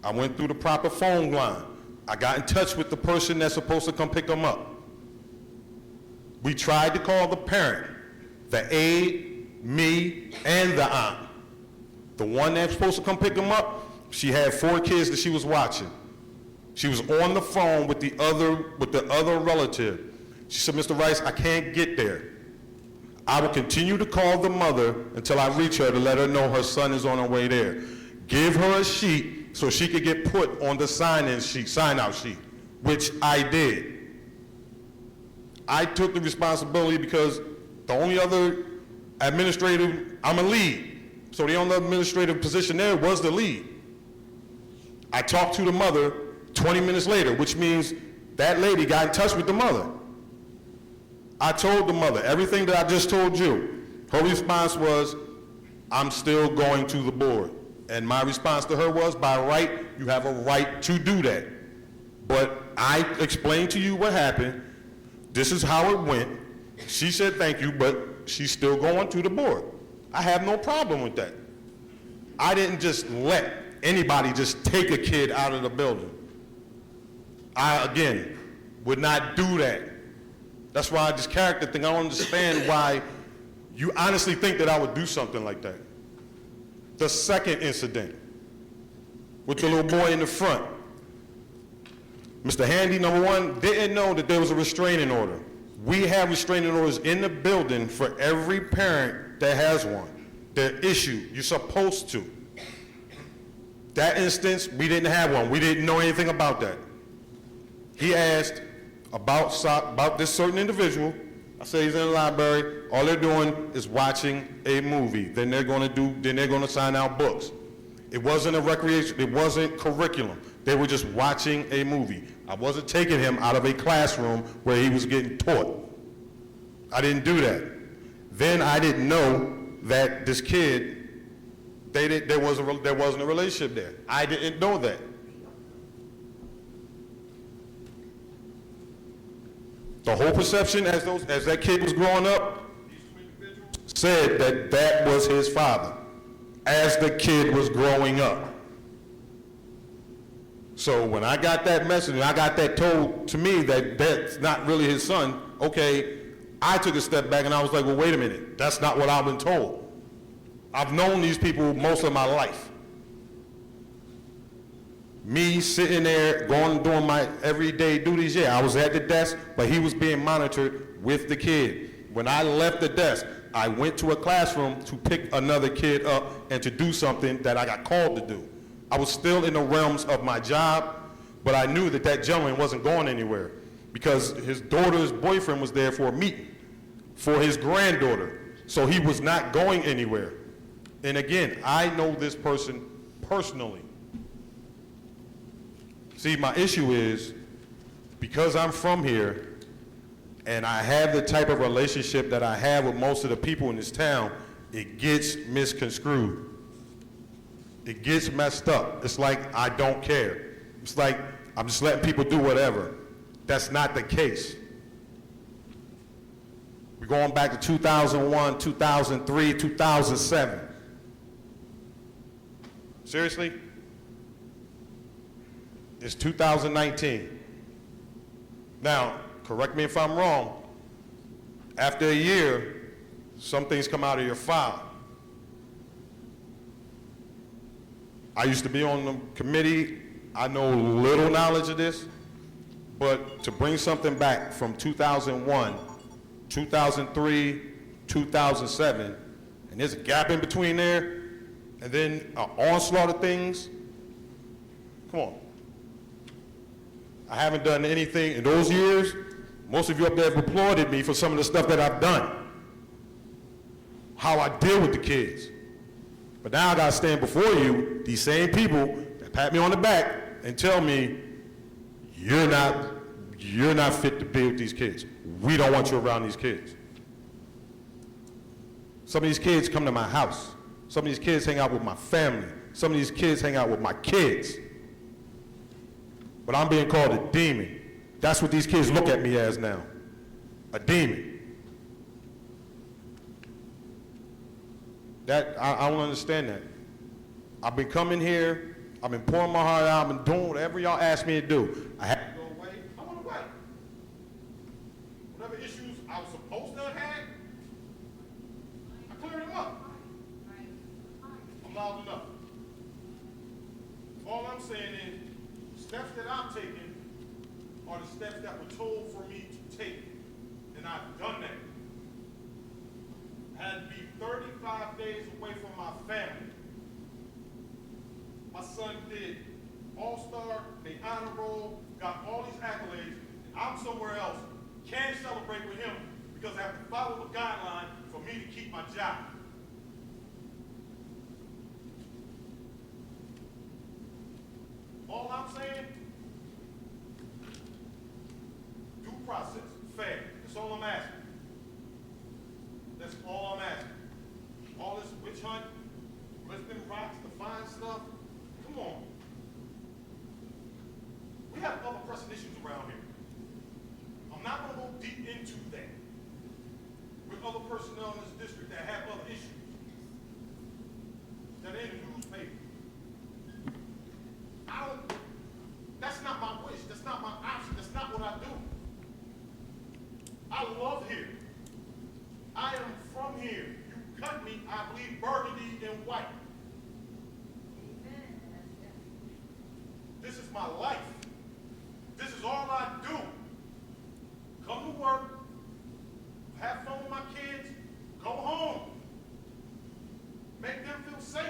I went through the proper phone line. I got in touch with the person that's supposed to come pick them up. We tried to call the parent, the aide, me, and the aunt. The one that's supposed to come pick them up, she had 4 kids that she was watching. She was on the phone with the other relative. She said, Mr. Rice, I can't get there. I will continue to call the mother until I reach her to let her know her son is on her way there. Give her a sheet so she could get put on the sign-out sheet, which I did. I took the responsibility because the only other administrative, I'm a lead, so the only administrative position there was the lead. I talked to the mother 20 minutes later, which means that lady got in touch with the mother. I told the mother everything that I just told you. Her response was, I'm still going to the board. And my response to her was, by right, you have a right to do that. But I explained to you what happened. This is how it went. She said thank you, but she's still going to the board. I have no problem with that. I didn't just let anybody just take a kid out of the building. I, again, would not do that. That's why this character thing, I don't understand why you honestly think that I would do something like that. The second incident with the little boy in the front. Mr. Handy, number one, didn't know that there was a restraining order. We have restraining orders in the building for every parent that has one. They're issued. You're supposed to. That instance, we didn't have one. We didn't know anything about that. He asked about this certain individual. I said he's in the library. All they're doing is watching a movie. Then they're going to sign out books. It wasn't a recreation. It wasn't curriculum. They were just watching a movie. I wasn't taking him out of a classroom where he was getting taught. I didn't do that. Then I didn't know that this kid, there wasn't a relationship there. I didn't know that. The whole perception as that kid was growing up said that that was his father as the kid was growing up. So when I got that message and I got that told to me that that's not really his son, okay, I took a step back and I was like, well, wait a minute, that's not what I've been told. I've known these people most of my life. Me sitting there, doing my everyday duties, yeah, I was at the desk, but he was being monitored with the kid. When I left the desk, I went to a classroom to pick another kid up and to do something that I got called to do. I was still in the realms of my job, but I knew that that gentleman wasn't going anywhere because his daughter's boyfriend was there for a meeting for his granddaughter. So he was not going anywhere. And again, I know this person personally. See, my issue is, because I'm from here, and I have the type of relationship that I have with most of the people in this town, it gets misconstrued. It gets messed up. It's like I don't care. It's like I'm just letting people do whatever. That's not the case. We're going back to 2001, 2003, 2007. Seriously? It's 2019. Now, correct me if I'm wrong, after a year, some things come out of your file. I used to be on the committee. I know little knowledge of this, but to bring something back from 2001, 2003, 2007, and there's a gap in between there, and then an onslaught of things, come on. I haven't done anything in those years. Most of you up there have applauded me for some of the stuff that I've done, how I deal with the kids. But now I gotta stand before you, these same people that pat me on the back and tell me, you're not fit to be with these kids. We don't want you around these kids. Some of these kids come to my house. Some of these kids hang out with my family. Some of these kids hang out with my kids. But I'm being called a demon. That's what these kids look at me as now, a demon. I don't understand that. I've been coming here, I've been pouring my heart out, I've been doing whatever y'all asked me to do. I had to go away, I went away. Whatever issues I was supposed to have had, I cleared them up. I'm loud enough. All I'm saying is, steps that I've taken are the steps that were told for me to take, and I've done that. I had to be 35 days away from my family. My son did all-star, made honor roll, got all these accolades, and I'm somewhere else, can't celebrate with him because I have to follow the guideline for me to keep my job. All I'm saying, due process, fair. That's all I'm asking. That's all I'm asking. All this witch hunt, lifting rocks to find stuff, come on. We have other pressing issues around here. I'm not going to go deep into that with other personnel in this district that have other issues that are in the newspaper. That's not my wish. That's not my option. That's not what I do. I love here. I am from here. You cut me, I bleed burgundy and white. This is my life. This is all I do. Come to work, have fun with my kids, go home, make them feel safe.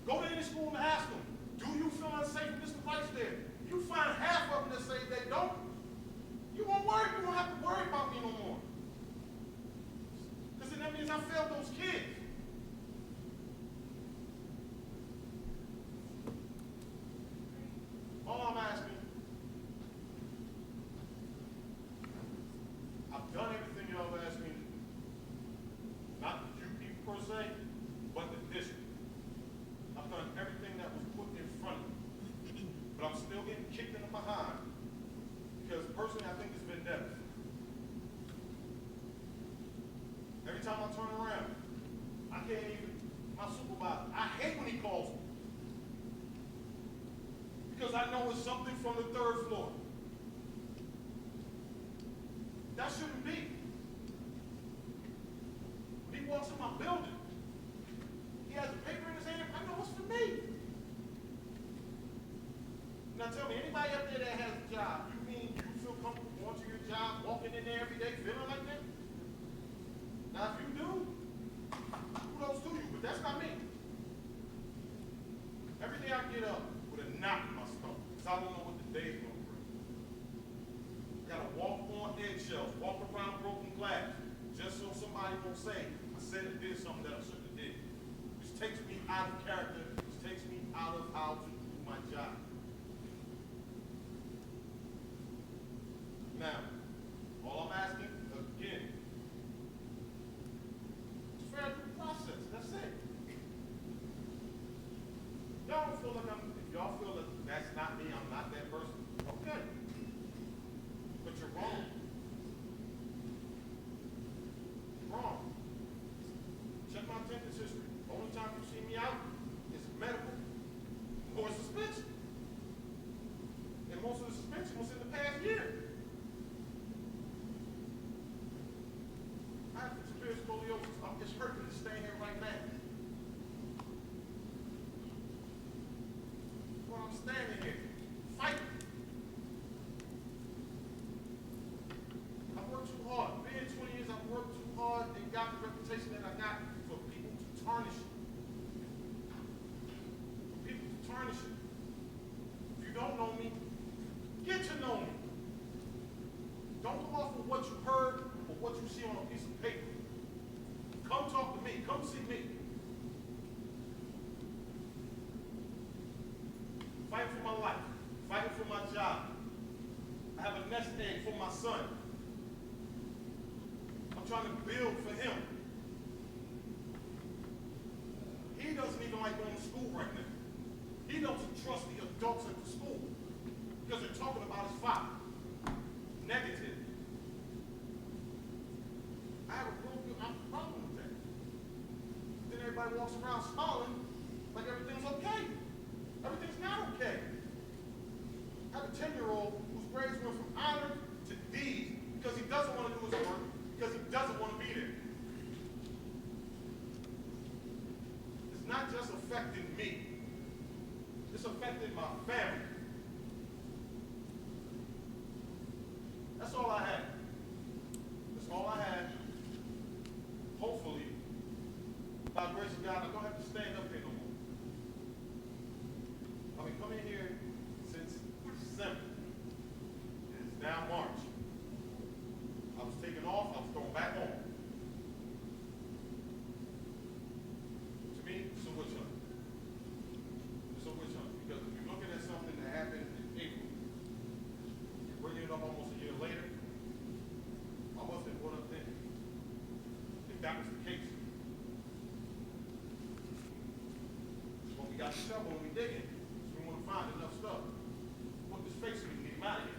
Go to any any school and ask them, do you feel unsafe with Mr. Price there? You find half of them that say they don't, you won't have to worry about me no more. Because then that means I failed those kids. All I'm asking, I've done everything y'all have asked me to do. Not you people per se, but the district. I've done everything that was put in front of me. But I'm still getting kicked in the behind. Because personally, I think it's vendetta. Every time I turn around, I can't even, my supervisor, I hate when he calls me. Because I know it's something from the 3rd floor. That shouldn't be. When he walks in my building, he has a paper in his hand, I know it's for me. Now tell me, anybody up there that has a job, you mean you feel comfortable going to your job, walking in there every day, feeling like that? Now if you do, kudos to you, but that's not me. Every day I get up with a knot in my stomach, because I don't know what the day's gonna bring. I gotta walk on eggshells, walk around broken glass, just so somebody won't say, I said and did something that I shouldn't have did. Which takes me out of character, which takes me out of how to do my job. Now, all I'm asking, again, it's a fair due process, that's it. Y'all don't feel like if y'all feel that that's not me, I'm not that person, okay. But you're wrong. You're wrong. Check my attendance history. The only time you see me out is medical or suspension. And most of the suspension was in the past year. I have severe scoliosis. I'm just hurting to stay here right now. Well, I'm standing here, fighting. I've worked too hard. Being 20 years, I've worked too hard and got the reputation that I got for people to tarnish it. For people to tarnish it. If you don't know me, get to know me. Don't go off of what you heard or what you see on a piece of paper. Come talk to me. Come see me. Fighting for my life. Fighting for my job. I have a nest egg for my son. I'm trying to build for him. He doesn't even like going to school right now. He doesn't trust the adults at the school because they're talking about his father. Negative. I have a problem with that. Then everybody walks around smiling like everything's okay. Everything's not okay. I have a 10-year-old whose grades went from honor to D's because he doesn't want to do his work, because he doesn't want to be there. It's not just affecting me. It's affecting my family. That's all I had. That's all I had. Hopefully, by the grace of God, I don't have to stand up here no more. I've been coming here since December. It's now March. I was taken off, I was thrown back on. To me, it's a witch hunt. It's a witch hunt because if you're looking at something that happened in April, you're bringing it up almost a year later, I wasn't brought up then. If that was the case. When we got in trouble when we digging, we want to find enough stuff. Put this face so we can get him out of here.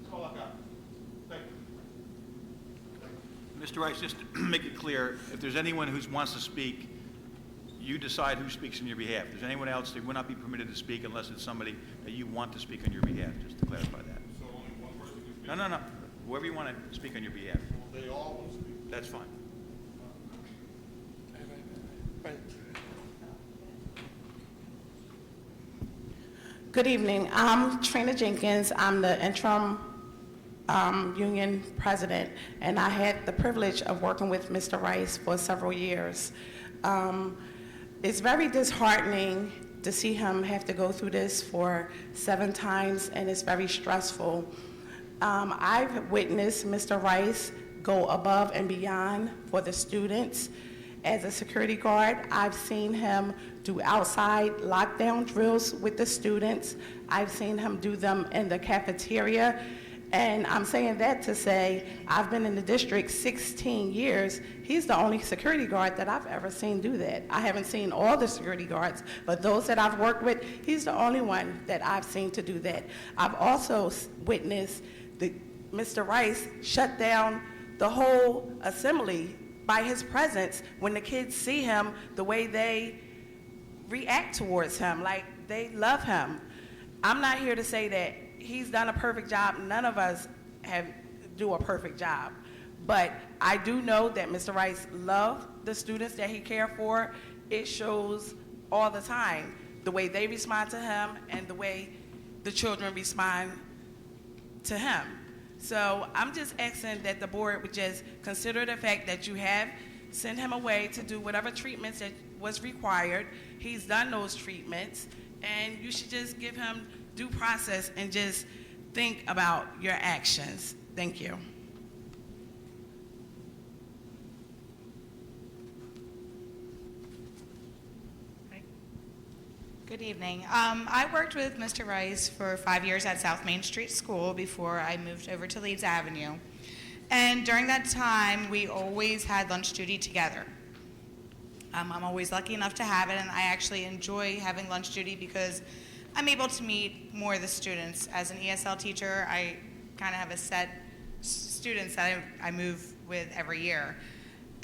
That's all I got. Thank you. Mr. Rice, just to make it clear, if there's anyone who wants to speak, you decide who speaks on your behalf. If there's anyone else, they will not be permitted to speak unless it's somebody that you want to speak on your behalf, just to clarify that. So only one person can speak? No. Whoever you want to speak on your behalf. They all want to speak? That's fine. Good evening. I'm Trina Jenkins. I'm the interim union president, and I had the privilege of working with Mr. Rice for several years. It's very disheartening to see him have to go through this for 7 times, and it's very stressful. I've witnessed Mr. Rice go above and beyond for the students. As a security guard, I've seen him do outside lockdown drills with the students. I've seen him do them in the cafeteria. And I'm saying that to say, I've been in the district 16 years. He's the only security guard that I've ever seen do that. I haven't seen all the security guards, but those that I've worked with, he's the only one that I've seen to do that. I've also witnessed Mr. Rice shut down the whole assembly by his presence when the kids see him, the way they react towards him, like they love him. I'm not here to say that he's done a perfect job. None of us do a perfect job. But I do know that Mr. Rice loves the students that he cares for. It shows all the time, the way they respond to him and the way the children respond to him. So I'm just asking that the board would just consider the fact that you have sent him away to do whatever treatments that was required. He's done those treatments, and you should just give him due process and just think about your actions. Thank you. Good evening. I worked with Mr. Rice for 5 years at South Main Street School before I moved over to Leeds Avenue. And during that time, we always had lunch duty together. I'm always lucky enough to have it, and I actually enjoy having lunch duty because I'm able to meet more of the students. As an ESL teacher, I kind of have a set students that I move with every year.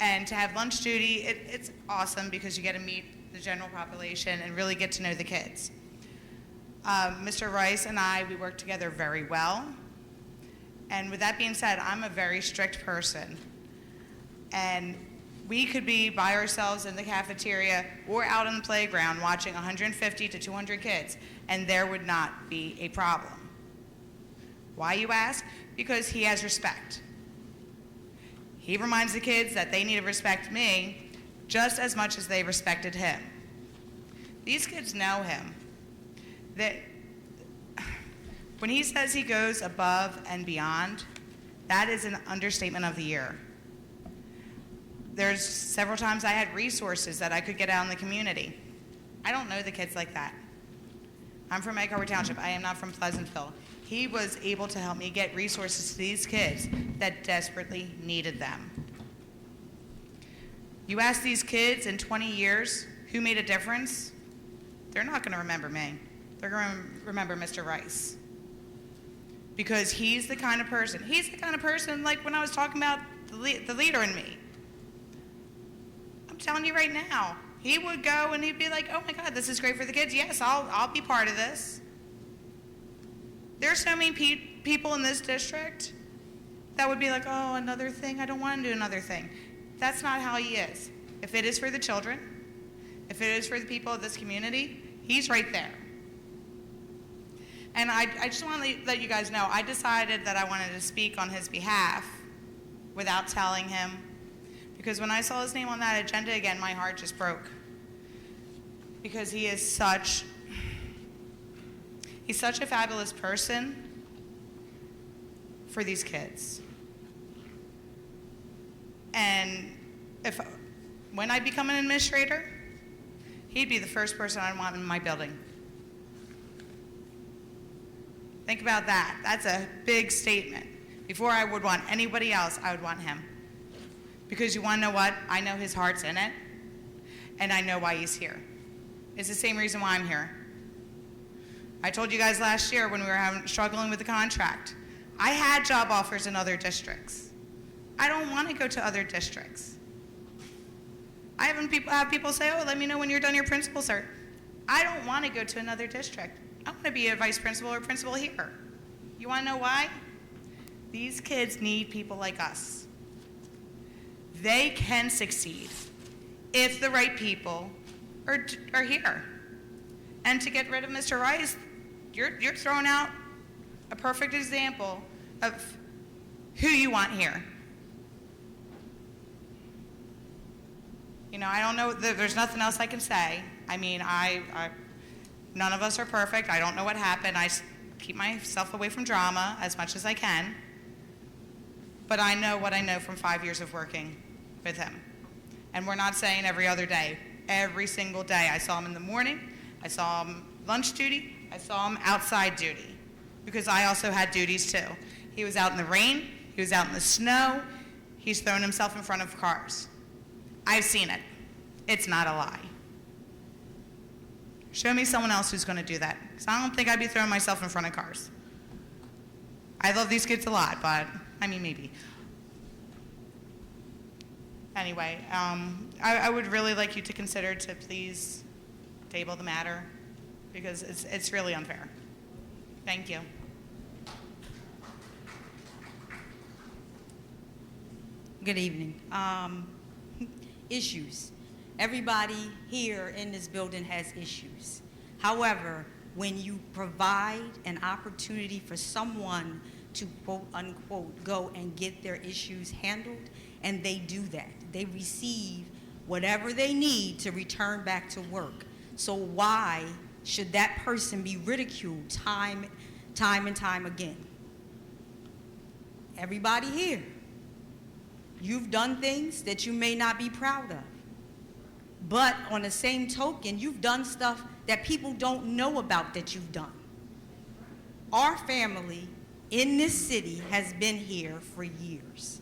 And to have lunch duty, it's awesome because you get to meet the general population and really get to know the kids. Mr. Rice and we work together very well. And with that being said, I'm a very strict person. And we could be by ourselves in the cafeteria or out on the playground watching 150 to 200 kids, and there would not be a problem. Why, you ask? Because he has respect. He reminds the kids that they need to respect me just as much as they respected him. These kids know him. That when he says he goes above and beyond, that is an understatement of the year. There's several times I had resources that I could get out in the community. I don't know the kids like that. I'm from Egg Harbor Township. I am not from Pleasantville. He was able to help me get resources to these kids that desperately needed them. You ask these kids in 20 years who made a difference, they're not going to remember me. They're going to remember Mr. Rice. Because he's the kind of person, like when I was talking about the leader in me. I'm telling you right now, he would go and he'd be like, oh my God, this is great for the kids. Yes, I'll be part of this. There's so many people in this district that would be like, oh, another thing, I don't want to do another thing. That's not how he is. If it is for the children, if it is for the people of this community, he's right there. And I just want to let you guys know, I decided that I wanted to speak on his behalf without telling him, because when I saw his name on that agenda again, my heart just broke. Because he's such a fabulous person for these kids. And when I become an administrator, he'd be the first person I'd want in my building. Think about that. That's a big statement. Before I would want anybody else, I would want him. Because you want to know what? I know his heart's in it, and I know why he's here. It's the same reason why I'm here. I told you guys last year when we were struggling with the contract, I had job offers in other districts. I don't want to go to other districts. I have people say, oh, let me know when you're done your principal cert. I don't want to go to another district. I want to be a vice principal or principal here. You want to know why? These kids need people like us. They can succeed if the right people are here. And to get rid of Mr. Rice, you're throwing out a perfect example of who you want here. You know, I don't know, there's nothing else I can say. I mean, none of us are perfect. I don't know what happened. I keep myself away from drama as much as I can. But I know what I know from 5 years of working with him. And we're not saying every other day. Every single day. I saw him in the morning. I saw him lunch duty. I saw him outside duty. Because I also had duties too. He was out in the rain. He was out in the snow. He's thrown himself in front of cars. I've seen it. It's not a lie. Show me someone else who's going to do that. Because I don't think I'd be throwing myself in front of cars. I love these kids a lot, but, I mean, maybe. Anyway, I would really like you to consider to please table the matter, because it's really unfair. Thank you. Good evening. Issues. Everybody here in this building has issues. However, when you provide an opportunity for someone to quote unquote go and get their issues handled, and they do that, they receive whatever they need to return back to work. So why should that person be ridiculed time and time again? Everybody here, you've done things that you may not be proud of. But on the same token, you've done stuff that people don't know about that you've done. Our family in this city has been here for years.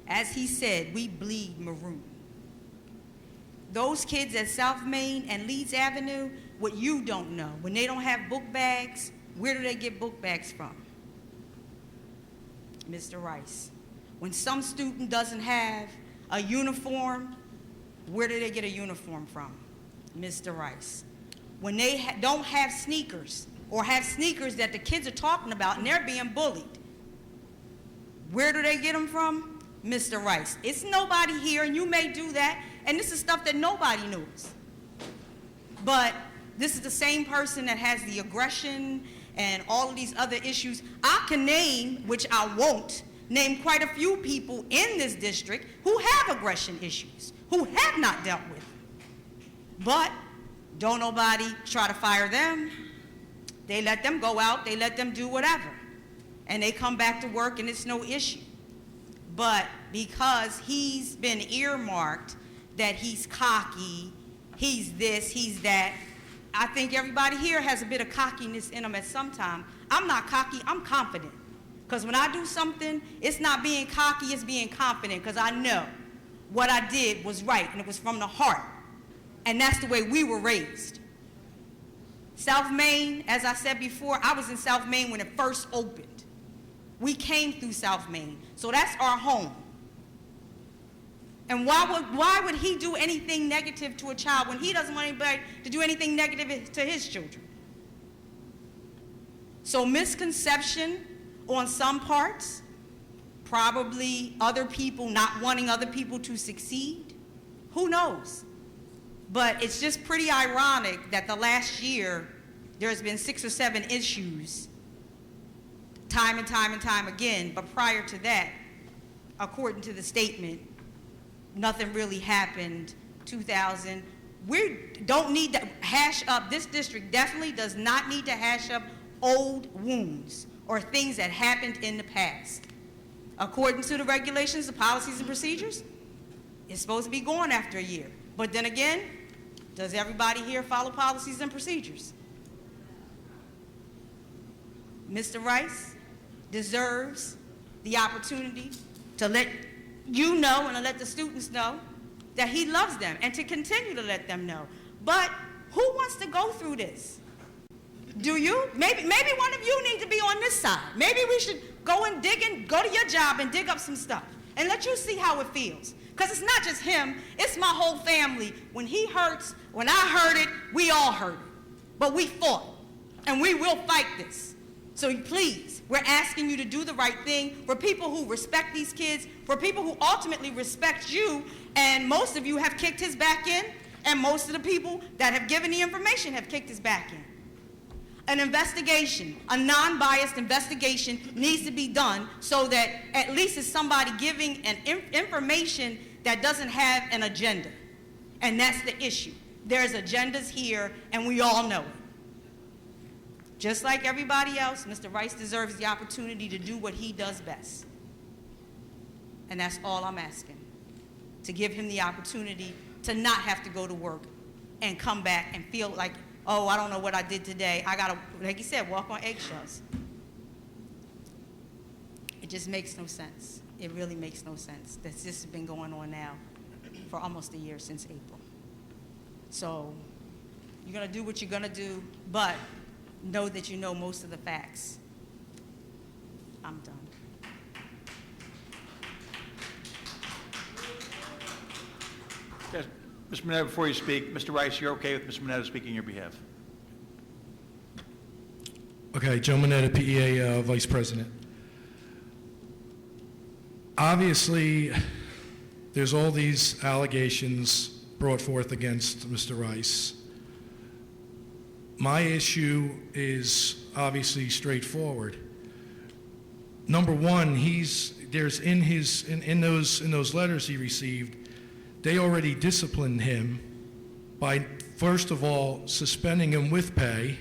As he said, we bleed maroon. Those kids at South Main and Leeds Avenue, what you don't know, when they don't have book bags, where do they get book bags from? Mr. Rice. When some student doesn't have a uniform, where do they get a uniform from? Mr. Rice. When they don't have sneakers, or have sneakers that the kids are talking about and they're being bullied, where do they get them from? Mr. Rice. It's nobody here, and you may do that, and this is stuff that nobody knows. But this is the same person that has the aggression and all of these other issues. I can name, which I won't, name quite a few people in this district who have aggression issues, who have not dealt with. But don't nobody try to fire them. They let them go out, they let them do whatever. And they come back to work and it's no issue. But because he's been earmarked that he's cocky, he's this, he's that, I think everybody here has a bit of cockiness in them at some time. I'm not cocky, I'm confident. Because when I do something, it's not being cocky, it's being confident, because I know what I did was right, and it was from the heart. And that's the way we were raised. South Main, as I said before, I was in South Main when it first opened. We came through South Main, so that's our home. And why would he do anything negative to a child when he doesn't want anybody to do anything negative to his children? So misconception on some parts, probably other people not wanting other people to succeed, who knows? But it's just pretty ironic that the last year there's been 6 or 7 issues time and time and time again, but prior to that, according to the statement, nothing really happened. 2000, we don't need to hash up, this district definitely does not need to hash up old wounds or things that happened in the past. According to the regulations, the policies and procedures, it's supposed to be gone after a year. But then again, does everybody here follow policies and procedures? Mr. Rice deserves the opportunity to let you know and to let the students know that he loves them and to continue to let them know. But who wants to go through this? Do you? Maybe one of you need to be on this side. Maybe we should go and go to your job and dig up some stuff and let you see how it feels. Because it's not just him, it's my whole family. When he hurts, when I heard it, we all heard it. But we fought, and we will fight this. So please, we're asking you to do the right thing for people who respect these kids, for people who ultimately respect you, and most of you have kicked his back in, and most of the people that have given the information have kicked his back in. An investigation, a non-biased investigation needs to be done so that at least it's somebody giving an information that doesn't have an agenda. And that's the issue. There's agendas here, and we all know it. Just like everybody else, Mr. Rice deserves the opportunity to do what he does best. And that's all I'm asking, to give him the opportunity to not have to go to work and come back and feel like, oh, I don't know what I did today. I got to, like you said, walk on eggshells. It just makes no sense. It really makes no sense. This has been going on now for almost a year, since April. So you're going to do what you're going to do, but know that you know most of the facts. I'm done. Yes, Mr. Mineta, before you speak, Mr. Rice, you're okay with Mr. Mineta speaking on your behalf? Okay, Joe Mineta, PEA Vice President. Obviously, there's all these allegations brought forth against Mr. Rice. My issue is obviously straightforward. Number one, there's in those letters he received, they already disciplined him by, first of all, suspending him with pay,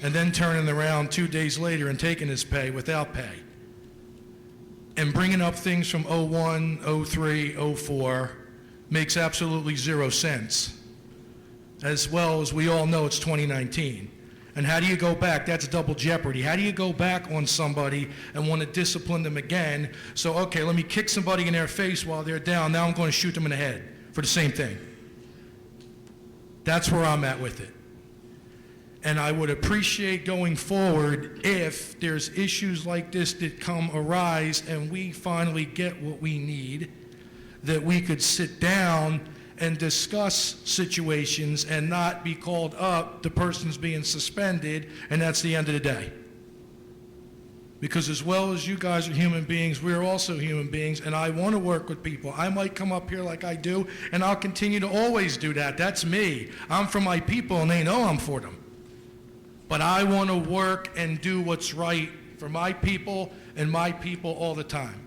and then turning around 2 days later and taking his pay without pay. And bringing up things from 01, 03, 04 makes absolutely zero sense. As well as we all know, it's 2019. And how do you go back? That's double jeopardy. How do you go back on somebody and want to discipline them again? So, okay, let me kick somebody in their face while they're down. Now I'm going to shoot them in the head for the same thing. That's where I'm at with it. And I would appreciate going forward if there's issues like this that arise and we finally get what we need, that we could sit down and discuss situations and not be called up, the person's being suspended, and that's the end of the day. Because as well as you guys are human beings, we're also human beings, and I want to work with people. I might come up here like I do, and I'll continue to always do that. That's me. I'm for my people, and they know I'm for them. But I want to work and do what's right for my people and my people all the time.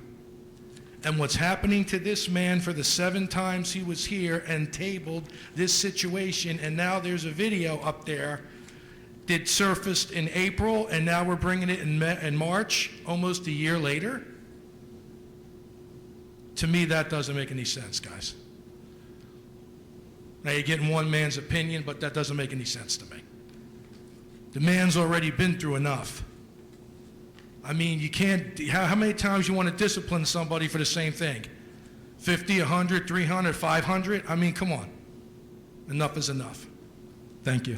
And what's happening to this man for the 7 times he was here and tabled this situation, and now there's a video up there that surfaced in April, and now we're bringing it in March, almost a year later. To me, that doesn't make any sense, guys. Now, you're getting one man's opinion, but that doesn't make any sense to me. The man's already been through enough. I mean, you can't, how many times you want to discipline somebody for the same thing? 50, 100, 300, 500? I mean, come on. Enough is enough. Thank you.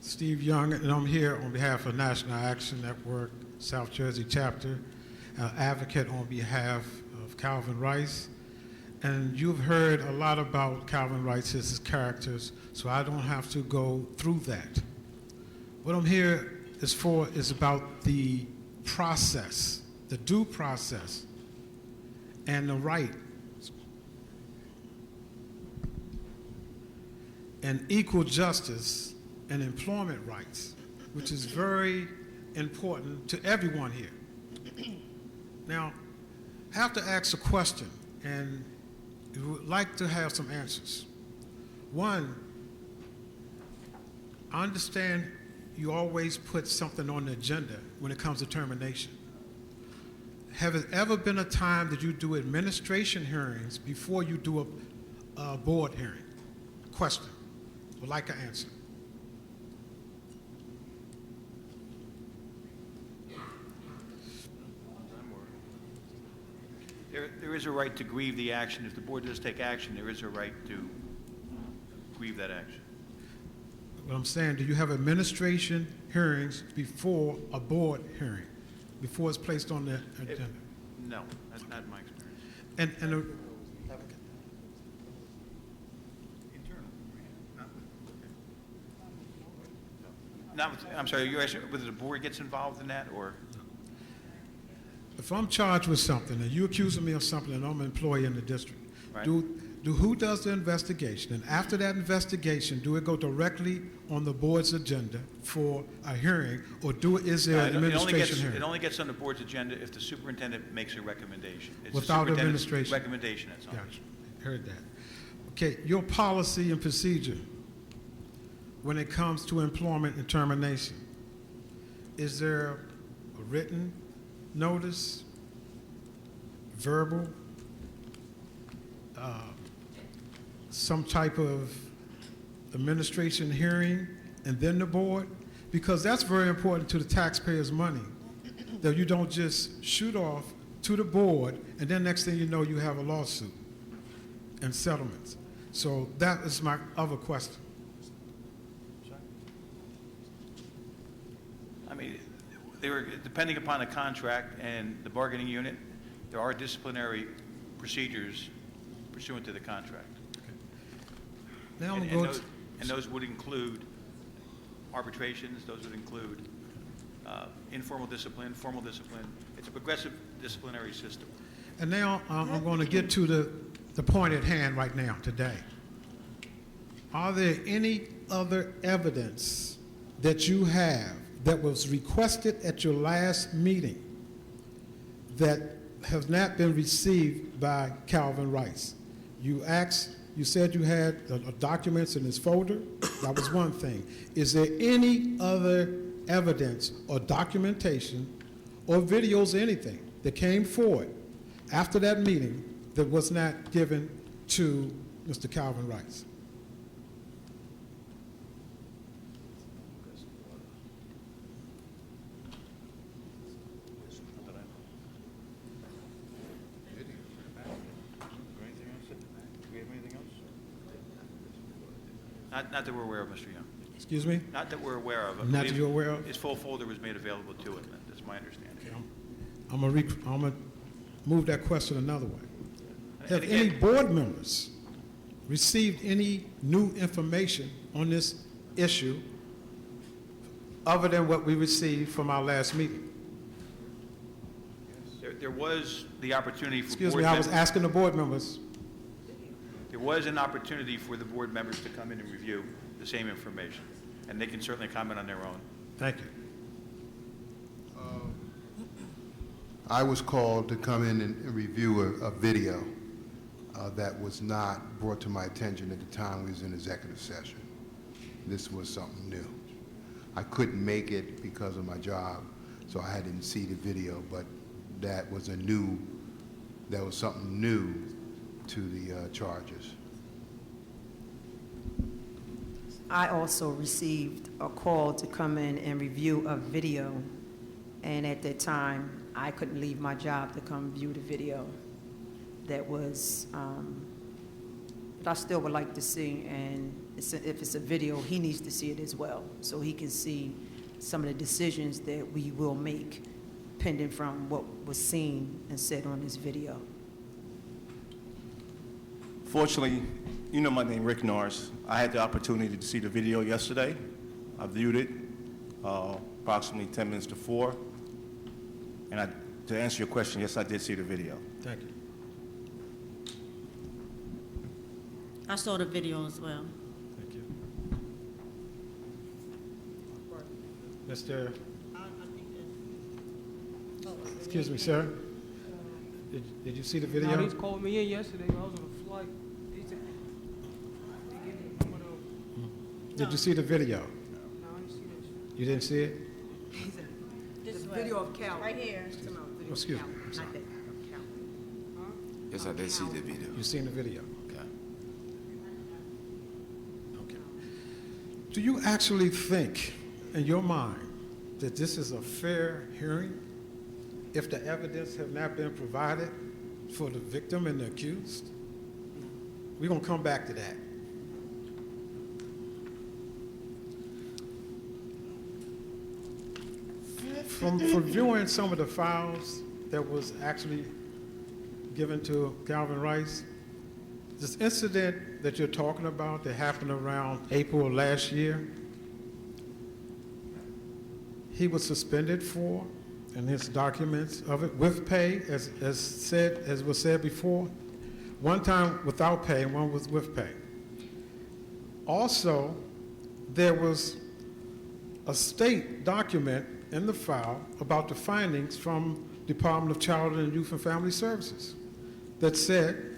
Steve Young, and I'm here on behalf of National Action Network, South Jersey chapter, advocate on behalf of Calvin Rice. And you've heard a lot about Calvin Rice's characters, so I don't have to go through that. What I'm here is about the process, the due process, and the right, and equal justice and employment rights, which is very important to everyone here. Now, I have to ask a question, and we would like to have some answers. One, I understand you always put something on the agenda when it comes to termination. Have it ever been a time that you do administration hearings before you do a board hearing? Question. Would like an answer. There is a right to grieve the action. If the board does take action, there is a right to grieve that action. What I'm saying, do you have administration hearings before a board hearing, before it's placed on the agenda? No, that's not my experience. And I'm sorry, you're asking whether the board gets involved in that, or? if I'm charged with something and you accusing me of something and I'm an employee in the district, Right. who does the investigation? And after that investigation, do it go directly on the board's agenda for a hearing, or is there an administration hearing? It only gets on the board's agenda if the superintendent makes a recommendation. It's the Without superintendent's administration? recommendation that's on Gotcha. it. Heard that. Okay, your policy and procedure when it comes to employment and termination, is there a written notice, verbal, some type of administration hearing, and then the board? Because that's very important to the taxpayers' money, that you don't just shoot off to the board, and then next thing you know, you have a lawsuit and settlements. So that is my other question. I mean, depending upon the contract and the bargaining unit, there are disciplinary procedures pursuant to the contract. Now I'm And going those- to, and those would include arbitrations, those would include informal discipline, formal discipline. It's a progressive disciplinary system. and now I'm going to get to the point at hand right now, today. Are there any other evidence that you have that was requested at your last meeting that has not been received by Calvin Rice? You said you had documents in his folder. That was one thing. Is there any other evidence or documentation or videos or anything that came forward after that meeting that was not given to Mr. Calvin Rice? Not that we're aware of, Mr. Young. Excuse me? Not that we're aware of. I Not that believe you're aware of? His full folder was made available to it. That's my understanding. I'm gonna move that question another way. Have And again- any board members received any new information on this issue other than what we received from our last meeting? There was the opportunity for Excuse board me, I was members. asking the board members. There was an opportunity for the board members to come in and review the same information, and they can certainly comment on their own. Thank you. I was called to come in and review a video that was not brought to my attention at the time we was in executive session. This was something new. I couldn't make it because of my job, so I didn't see the video, but that was something new to the charges. I also received a call to come in and review a video, and at that time, I couldn't leave my job to come view the video. That was, but I still would like to see, and if it's a video, he needs to see it as well, so he can see some of the decisions that we will make pending from what was seen and said on this video. Fortunately, you know my name, Rick Norris. I had the opportunity to see the video yesterday. I viewed it approximately 10 minutes to 4. And to answer your question, yes, I did see the video. Thank you. I saw the video as well. Thank you. Mr. Excuse me, sir. Did you see the video? No, they called me in yesterday. I was on a flight. They said they gave me one of Did you see the video? No, I didn't see that. You didn't see it? The video of Cal. Right here. Oh, excuse me. I'm sorry. Yes, I did see the video. You seen the video? Okay. Okay. Do you actually think, in your mind, that this is a fair hearing if the evidence have not been provided for the victim and the accused? We're going to come back to that. From viewing some of the files that was actually given to Calvin Rice, this incident that you're talking about that happened around April of last year, he was suspended for, and his documents of it with pay, as was said before. One time without pay and one was with pay. Also, there was a state document in the file about the findings from Department of Child and Youth and Family Services that said,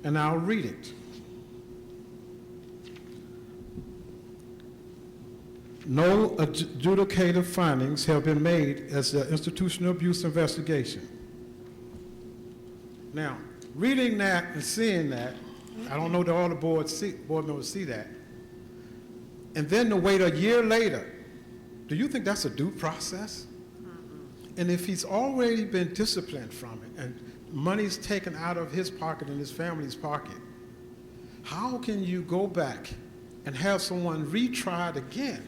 and I'll read it. No adjudicative findings have been made as the institutional abuse investigation. Now, reading that and seeing that, I don't know that all the board members see that, and then to wait a year later, do you think that's a due process? And if he's already been disciplined from it and money's taken out of his pocket and his family's pocket, how can you go back and have someone retried again?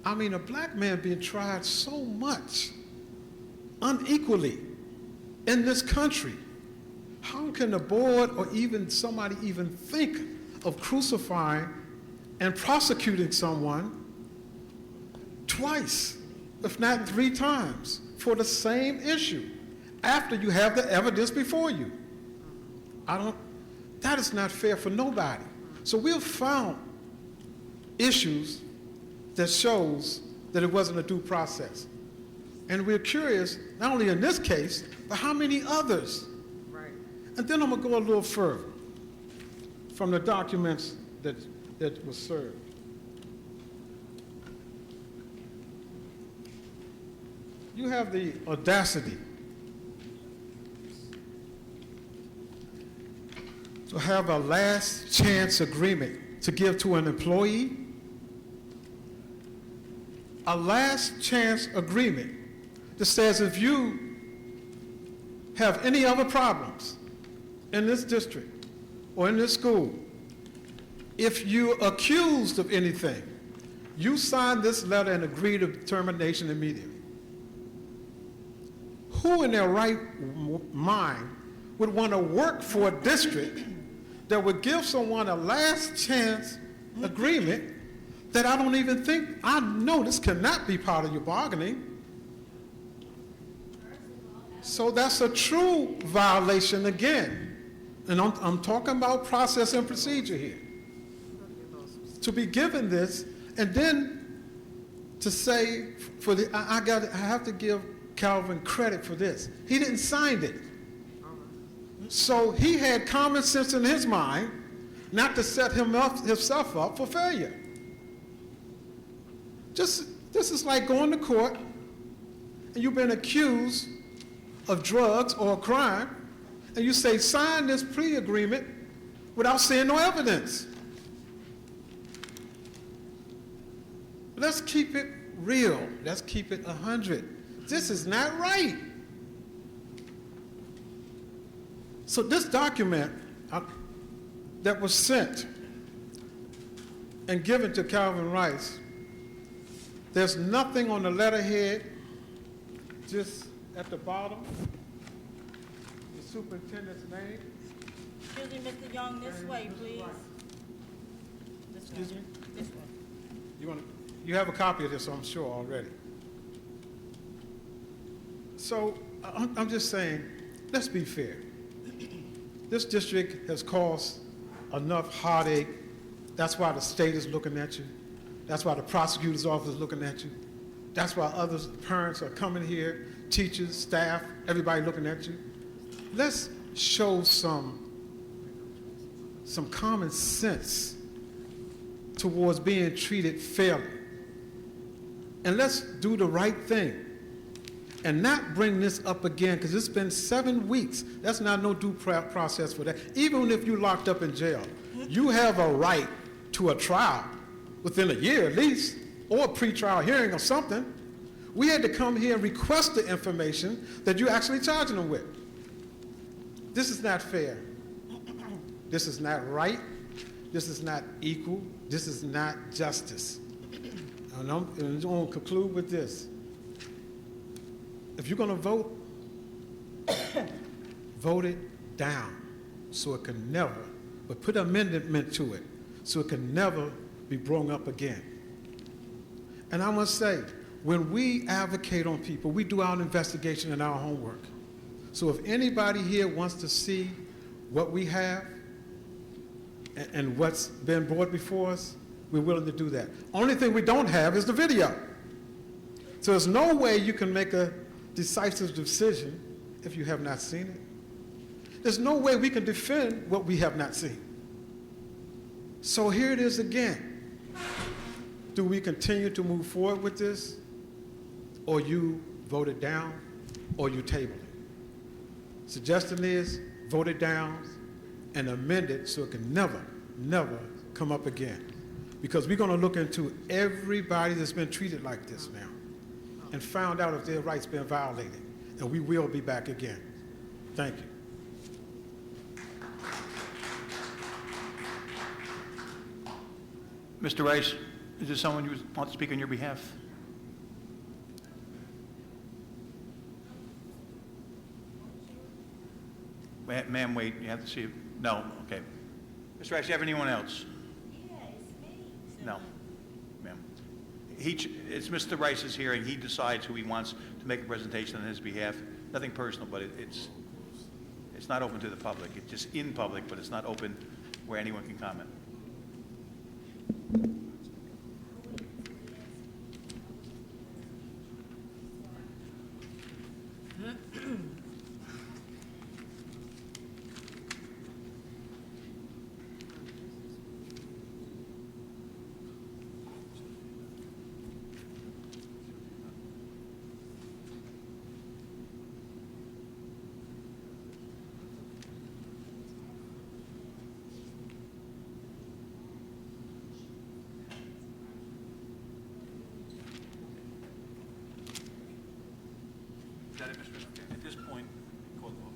I mean, a black man being tried so much, unequally, in this country. How can the board or even somebody even think of crucifying and prosecuting someone twice, if not 3 times, for the same issue after you have the evidence before you? That is not fair for nobody. So we've found issues that shows that it wasn't a due process. And we're curious, not only in this case, but how many others? Right. And then I'm gonna go a little further from the documents that was served. You have the audacity to have a last chance agreement to give to an employee, a last chance agreement that says if you have any other problems in this district or in this school, if you're accused of anything, you sign this letter and agree to termination immediately. Who in their right mind would want to work for a district that would give someone a last chance agreement that I don't even think, I know this cannot be part of your bargaining? So that's a true violation again. And I'm talking about process and procedure here. To be given this, and then to say, I have to give Calvin credit for this. He didn't sign it. So he had common sense in his mind not to set himself up for failure. This is like going to court and you've been accused of drugs or a crime, and you say, sign this plea agreement without seeing no evidence. Let's keep it real. Let's keep it 100. This is not right. So this document that was sent and given to Calvin Rice, there's nothing on the letterhead, just at the bottom, the superintendent's name. Excuse me, Mr. Young, this way, please. Excuse me? This way. You have a copy of this, I'm sure, already. So I'm just saying, let's be fair. This district has caused enough heartache. That's why the state is looking at you. That's why the prosecutor's office is looking at you. That's why others, parents are coming here, teachers, staff, everybody looking at you. Let's show some common sense towards being treated fairly. And let's do the right thing and not bring this up again, because it's been 7 weeks. That's not no due process for that. Even if you're locked up in jail, you have a right to a trial within a year at least, or a pretrial hearing or something. We had to come here and request the information that you're actually charging them with. This is not fair. This is not right. This is not equal. This is not justice. And I'm going to conclude with this. If you're going to vote, vote it down so it can never, but put an amendment to it so it can never be brought up again. And I must say, when we advocate on people, we do our investigation and our homework. So if anybody here wants to see what we have and what's been brought before us, we're willing to do that. Only thing we don't have is the video. So there's no way you can make a decisive decision if you have not seen it. There's no way we can defend what we have not seen. So here it is again. Do we continue to move forward with this, or you vote it down, or you table it? Suggestion is vote it down and amend it so it can never, never come up again. Because we're going to look into everybody that's been treated like this now and found out if their rights been violated. And we will be back again. Thank you. Mr. Rice, is there someone you want to speak on your behalf? Ma'am, wait, you have to see, no, okay. Mr. Rice, do you have anyone else? No, ma'am. It's Mr. Rice's hearing. He decides who he wants to make a presentation on his behalf. Nothing personal, but it's not open to the public. It's just in public, but it's not open where anyone can comment. Is that it, Mr. Okay. At this point, call the vote.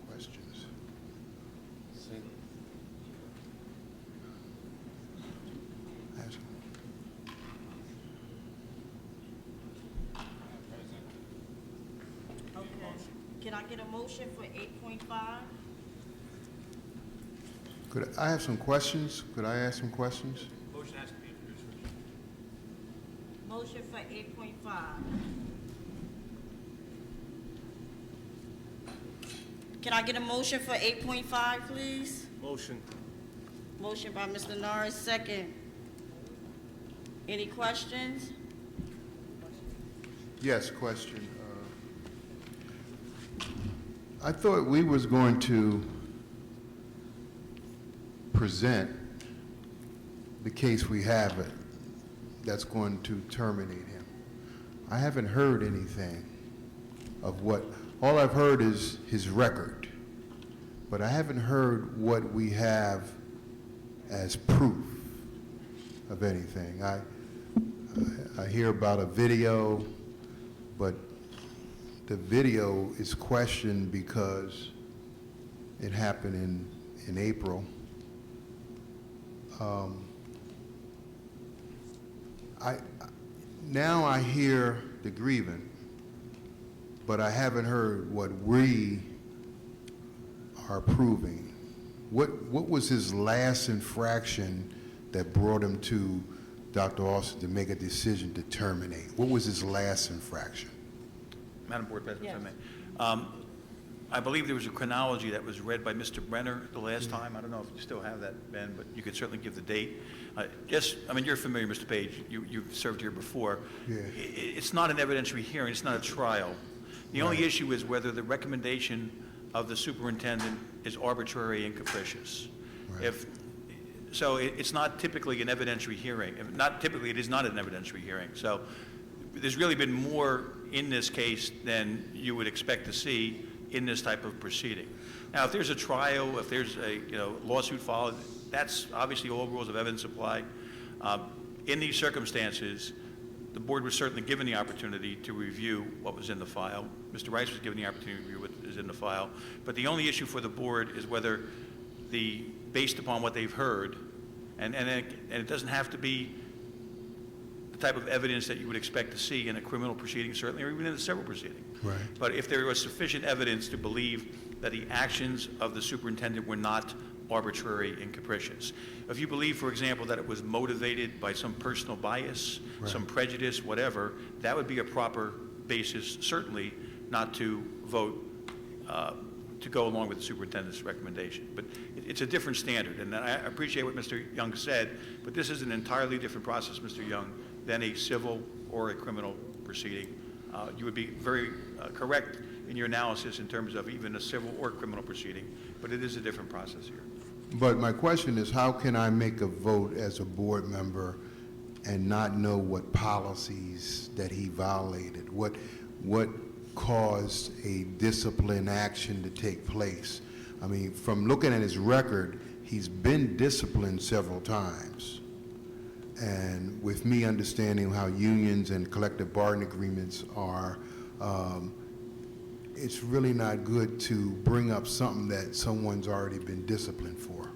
Questions? Ask. Okay. Can I get a motion for 8.5? Could I have some questions? Could I ask some questions? Motion has to be introduced first. Motion for 8.5. Can I get a motion for 8.5, please? Motion. Motion by Mr. Norris, second. Any questions? Yes, question. I thought we was going to present the case we have it that's going to terminate him. I haven't heard anything of what, all I've heard is his record, but I haven't heard what we have as proof of anything. I hear about a video, but the video is questioned because it happened in April. Now I hear the grievance, but I haven't heard what we are proving. What was his last infraction that brought him to Dr. Austin to make a decision to terminate? What was his last infraction? Madam Board President, if I may. I believe there was a chronology that was read by Mr. Brenner the last time. I don't know if you still have that, Ben, but you could certainly give the date. Yes, I mean, you're familiar, Mr. Page. You've served here before. Yeah. It's not an evidentiary hearing. It's not a trial. The only issue is whether the recommendation of the superintendent is arbitrary and capricious. Right. It's not typically an evidentiary hearing. Not typically, it is not an evidentiary hearing. So there's really been more in this case than you would expect to see in this type of proceeding. Now, if there's a trial, if there's a lawsuit followed, that's obviously all rules of evidence apply. In these circumstances, the board was certainly given the opportunity to review what was in the file. Mr. Rice was given the opportunity to review what is in the file. But the only issue for the board is whether based upon what they've heard, and it doesn't have to be the type of evidence that you would expect to see in a criminal proceeding, certainly, or even in a civil proceeding. Right. But if there was sufficient evidence to believe that the actions of the superintendent were not arbitrary and capricious. If you believe, for example, that it was motivated by some personal bias, some prejudice, whatever, that would be a proper basis, certainly, not to vote to go along with the superintendent's recommendation. But it's a different standard, and I appreciate what Mr. Young said, but this is an entirely different process, Mr. Young, than a civil or a criminal proceeding. You would be very correct in your analysis in terms of even a civil or criminal proceeding, but it is a different process here. But my question is, how can I make a vote as a board member and not know what policies that he violated? What caused a discipline action to take place? I mean, from looking at his record, he's been disciplined several times. And with me understanding how unions and collective bargaining agreements are, it's really not good to bring up something that someone's already been disciplined for.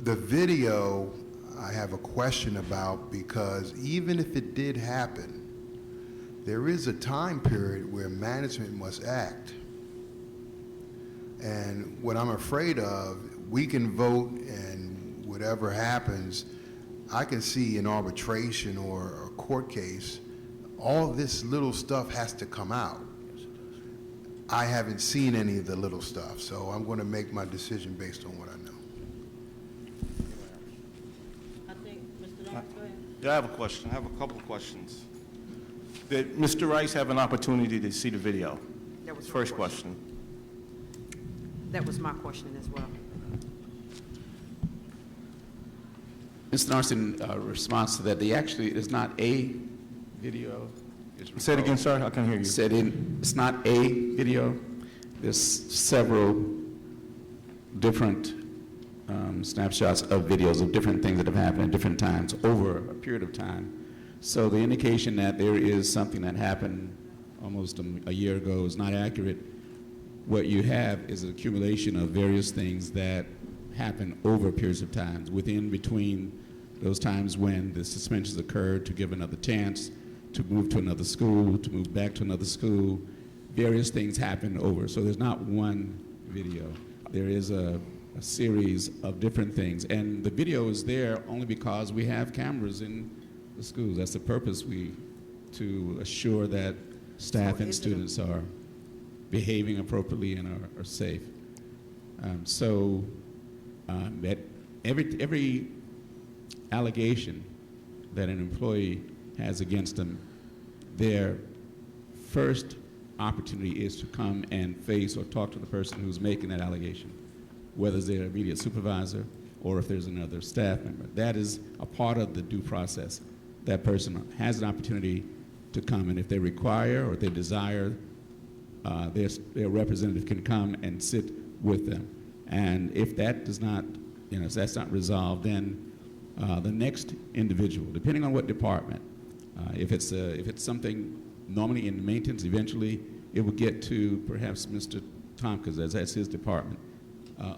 The video, I have a question about, because even if it did happen, there is a time period where management must act. And what I'm afraid of, we can vote and whatever happens, I can see an arbitration or a court case, all this little stuff has to come out. I haven't seen any of the little stuff, so I'm going to make my decision based on what I know. I think, Mr. Lawrence, go ahead. Yeah, I have a question. I have a couple of questions. Did Mr. Rice have an opportunity to see the video? That was my First question. That was my question as well. Mr. Norris, in response to that, they actually, it's not a video. Say it again, sir. I can't hear you. It's not a video. There's several different snapshots of videos of different things that have happened at different times over a period of time. So the indication that there is something that happened almost a year ago is not accurate. What you have is an accumulation of various things that happen over periods of time, between those times when the suspensions occurred to give another chance, to move to another school, to move back to another school. Various things happen over. So there's not one video. There is a series of different things. And the video is there only because we have cameras in the schools. That's the purpose, to assure that staff and students are behaving appropriately and are safe. That every allegation that an employee has against them, their first opportunity is to come and face or talk to the person who's making that allegation, whether it's their immediate supervisor or if there's another staff member. That is a part of the due process. That person has an opportunity to come, and if they require or if they desire, their representative can come and sit with them. And if that does not, if that's not resolved, then the next individual, depending on what department, if it's something normally in maintenance, eventually it will get to perhaps Mr. Tompkins, as that's his department,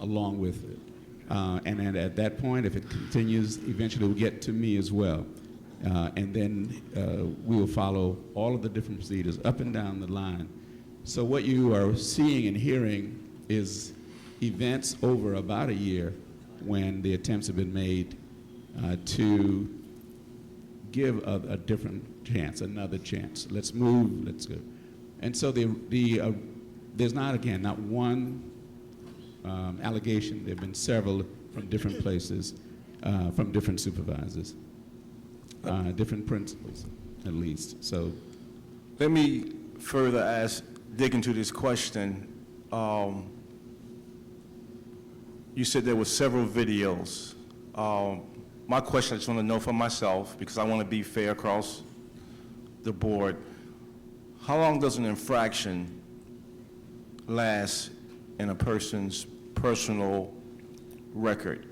along with it. And then at that point, if it continues, eventually it will get to me as well. And then we will follow all of the different procedures up and down the line. So what you are seeing and hearing is events over about a year when the attempts have been made to give a different chance, another chance. Let's move, let's go. And so there's not one allegation. There have been several from different places, from different supervisors, different principals, at least. So Let me further dig into this question. You said there were several videos. My question, I just want to know for myself, because I want to be fair across the board. How long does an infraction last in a person's personal record?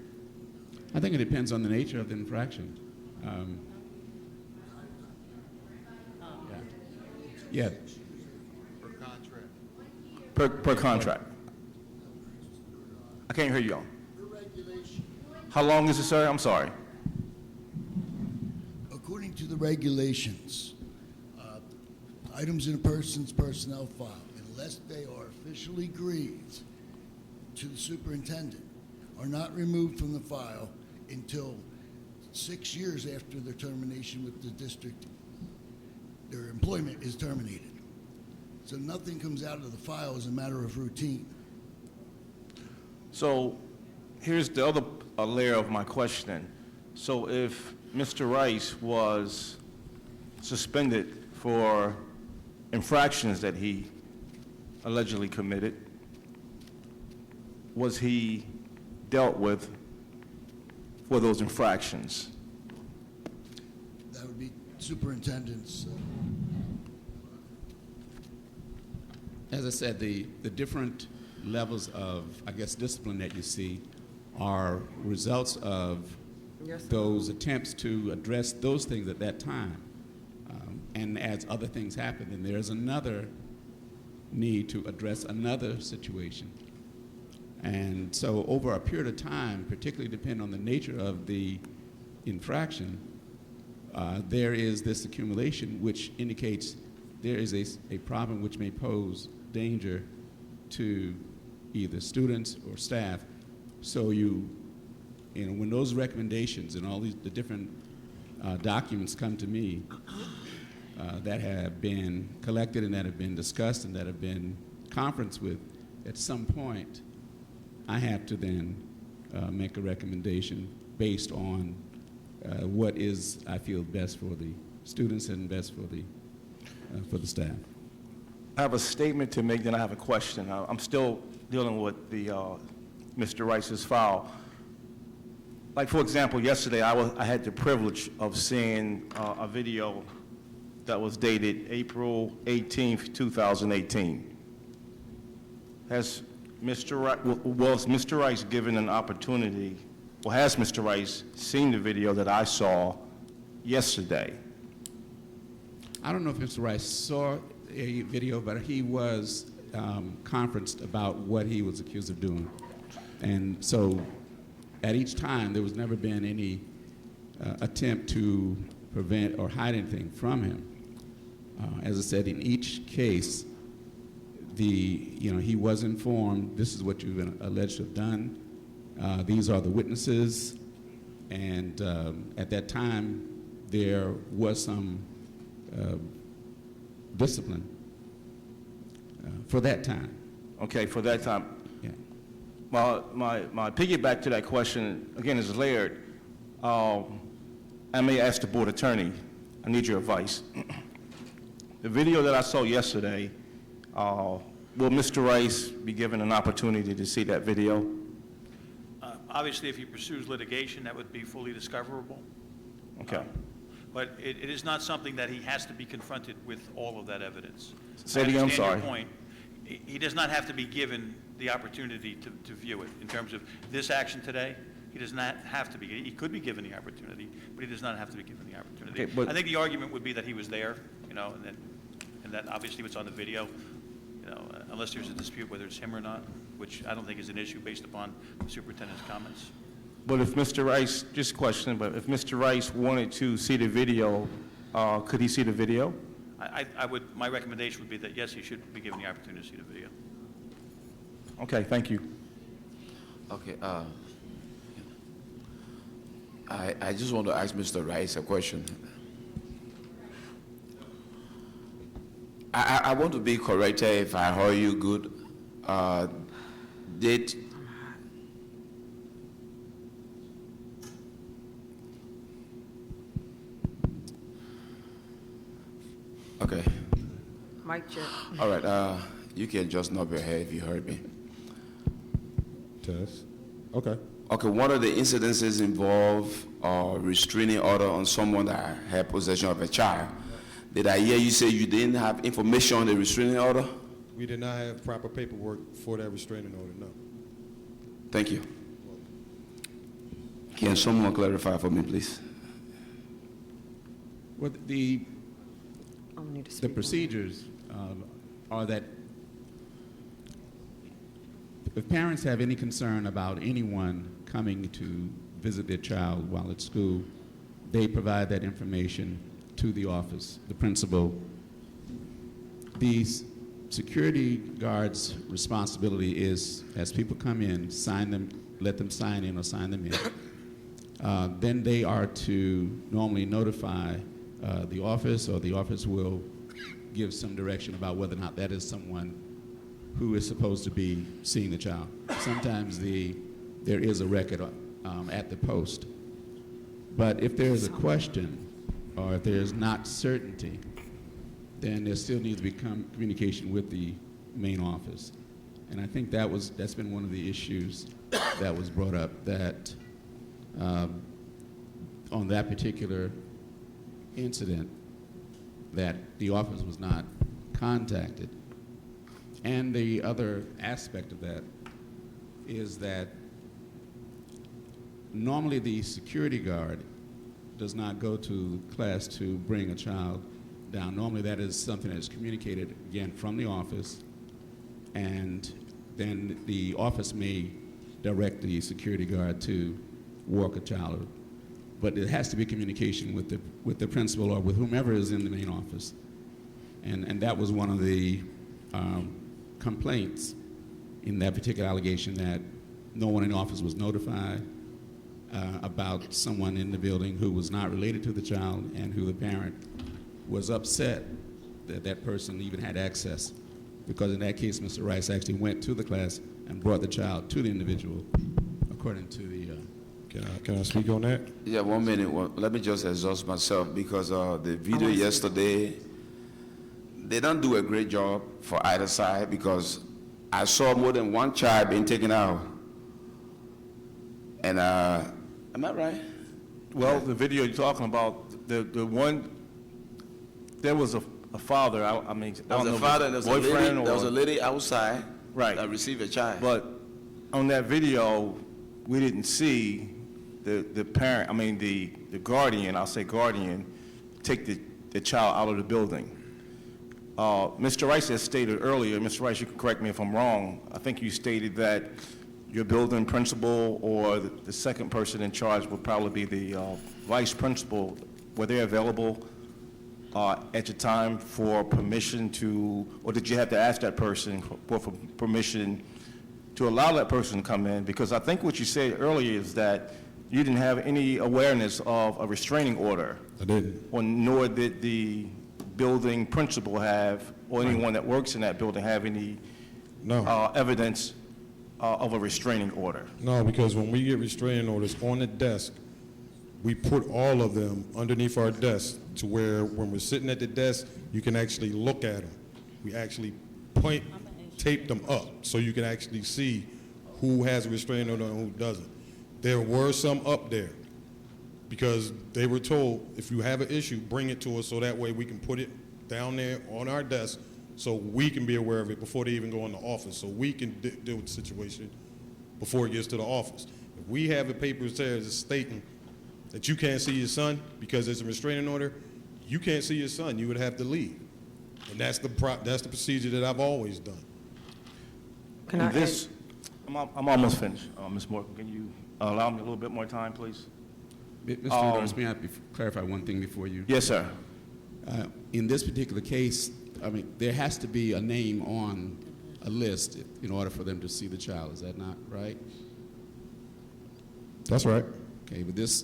I think it depends on the nature of the infraction. Yeah. Per contract. I can't hear you all. How long is it, sir? I'm sorry. According to the regulations, items in a person's personnel file, unless they are officially grieves to the superintendent are not removed from the file until 6 years after their termination with the district, their employment is terminated. So nothing comes out of the file as a matter of routine. So here's the other layer of my question. So if Mr. Rice was suspended for infractions that he allegedly committed, was he dealt with for those infractions? That would be superintendent's. As I said, the different levels of, I guess, discipline that you see are results of those attempts to address those things at that time. And as other things happen, then there's another need to address another situation. And so over a period of time, particularly depending on the nature of the infraction, there is this accumulation which indicates there is a problem which may pose danger to either students or staff. So when those recommendations and all the different documents come to me that have been collected and that have been discussed and that have been conferenced with, at some point, I have to then make a recommendation based on what is, I feel, best for the students and best for the staff. I have a statement to make, then I have a question. I'm still dealing with the Mr. Rice's file. Like, for example, yesterday I had the privilege of seeing a video that was dated April 18th, 2018. Was Mr. Rice given an opportunity, or has Mr. Rice seen the video that I saw yesterday? I don't know if Mr. Rice saw a video, but he was conferenced about what he was accused of doing. And so at each time, there was never been any attempt to prevent or hide anything from him. As I said, in each case, he was informed, this is what you've been alleged to have done. These are the witnesses. And at that time, there was some discipline for that time. Okay, for that time. Yeah. My piggyback to that question, again, is layered. I may ask the board attorney, I need your advice. The video that I saw yesterday, will Mr. Rice be given an opportunity to see that video? Obviously, if he pursues litigation, that would be fully discoverable. Okay. But it is not something that he has to be confronted with all of that evidence. Say it again, I'm sorry. I understand your point. He does not have to be given the opportunity to view it. In terms of this action today, he does not have to be. He could be given the opportunity, but he does not have to be given the opportunity. Okay, but I think the argument would be that he was there, and that obviously what's on the video, unless there's a dispute whether it's him or not, which I don't think is an issue based upon the superintendent's comments. But if Mr. Rice, just a question, but if Mr. Rice wanted to see the video, could he see the video? My recommendation would be that, yes, he should be given the opportunity to see the video. Okay, thank you. Okay. I just want to ask Mr. Rice a question. I want to be corrected if I heard you good. Okay. Mic check. All right. You can just nod your head if you heard me. Test. Okay. Okay, one of the incidences involve a restraining order on someone that had possession of a child. Did I hear you say you didn't have information on the restraining order? We did not have proper paperwork for that restraining order, no. Thank you. Can someone clarify for me, please? Well, the procedures are that if parents have any concern about anyone coming to visit their child while at school, they provide that information to the office, the principal. The security guards' responsibility is, as people come in, sign them, let them sign in or sign them in. Then they are to normally notify the office, or the office will give some direction about whether or not that is someone who is supposed to be seeing the child. Sometimes there is a record at the post. But if there is a question, or if there is not certainty, then there still needs to be communication with the main office. And I think that's been one of the issues that was brought up, that on that particular incident, that the office was not contacted. And the other aspect of that is that normally the security guard does not go to class to bring a child down. Normally that is something that is communicated, again, from the office, and then the office may direct the security guard to walk a child. But it has to be communication with the principal or with whomever is in the main office. And that was one of the complaints in that particular allegation, that no one in the office was notified about someone in the building who was not related to the child, and who the parent was upset that that person even had access. Because in that case, Mr. Rice actually went to the class and brought the child to the individual, according to the... Can I speak on that? Yeah, 1 minute. Let me just exhaust myself, because the video yesterday, they don't do a great job for either side, because I saw more than one child being taken out. And am I right? Well, the video you're talking about, the one, there was a father, I mean, There was a father, and there was a lady outside that received a child. But on that video, we didn't see the parent, I mean, the guardian, I'll say guardian, take the child out of the building. Mr. Rice has stated earlier, Mr. Rice, you can correct me if I'm wrong, I think you stated that your building principal or the second person in charge would probably be the vice principal. Were they available at the time for permission to, or did you have to ask that person for permission to allow that person to come in? Because I think what you said earlier is that you didn't have any awareness of a restraining order. I didn't. Or nor did the building principal have, or anyone that works in that building have any evidence of a restraining order. No, because when we get restraining orders on the desk, we put all of them underneath our desk to where when we're sitting at the desk, you can actually look at them. We actually tape them up so you can actually see who has a restraining order and who doesn't. There were some up there because they were told, if you have an issue, bring it to us so that way we can put it down there on our desk so we can be aware of it before they even go in the office, so we can deal with the situation before it gets to the office. If we have a paper there that's stating that you can't see your son because there's a restraining order, you can't see your son, you would have to leave. And that's the procedure that I've always done. I'm almost finished. Ms. Morgan, can you allow me a little bit more time, please? Mr. Norris, may I clarify one thing before you? Yes, sir. In this particular case, I mean, there has to be a name on a list in order for them to see the child. Is that not right? That's right. Okay, but this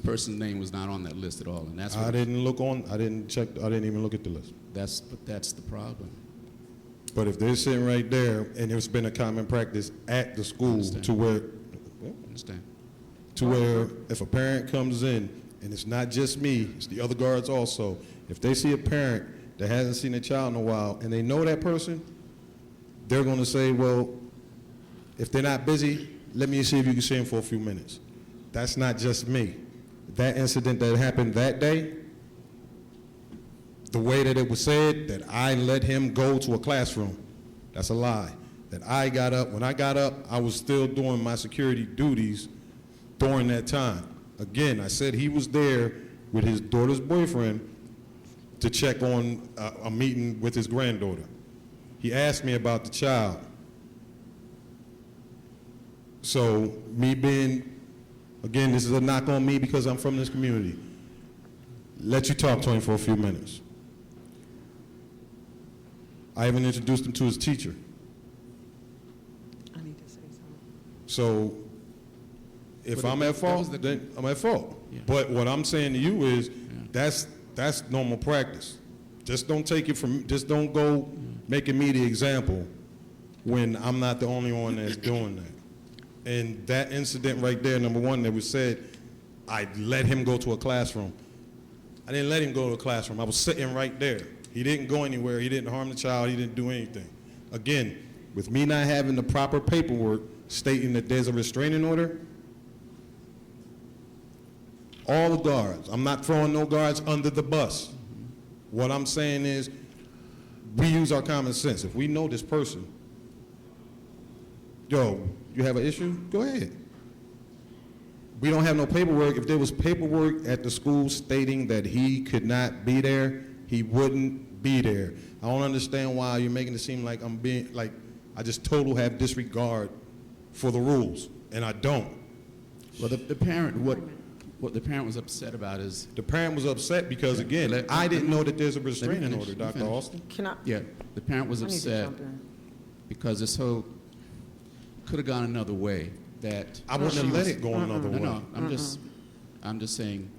person's name was not on that list at all, and that's what I didn't even look at the list. That's the problem. But if they're sitting right there, and it's been a common practice at the school to where, if a parent comes in, and it's not just me, it's the other guards also, if they see a parent that hasn't seen a child in a while, and they know that person, they're going to say, well, if they're not busy, let me see if you can see him for a few minutes. That's not just me. That incident that happened that day, the way that it was said, that I let him go to a classroom, that's a lie. That I got up, when I got up, I was still doing my security duties during that time. Again, I said he was there with his daughter's boyfriend to check on a meeting with his granddaughter. He asked me about the child. So me being, again, this is a knock on me because I'm from this community. Let you talk to him for a few minutes. I even introduced him to his teacher. I need to say something. So if But I'm that at was fault, the- then I'm at fault. Yeah. But what I'm saying to you is, that's normal practice. Just don't take it from, just don't go making me the example when I'm not the only one that's doing that. And that incident right there, number one, that was said, I let him go to a classroom. I didn't let him go to a classroom. I was sitting right there. He didn't go anywhere. He didn't harm the child. He didn't do anything. Again, with me not having the proper paperwork stating that there's a restraining order, all the guards, I'm not throwing no guards under the bus. What I'm saying is, we use our common sense. If we know this person, yo, you have an issue? Go ahead. We don't have no paperwork. If there was paperwork at the school stating that he could not be there, he wouldn't be there. I don't understand why you're making it seem like I'm being, like, I just total have disregard for the rules, and I don't. Well, the parent, what the parent was upset about is... The parent was upset because, again, I didn't know that there's a restraining order, Dr. Austin. Can I? Yeah, the parent was I need to upset jump in. because this whole could have gone another way. That I wouldn't have she let was- it go another way. No, I'm just saying,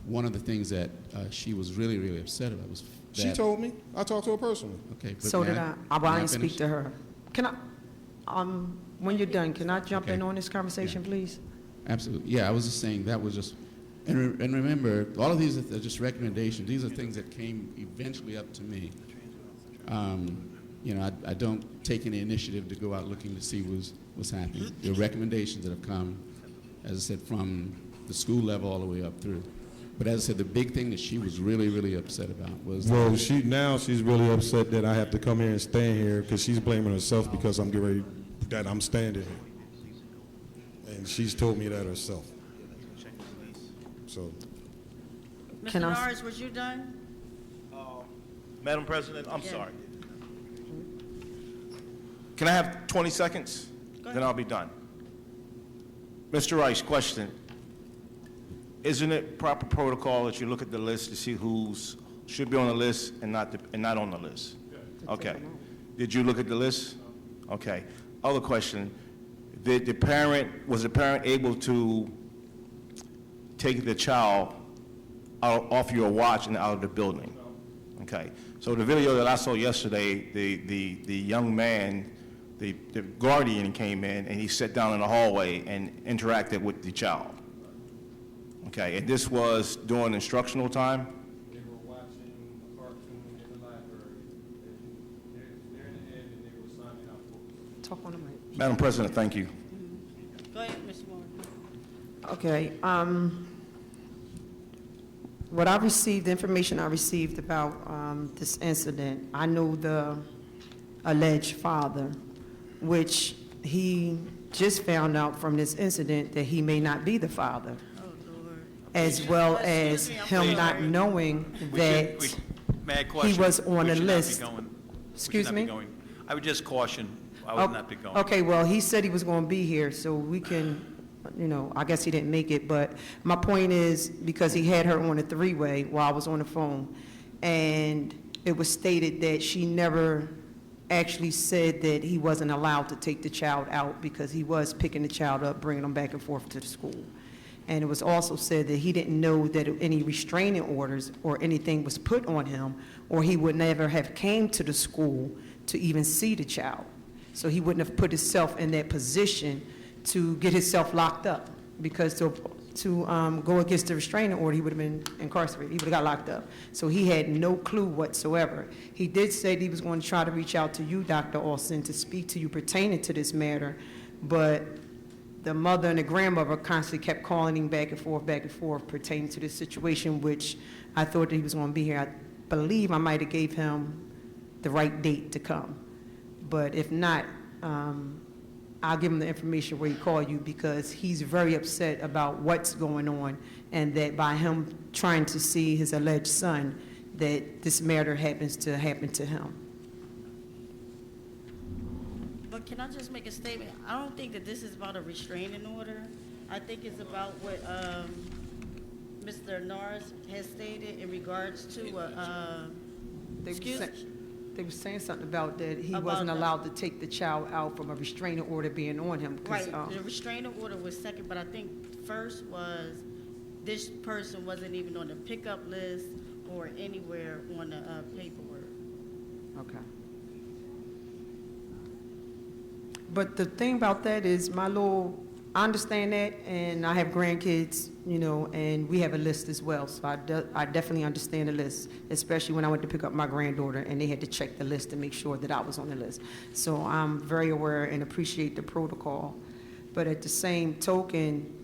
one of the things that she was really, really upset about was that... She told me. I talked to her personally. Okay, but So may did I. I may didn't finish? speak to her. Can I, when you're done, can I jump in Okay. on this conversation, please? Absolutely. Yeah, I was just saying that was just, and remember, all of these are just recommendations. These are things that came eventually up to me. You know, I don't take any initiative to go out looking to see what's happening. There are recommendations that have come, as I said, from the school level all the way up through. But as I said, the big thing that she was really, really upset about was... Well, she's really upset that I have to come here and stand here because she's blaming herself because I'm getting ready, that I'm standing here. And she's told me that herself. So, Mr. Can I- Norris, was you done? Madam President, I'm Yeah. sorry. Can I have 20 seconds? Go Then I'll be done. Mr. Rice, question. Isn't it proper protocol that you look at the list to see who's should be on the list and not on the list? Okay. Did you look at the list? Okay. Other question. Was the parent able to take the child off your watch and out of the building? Okay. So the video that I saw yesterday, the young man, the guardian came in and he sat down in the hallway and interacted with the child. Okay, and this was during instructional time? they were watching a cartoon in the library. They're in the end and they were signing out books. Talk on the mic. Madam President, thank you. Go ahead, Ms. Moore. Okay, what I received, the information I received about this incident, I know the alleged father, which he just found out from this incident that he may not be the father, as well as him not knowing that May I caution? he was on we a should not be list. going- we should Excuse not be me? going- I would just caution, I would not be going. Okay, well, he said he was going to be here, so we can, you know, I guess he didn't make it, but my point is, because he had her on a three-way while I was on the phone, and it was stated that she never actually said that he wasn't allowed to take the child out because he was picking the child up, bringing them back and forth to the school. And it was also said that he didn't know that any restraining orders or anything was put on him, or he would never have came to the school to even see the child. So he wouldn't have put himself in that position to get himself locked up, because to go against the restraining order, he would have been incarcerated. He would have got locked up. So he had no clue whatsoever. He did say that he was going to try to reach out to you, Dr. Austin, to speak to you pertaining to this matter, but the mother and the grandmother constantly kept calling him back and forth pertaining to this situation, which I thought that he was going to be here. I believe I might have gave him the right date to come. But if not, I'll give him the information where he called you, because he's very upset about what's going on, and that by him trying to see his alleged son, that this matter happens to happen to him. But can I just make a statement? I don't think that this is about a restraining order. I think it's about what Mr. Norris has stated in regards to, They excuse sent- They were saying something about that he About wasn't that. allowed to take the child out from a restraining order being on him. 'Cause, Right, the restraining order was second, but I think first was this person wasn't even on the pickup list or anywhere on the paperwork. Okay. But the thing about that is I understand that, and I have grandkids, you know, and we have a list as well. So I definitely understand the list, especially when I went to pick up my granddaughter and they had to check the list to make sure that I was on the list. So I'm very aware and appreciate the protocol. But at the same token,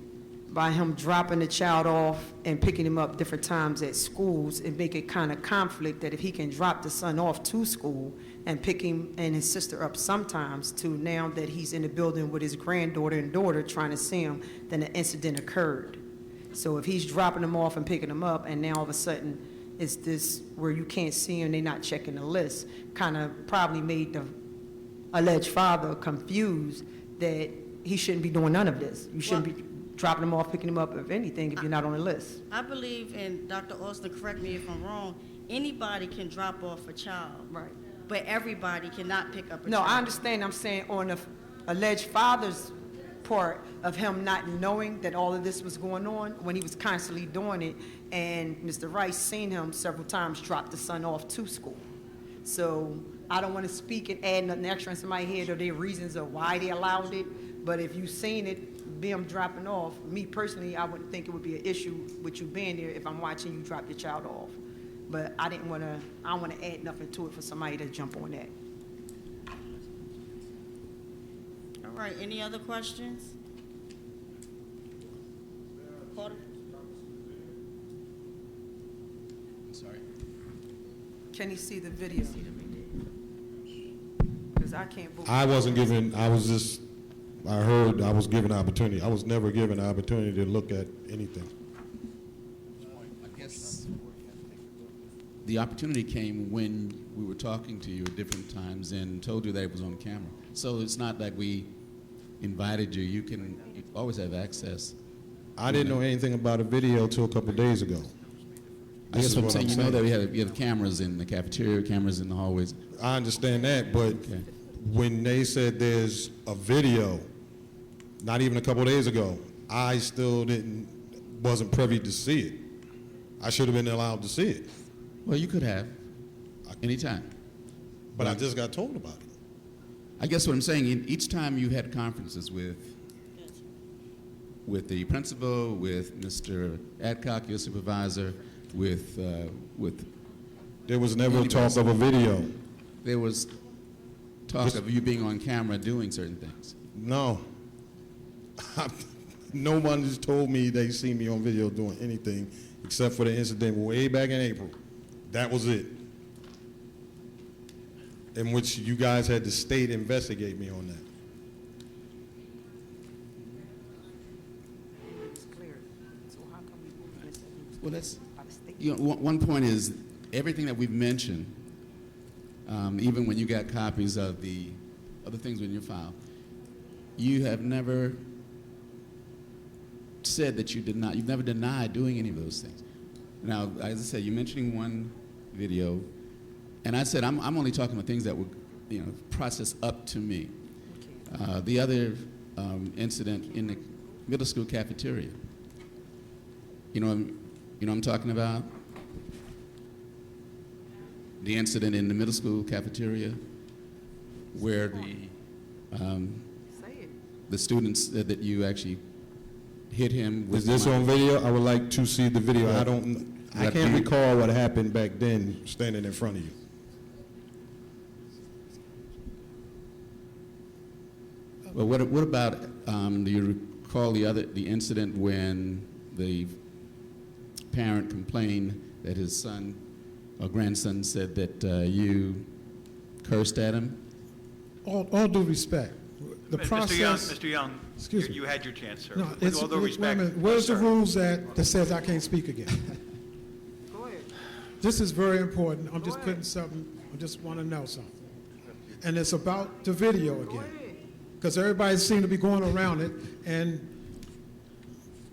by him dropping the child off and picking him up different times at schools, it make it kind of conflict that if he can drop the son off to school and pick him and his sister up sometimes, to now that he's in the building with his granddaughter and daughter trying to see him, then the incident occurred. So if he's dropping them off and picking them up, and now all of a sudden it's this where you can't see him, they're not checking the list, kind of probably made the alleged father confused that he shouldn't be doing none of this. You shouldn't be dropping them off, picking them up, if anything, if you're not on the list. I believe, and Dr. Austin, correct me if I'm wrong, anybody can drop off a child. Right. But everybody cannot pick up a No, child. I understand. I'm saying on the alleged father's part of him not knowing that all of this was going on when he was constantly doing it, and Mr. Rice seen him several times drop the son off to school. So I don't want to speak and add nothing extra in somebody's head or their reasons of why they allowed it, but if you've seen it, be him dropping off, me personally, I wouldn't think it would be an issue with you being there if I'm watching you drop your child off. But I don't want to add nothing to it for somebody to jump on that. All right, any other questions? Pardon? Sorry. Can he see the video? Because I can't vote. I wasn't given, I heard I was given an opportunity. I was never given an opportunity to look at anything. I guess the opportunity came when we were talking to you at different times and told you that it was on camera. So it's not like we invited you. You always have access. I didn't know anything about a video till a couple of days ago. I guess what I'm saying, you know that we have cameras in the cafeteria, cameras in the hallways. I understand that, but when they said there's a video, not even a couple of days ago, I still wasn't privy to see it. I should have been allowed to see it. Well, you could have, anytime. But I just got told about it. I guess what I'm saying, each time you had conferences with the principal, with Mr. Adcock, your supervisor, with there was never talk of a video. There was talk of you being on camera doing certain things. No. No one has told me they see me on video doing anything except for the incident way back in April. That was it. In which you guys had the state investigate me on that. Well, that's, one point is everything that we've mentioned, even when you got copies of the other things in your file, you have never said that you've never denied doing any of those things. Now, as I said, you're mentioning one video, and I said I'm only talking about things that were, processed up to me. The other incident in the middle school cafeteria, you know what I'm talking about? The incident in the middle school cafeteria where the students that you actually hit him with. Is this on video? I would like to see the video. I can't recall what happened back then standing in front of you. Well, what about, do you recall the incident when the parent complained that his son or grandson said that you cursed at him? All due respect, the process. Mr. Young, Excuse me. you had your chance, sir. No, With all due wait a respect. minute. Where's the rules that says I can't speak again? This is very important. I'm just putting something, I just want to know something. And it's about the video again. Because everybody seemed to be going around it, and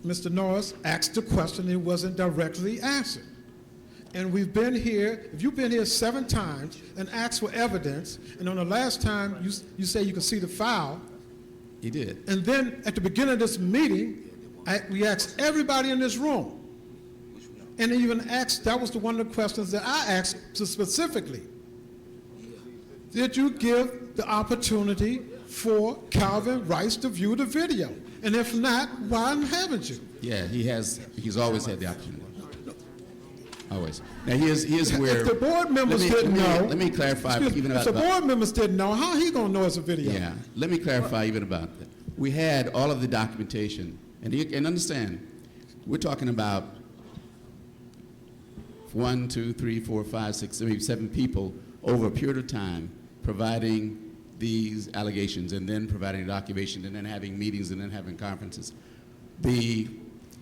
Mr. Norris asked the question, it wasn't directly answered. And we've been here, if you've been here 7 times and asked for evidence, and on the last time you say you can see the file, He did. and then at the beginning of this meeting, we asked everybody in this room, and even asked, that was one of the questions that I asked specifically. Did you give the opportunity for Calvin Rice to view the video? And if not, why haven't you? Yeah, he's always had the opportunity. Always. Now, here's where... If the board members didn't know... Let me clarify even about... If the board members didn't know, how he going to know it's a video? Yeah, let me clarify even about that. We had all of the documentation, and understand, we're talking about 1, 2, 3, 4, 5, 6, maybe 7 people over a period of time providing these allegations and then providing documentation and then having meetings and then having conferences. The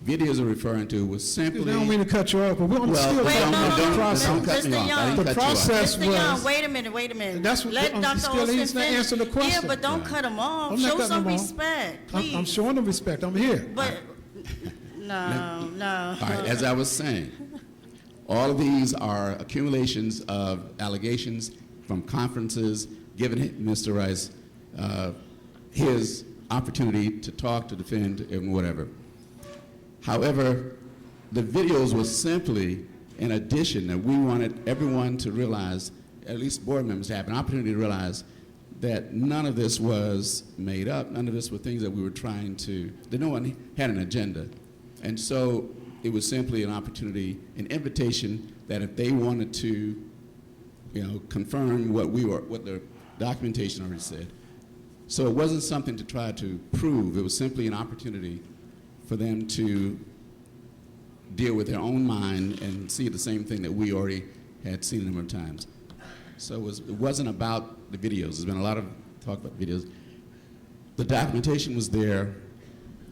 videos are referring to was simply... I don't mean to cut you off, but we're still talking about the process. Don't cut me off. I didn't The cut you off. process Mr. Young, was... wait a minute. That's what- Let I'm Dr. still- Austin he's not finish. answering the question. Yeah, but don't cut him off. I'm not Show cutting some him off. respect, please. I'm showing them respect. I'm here. But, no. All right, as I was saying, all of these are accumulations of allegations from conferences, giving Mr. Rice his opportunity to talk, to defend, and whatever. However, the videos was simply an addition that we wanted everyone to realize, at least board members to have an opportunity to realize that none of this was made up. None of this were things that we were trying to, that no one had an agenda. And so it was simply an opportunity, an invitation that if they wanted to, confirm what the documentation already said. So it wasn't something to try to prove. It was simply an opportunity for them to deal with their own mind and see the same thing that we already had seen a number of times. So it wasn't about the videos. There's been a lot of talk about videos. The documentation was there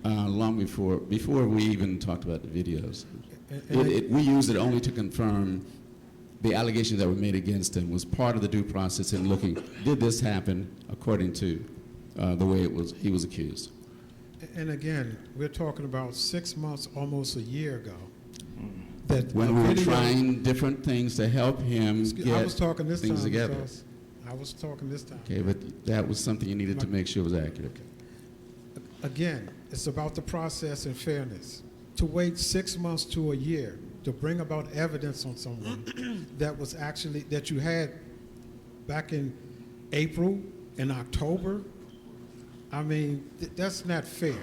long before we even talked about the videos. We used it only to confirm the allegations that were made against him was part of the due process in looking, did this happen according to the way he was accused. And again, we're talking about 6 months, almost a year ago. When we were trying different things to help him I was talking this things time together. because I was talking this time. Okay, but that was something you needed to make sure was accurate. Again, it's about the process and fairness. To wait 6 months to a year to bring about evidence on someone that you had back in April and October, I mean, that's not fair.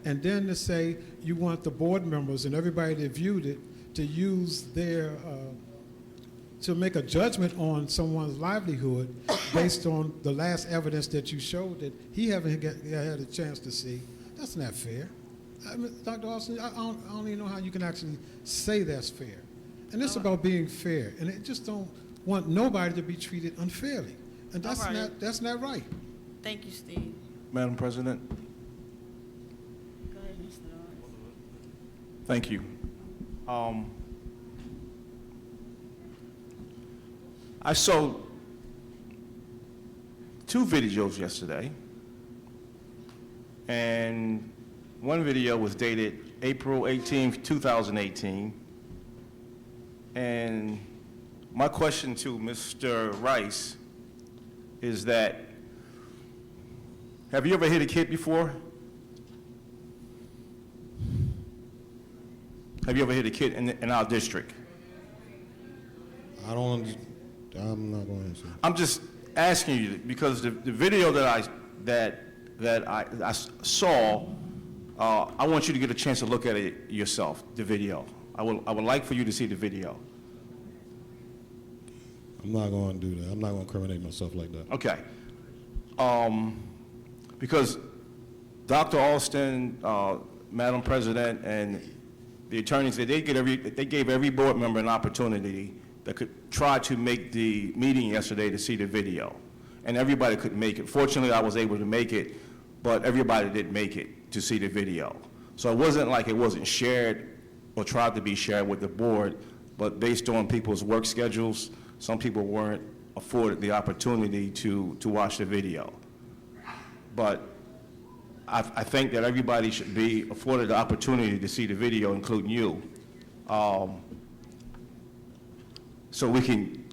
And then to say you want the board members and everybody that viewed it to use to make a judgment on someone's livelihood based on the last evidence that you showed that he haven't had a chance to see, that's not fair. I mean, Dr. Austin, I don't even know how you can actually say that's fair. And it's about being fair, and it just don't want nobody to be treated unfairly. And that's not right. Thank you, Steve. Madam President, Go ahead, Mr. Lawrence. thank you. I saw 2 videos yesterday, and one video was dated April 18th, 2018. And my question to Mr. Rice is that, have you ever hit a kid before? Have you ever hit a kid in our district? I'm not going to answer. I'm just asking you because the video that I saw, I want you to get a chance to look at it yourself. The video. I would like for you to see the video. I'm not going to do that. I'm not going to incriminate myself like that. Okay. Because Dr. Alston, Madam President, and the attorneys, they gave every board member an opportunity that could try to make the meeting yesterday to see the video. And everybody could make it. Fortunately, I was able to make it, but everybody didn't make it to see the video. So it wasn't like it wasn't shared or tried to be shared with the board, but based on people's work schedules, some people weren't afforded the opportunity to watch the video. But I think that everybody should be afforded the opportunity to see the video, including you. so we can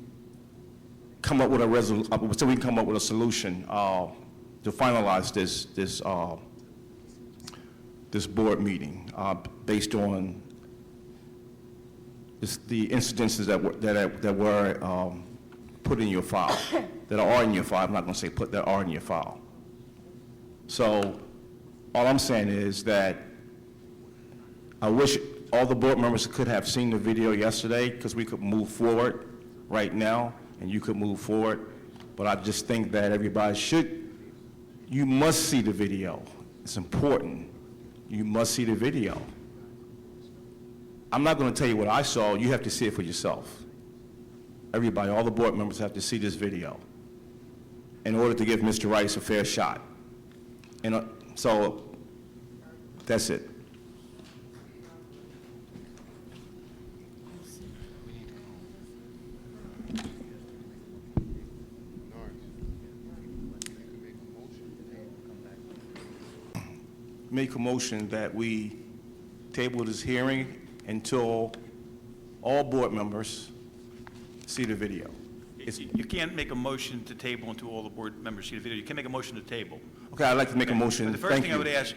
come up with a solution to finalize this board meeting based on the incidences that were put in your file, that are in your file. I'm not going to say put, that are in your file. So all I'm saying is that I wish all the board members could have seen the video yesterday, because we could move forward right now and you could move forward. But I just think that everybody you must see the video. It's important. You must see the video. I'm not going to tell you what I saw. You have to see it for yourself. Everybody, all the board members have to see this video in order to give Mr. Rice a fair shot. And so that's it. Make a motion that we table this hearing until all board members see the video. You can't make a motion to table until all the board members see the video. You can make a motion to table. Okay, I'd like to make a motion. The first Thank thing you. I would ask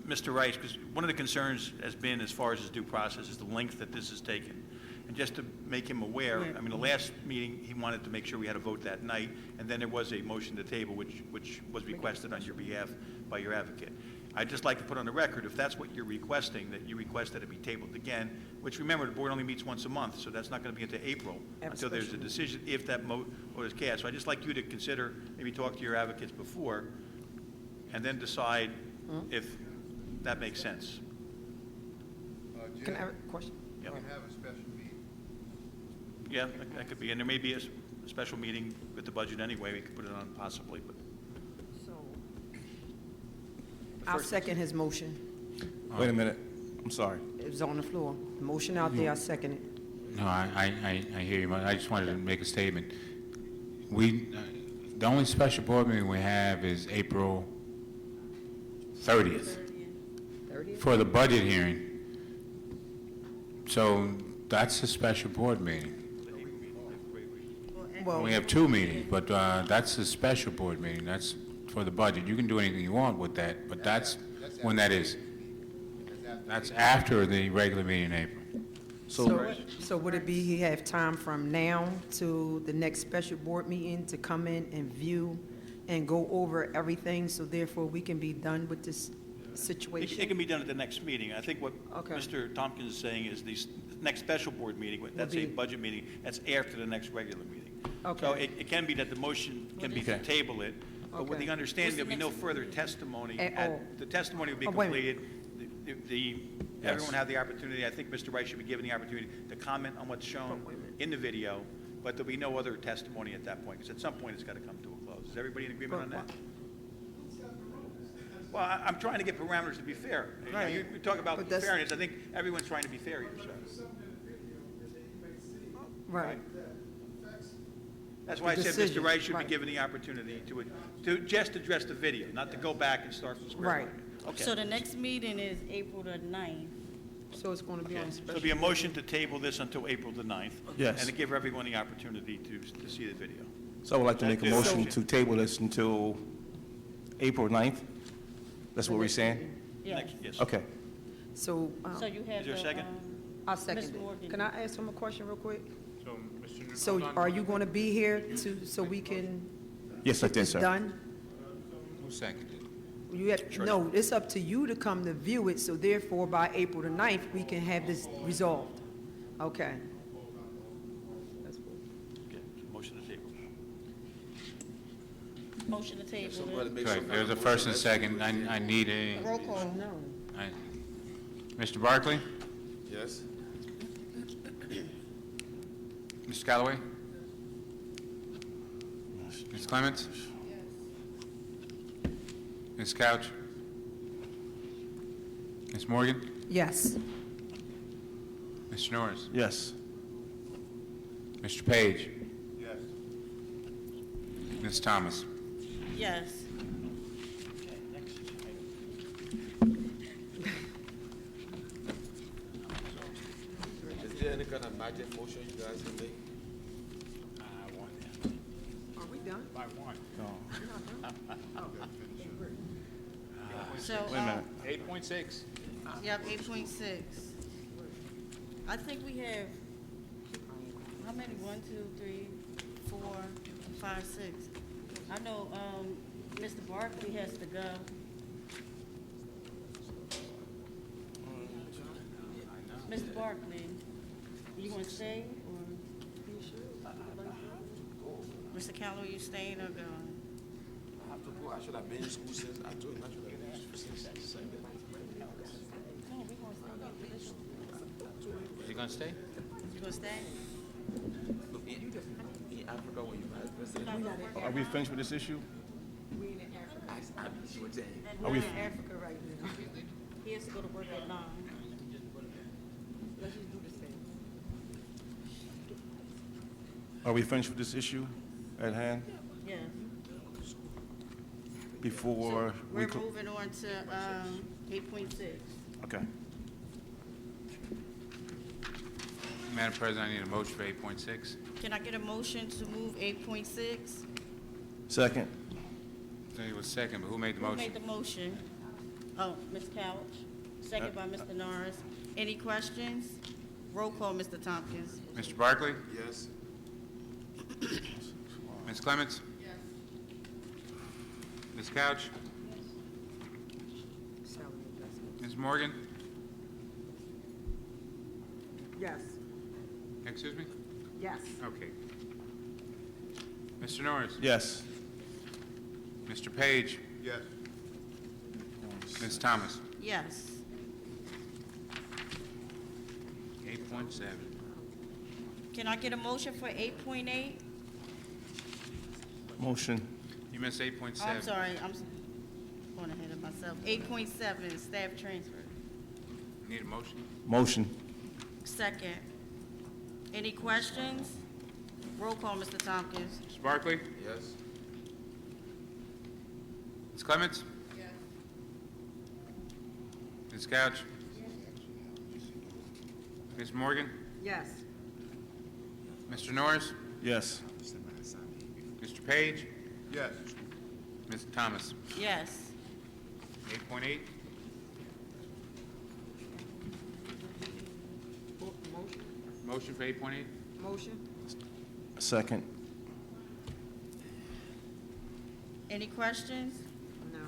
Mr. Rice, because one of the concerns has been, as far as his due process, is the length that this has taken. And just to make him aware, I mean, the last meeting, he wanted to make sure we had a vote that night, and then there was a motion to table, which was requested on your behalf by your advocate. I'd just like to put on the record, if that's what you're requesting, that you request that it be tabled again, which, remember, the board only meets once a month, so that's not going to be until April, until there's a decision, if that vote is cast. So I'd just like you to consider, maybe talk to your advocates before, and then decide if that makes sense. Can I have a question? Yep. We have a special meeting. Yeah, that could be, and there may be a special meeting with the budget anyway, we could put it on possibly, but. I'll second his motion. Wait a minute. I'm sorry. It was on the floor. The motion out there, I second it. No, I hear you. I just wanted to make a statement. The only special board meeting we have is April 30th for the budget hearing. So that's a special board meeting. Well, We have two meetings, but that's a special board meeting. That's for the budget. You can do anything you want with that, but that's when that is. That's after the regular meeting in April. so would it be he have time from now to the next special board meeting to come in and view and go over everything, so therefore we can be done with this situation? It can be done at the next meeting. I think what Okay. Mr. Tompkins is saying is the next special board meeting, that's a be- budget meeting, that's after the next regular meeting. Okay. So it can be that the motion can be to Okay. table it, but with Okay. the understanding there'll be no further testimony. Oh. The testimony will be Oh, wait a minute. completed. Everyone had the opportunity, I think Mr. Rice should be given the opportunity to comment on what's shown in the video, but there'll be no other testimony at that point, because at some point it's got to come to a close. Is everybody in agreement on that? Well, I'm trying to get parameters to be fair. You know, Right. You talk about But that's- fairness, I think everyone's trying to be fair here, so. Right. That's why I The said Mr. decision, Rice should be right. given the opportunity to just address the video, not to go back and start from square Right. one. Okay. So the next meeting is April the 9th. So it's going to be on Okay. a So special. it'll be a motion to table this until April the 9th. Yes. And to give everyone the opportunity to see the video. So I would like to make a That's- motion to table this until April 9th. That's what we're saying? Next- Yes. Okay. So, So you have Is there a the, second? I'll second Ms. it. Morgan. Can I ask him a question real quick? So, Mr. So are you going to be here so we can Yes, I get did, this sir. done? Who seconded? You have, no, it's up to you to come to view it, so therefore by April the 9th, we can have this resolved. Okay. That's what- Okay, so motion to table. motion to table it. Okay, there's a first and second. I need a, Roll call. No. Mr. Barkley? Yes? Mr. Callaway? Ms. Clements? Ms. Couch? Ms. Morgan? Yes. Mr. Norris? Yes. Mr. Page? Yes. Ms. Thomas? Yes. Okay, next Is there any kind of magic motion you guys can make? So, Wait a minute. 8.6. Yep, 8.6. I think we have, how many? 1, 2, 3, 4, 5, 6. I know, Mr. Barkley has to go. Mr. Barkley, you want to stay, or? Mr. Calloway, you staying or going? I have to go. I should have been in school since, I told him I should have been in school since Sunday. No, we gonna stay. Is he going to stay? You gonna stay? Look, in Africa, when you vice president, Are we finished with this issue? you were saying. Are we- We're in Africa right now. He has to go to work at 9. Let's just do this thing. Are we finished with this issue at hand? Yeah. Before we... We're moving on to 8.6. Okay. Madam President, I need a motion for 8.6. Can I get a motion to move 8.6? Second. It was second, but who made the Who motion? made the motion? Oh, Ms. Couch, second by Mr. Norris. Any questions? Roll call, Mr. Tompkins. Mr. Barkley? Yes. Ms. Clements? Yes. Ms. Couch? Ms. Morgan? Yes. Excuse me? Yes. Okay. Mr. Norris? Yes. Mr. Page? Yes. Ms. Thomas? Yes. 8.7. Can I get a motion for 8.8? Motion. You missed 8.7. Oh, I'm sorry, I'm going ahead of myself. 8.7, staff transfer. Need a motion? Motion. Second. Any questions? Roll call, Mr. Tompkins. Mr. Barkley? Yes. Ms. Clements? Yes. Ms. Couch? Ms. Morgan? Yes. Mr. Norris? Yes. Mr. Page? Yes. Ms. Thomas? Yes. 8.8. Motion for 8.8? Motion? Second. Any questions? No.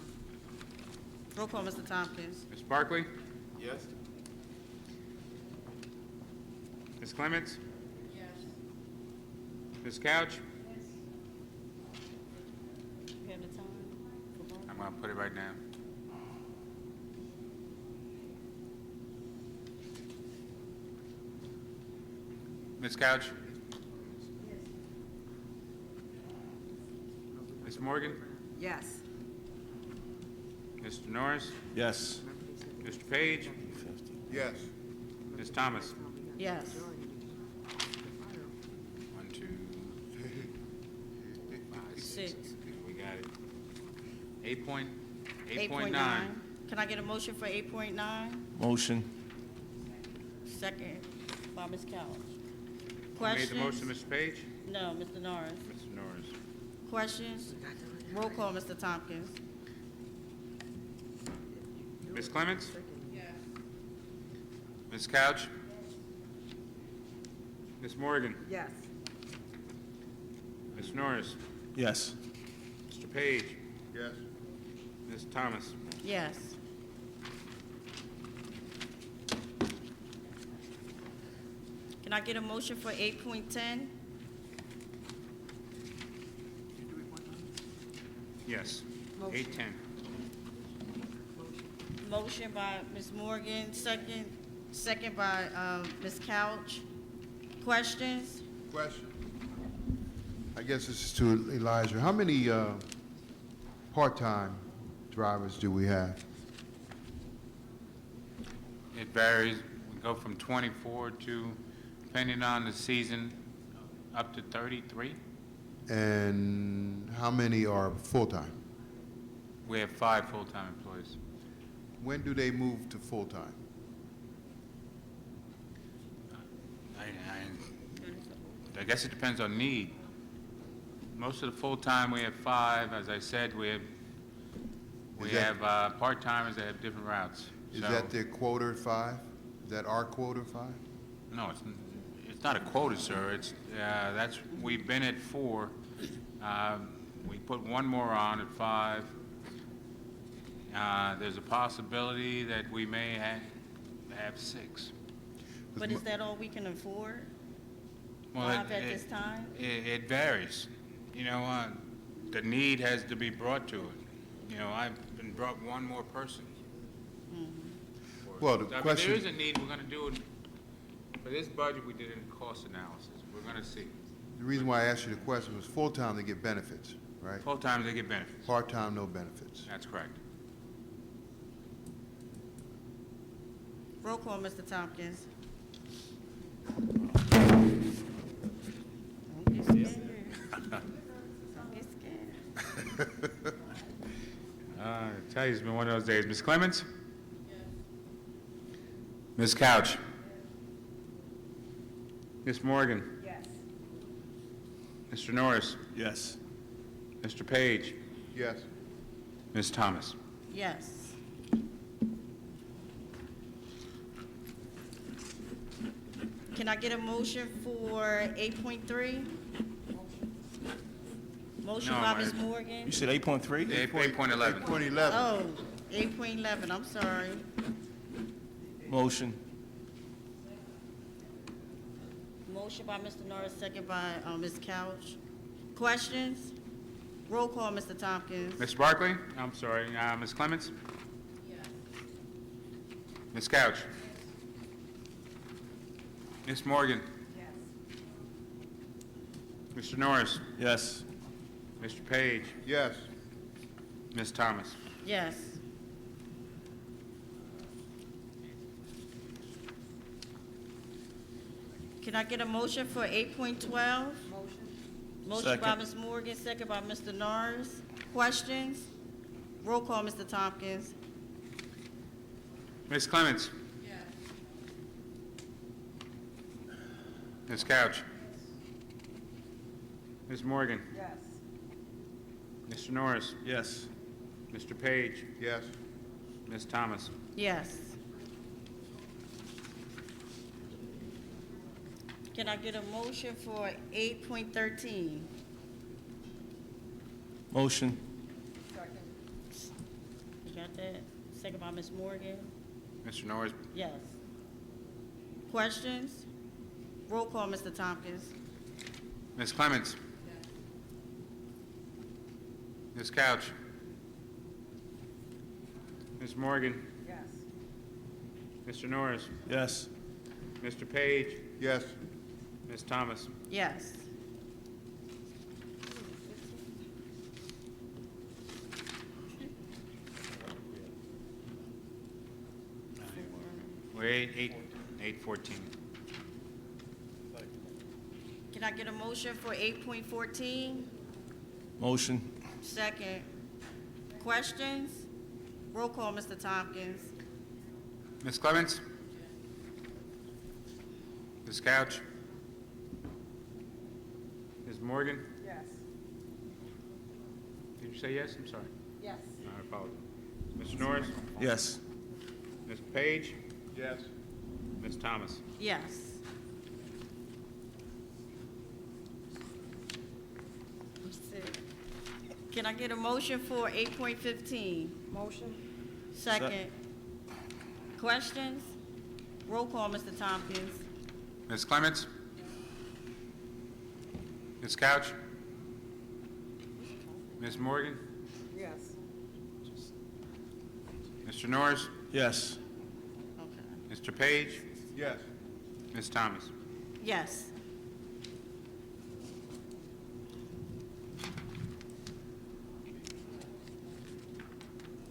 Roll call, Mr. Tompkins. Ms. Barkley? Yes. Ms. Clements? Yes. Ms. Couch? You have the time for vote? I'm going to put it right now. Ms. Couch? Ms. Morgan? Yes. Mr. Norris? Yes. Mr. Page? Yes. Ms. Thomas? Yes. 1, 2, 5, 6. We got it. 8.9. 8.9. Can I get a motion for 8.9? Motion. Second by Ms. Couch. Who made the Questions? motion, Mr. Page? No, Mr. Norris. Mr. Norris. Questions? Roll call, Mr. Tompkins. Ms. Clements? Yes. Ms. Couch? Ms. Morgan? Yes. Ms. Norris? Yes. Mr. Page? Yes. Ms. Thomas? Yes. Can I get a motion for 8.10? Yes. Motion. 8:10. Motion by Ms. Morgan, second by Ms. Couch. Questions? Question. I guess this is to Elijah. How many part-time drivers do we have? It varies. We go from 24 to, depending on the season, up to 33. And how many are full-time? We have 5 full-time employees. When do they move to full-time? I guess it depends on need. Most of the full-time, we have 5. As I said, we have part-timers that have different routes. Is So- that their quota at 5? Is that our quota at 5? No, it's not a quota, sir. We've been at 4. We put one more on at 5. There's a possibility that we may have 6. But is that all we can afford? Well, 5 at this time? It varies. You know, the need has to be brought to it. You know, I've been brought one more person. Well, the I mean, question- there is a need. We're going to do it. For this budget, we did it in cost analysis. We're going to see. The reason why I asked you the question was full-time, they get benefits, right? Full-time, they get benefits. Part-time, no benefits. That's correct. Roll call, Mr. Tompkins. Don't get scared. Don't get scared. I tell you, it's been one of those days. Ms. Clements? Ms. Couch? Ms. Morgan? Yes. Mr. Norris? Yes. Mr. Page? Yes. Ms. Thomas? Yes. Can I get a motion for 8.3? Motion No, by Ms. I- Morgan. You said 8.3? 8.11. 8.11. Oh, 8.11, I'm sorry. Motion. Motion by Mr. Norris, second by Ms. Couch. Questions? Roll call, Mr. Tompkins. Ms. Barkley? I'm sorry. Ms. Clements? Yes. Ms. Couch? Ms. Morgan? Yes. Mr. Norris? Yes. Mr. Page? Yes. Ms. Thomas? Yes. Can I get a motion for 8.12? Motion. Motion by Second. Ms. Morgan, second by Mr. Norris. Questions? Roll call, Mr. Tompkins. Ms. Clements? Yes. Ms. Couch? Ms. Morgan? Yes. Mr. Norris? Yes. Mr. Page? Yes. Ms. Thomas? Yes. Can I get a motion for 8.13? Motion. You got that? Second by Ms. Morgan. Mr. Norris? Yes. Questions? Roll call, Mr. Tompkins. Ms. Clements? Ms. Couch? Ms. Morgan? Yes. Mr. Norris? Yes. Mr. Page? Yes. Ms. Thomas? Yes. We're 8:14. Can I get a motion for 8.14? Motion. Second. Questions? Roll call, Mr. Tompkins. Ms. Clements? Ms. Couch? Ms. Morgan? Yes. Did you say yes? I'm sorry. Yes. I apologize. Mr. Norris? Yes. Ms. Page? Yes. Ms. Thomas? Yes. Let's see. Can I get a motion for 8.15? Motion. Second. Questions? Roll call, Mr. Tompkins. Ms. Clements? Ms. Couch? Ms. Morgan? Yes. Mr. Norris? Yes. Okay. Mr. Page? Yes. Ms. Thomas? Yes.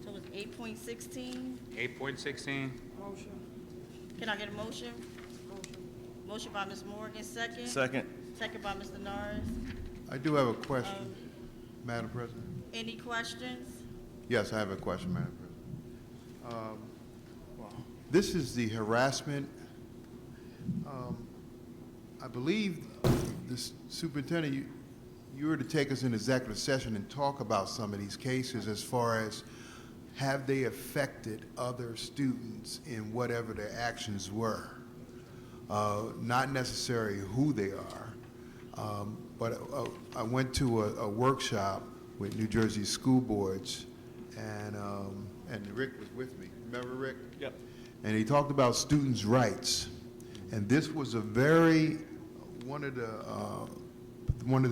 So it's 8.16? 8.16. Motion. Can I get a motion? Motion by Ms. Morgan, second. Second. Second by Mr. Norris. I do have a question, Madam President. Any questions? Yes, I have a question, Madam President. This is the harassment. I believe the superintendent, you were to take us in executive session and talk about some of these cases as far as have they affected other students in whatever their actions were? Not necessarily who they are, but I went to a workshop with New Jersey school boards, and Rick was with me. Remember Rick? Yep. And he talked about students' rights, and this was a one of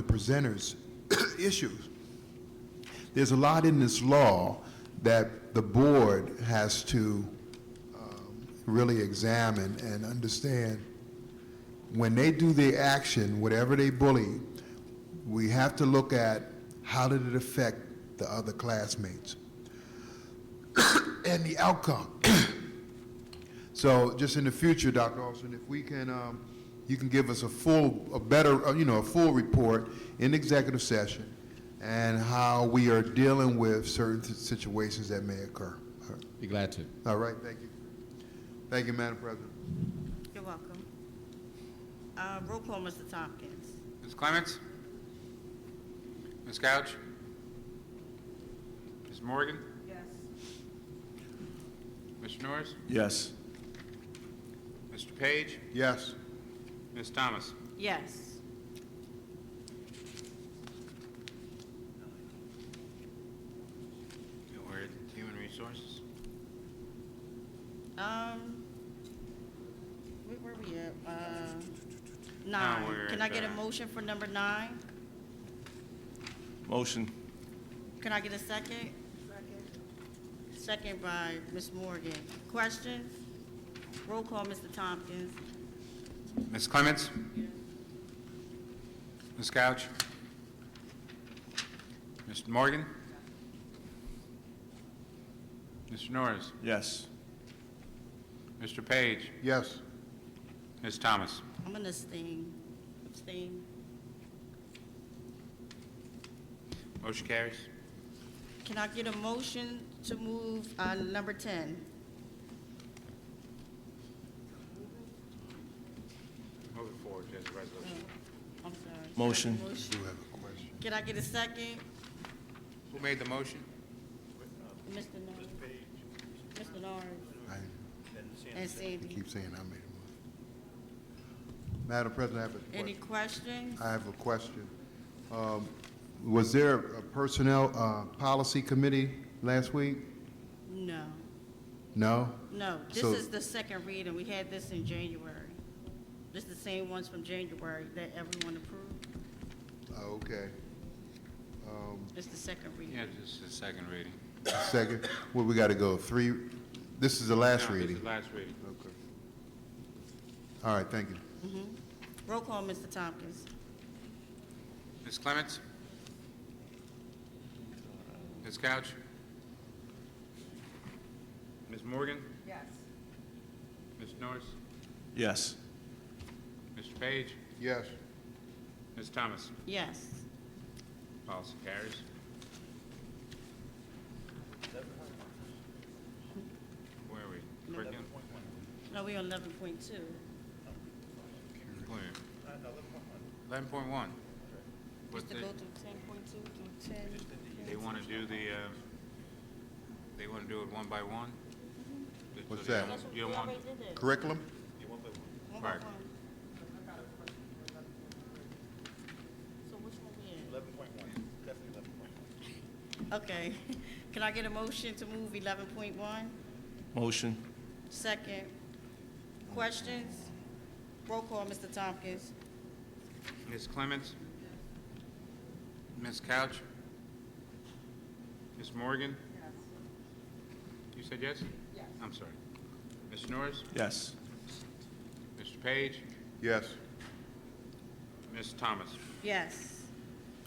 the presenters' issues. There's a lot in this law that the board has to really examine and understand. When they do their action, whatever they bully, we have to look at how did it affect the other classmates and the outcome. So just in the future, Dr. Olson, if we can, you can give us a full report in executive session and how we are dealing with certain situations that may occur. All right. Be glad to. All right, thank you. Thank you, Madam President. You're welcome. Roll call, Mr. Tompkins. Ms. Clements? Ms. Couch? Ms. Morgan? Yes. Mr. Norris? Yes. Mr. Page? Yes. Ms. Thomas? Yes. We're at Human Resources. Where we at? 9. we're Can I at, get a motion for number 9? Motion. Can I get a second? Second by Ms. Morgan. Questions? Roll call, Mr. Tompkins. Ms. Clements? Ms. Couch? Mr. Morgan? Mr. Norris? Yes. Mr. Page? Yes. Ms. Thomas? I'm gonna abstain. Motion carries. Can I get a motion to move number 10? Move it forward as a resolution. I'm sorry. Motion. I do have a question. Can I get a second? Who made the motion? Mr. Norris. Mr. Norris and I Sandy. keep saying I made a motion. Madam President, I have a question. Any questions? I have a question. Was there a personnel policy committee last week? No. No? No, this So- is the second reading. We had this in January. This is the same ones from January that everyone approved. Okay. It's the second reading. Yeah, this is the second reading. Second, well, we got to go 3, this is the last No, reading. This is the last reading. Okay. All right, thank you. Roll call, Mr. Tompkins. Ms. Clements? Ms. Couch? Ms. Morgan? Yes. Mr. Norris? Yes. Mr. Page? Yes. Ms. Thomas? Yes. Policy carries. Where are we? Curriculum? No, we on 11.2. Where? 11.1. Just to go through 10.2 through 10. They want to do the, they want to do it one by one? What's So that? You don't want, Curriculum? One by Right. one. So which one we in? 11.1, definitely 11.1. Okay. Can I get a motion to move 11.1? Motion. Second. Questions? Roll call, Mr. Tompkins. Ms. Clements? Ms. Couch? Ms. Morgan? Yes. You said yes? Yes. I'm sorry. Mr. Norris? Yes. Mr. Page? Yes. Ms. Thomas? Yes.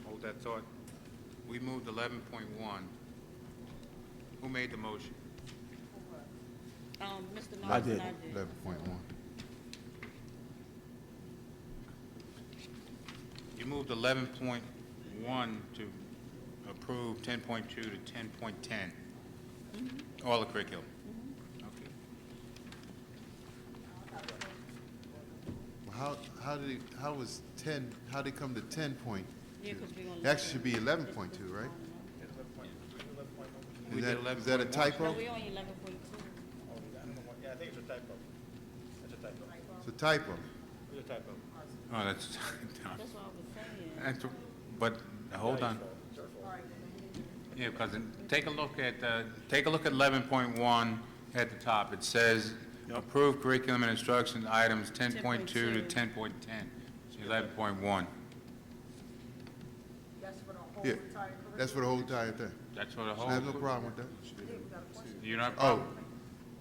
Hold that thought. We moved 11.1. Who made the motion? Mr. I Norris did. and I did. 11.1. You moved 11.1 to approve 10.2 to 10.10. All the curriculum. Okay. How did it, how was 10, how did it come to 10 point? Yeah, 'cause we on It actually should be 11.2, right? We did Is that a 11.1. typo? No, we on 11.2. Yeah, I think it's a typo. That's a typo. It's a typo. It's a typo. Oh, that's, That's what I was saying. that's, but, hold on. Yeah, because take a look at 11.1 at the top. It says approved curriculum and instruction items 10.2 to 10.10. It's 11.1. Yeah, that's for the whole entire thing. That's for the whole. I have no problem with that. You're not. Oh,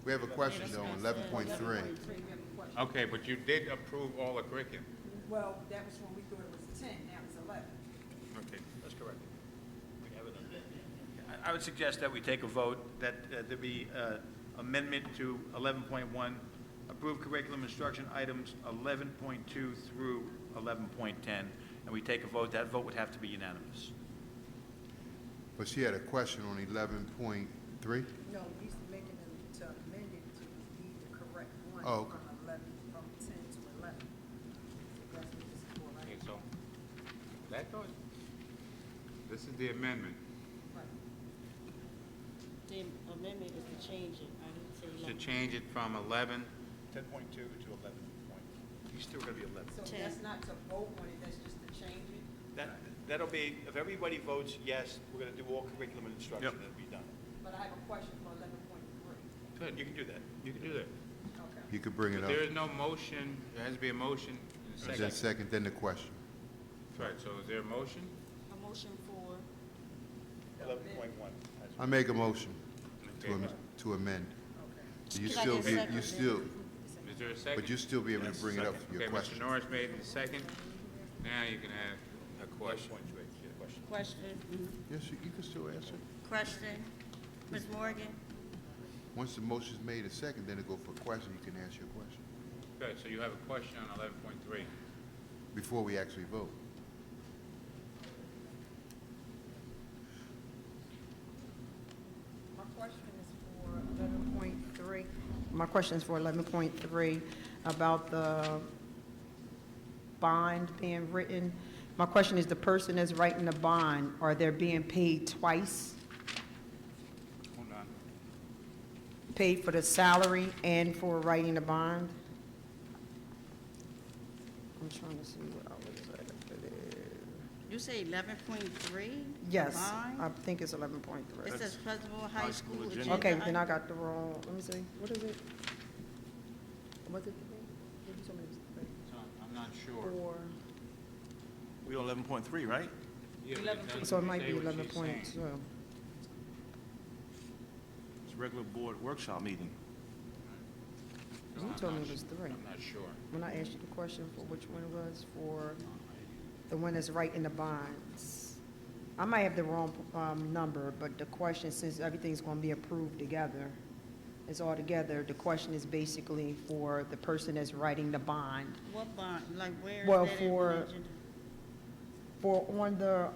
we have a question though on 11.3. Okay, but you did approve all the curriculum. Well, that was when we thought it was 10, now it's 11. Okay. That's correct. We have it on. I would suggest that we take a vote, that there be amendment to 11.1, approve curriculum instruction items 11.2 through 11.10, and we take a vote. That vote would have to be unanimous. But she had a question on 11.3? No, he's making them to amend it to be the correct one Oh, okay. from 11, from 10 to 11. That's what this is for, right? Okay, so, that goes, this is the amendment. The amendment is to change it. I didn't say To 11. change it from 11, 10.2 to 11 point. You're still going to be 11. So that's not to vote on it, that's just to change it? That'll be, if everybody votes yes, we're going to do all curriculum and instruction. That'll be done. But I have a question for 11.3. good, You can do that. you can do that. Okay. You could bring it But up. there is no motion, there has to be a motion and a Then second. second, then the question. Right, so is there a motion? A motion for, 11.1. I make a motion Okay. to amend. You Can I still get a be, second you then? still, Is there a second? but you still be able to bring it up for your Okay, Mr. question. Norris made the second. Now you can have a question. question, Yes, you can still answer. question. Ms. Morgan? Once the motion's made a second, then it go for a question, you can ask your question Good, so you have a question on 11.3. before we actually vote. My question is for 11.3. My question is for 11.3 about the bond being written. My question is, the person that's writing the bond, are they being paid twice? Hold on. Paid for the salary and for writing the bond? I'm trying to see what I was at. You say 11.3? Yes, Fine. I think it's 11.3. It says Pleasantville High School. agenda Okay, then I item. got the wrong, let me see, what is it? Was it the thing? What you told me it was the thing? I'm not sure. Or, We on 11.3, right? Yeah, but it doesn't so it might say be what she's saying. 11.2. It's a regular board workshop meeting. No, You I'm told me not it was su- 3. I'm not sure. When I asked you the question for which one it was, for the one that's writing the bonds. I might have the wrong number, but the question, since everything's going to be approved together, it's all together, the question is basically for the person that's writing the bond. What bond, like where Well, is that in for- the agenda? For on the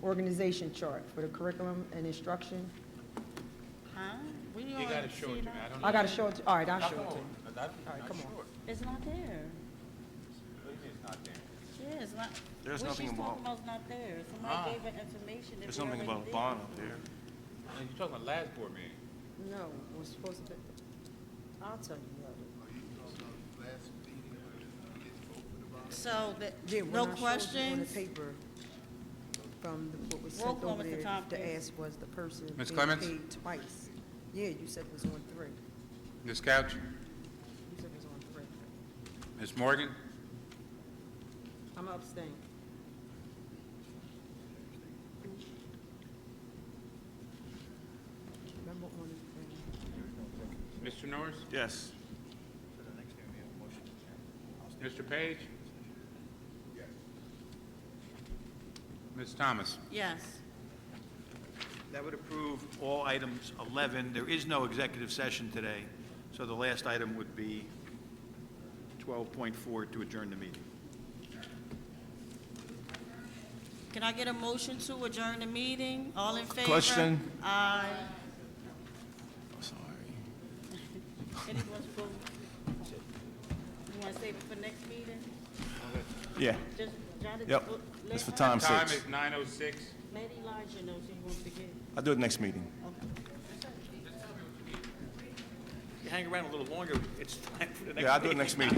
organization chart, for the curriculum and instruction. Huh? We You on gotta show it to me, C9? I don't know. I got to show it, all right, I'll Now, show come it to you. on. I'm not come on. sure. It's not there. It's not there. Yeah, it's not. There's what nothing she's about- talking about is not there. Somebody gave her information. that There's we something already about a did. bond up there. You're talking about last board meeting. No, we're supposed to be, I'll tell you what. So, Yeah, when no I showed you on the questions? paper from what was Roll sent call, over Mr. there to Tompkins. ask was the person Ms. being Clements? paid twice. Yeah, you said it was on 3. Ms. Couch? You said it was on 3. Ms. Morgan? I'm abstaining. Remember on Mr. Norris? Yes. Mr. Page? Ms. Thomas? Yes. That would approve all items 11. There is no executive session today, so the last item would be 12.4 to adjourn the meeting. Can I get a motion to adjourn the meeting? All in favor? Question. Aye. Sorry. Anyone opposed? You want to save it for next meeting? Yeah. Just jot Yep, it's for time Time 6. is 9:06. Let Elijah know so he won't forget. I'll do it next meeting. You hang around a little longer, it's time for the next meeting. Yeah, I'll do it next meeting.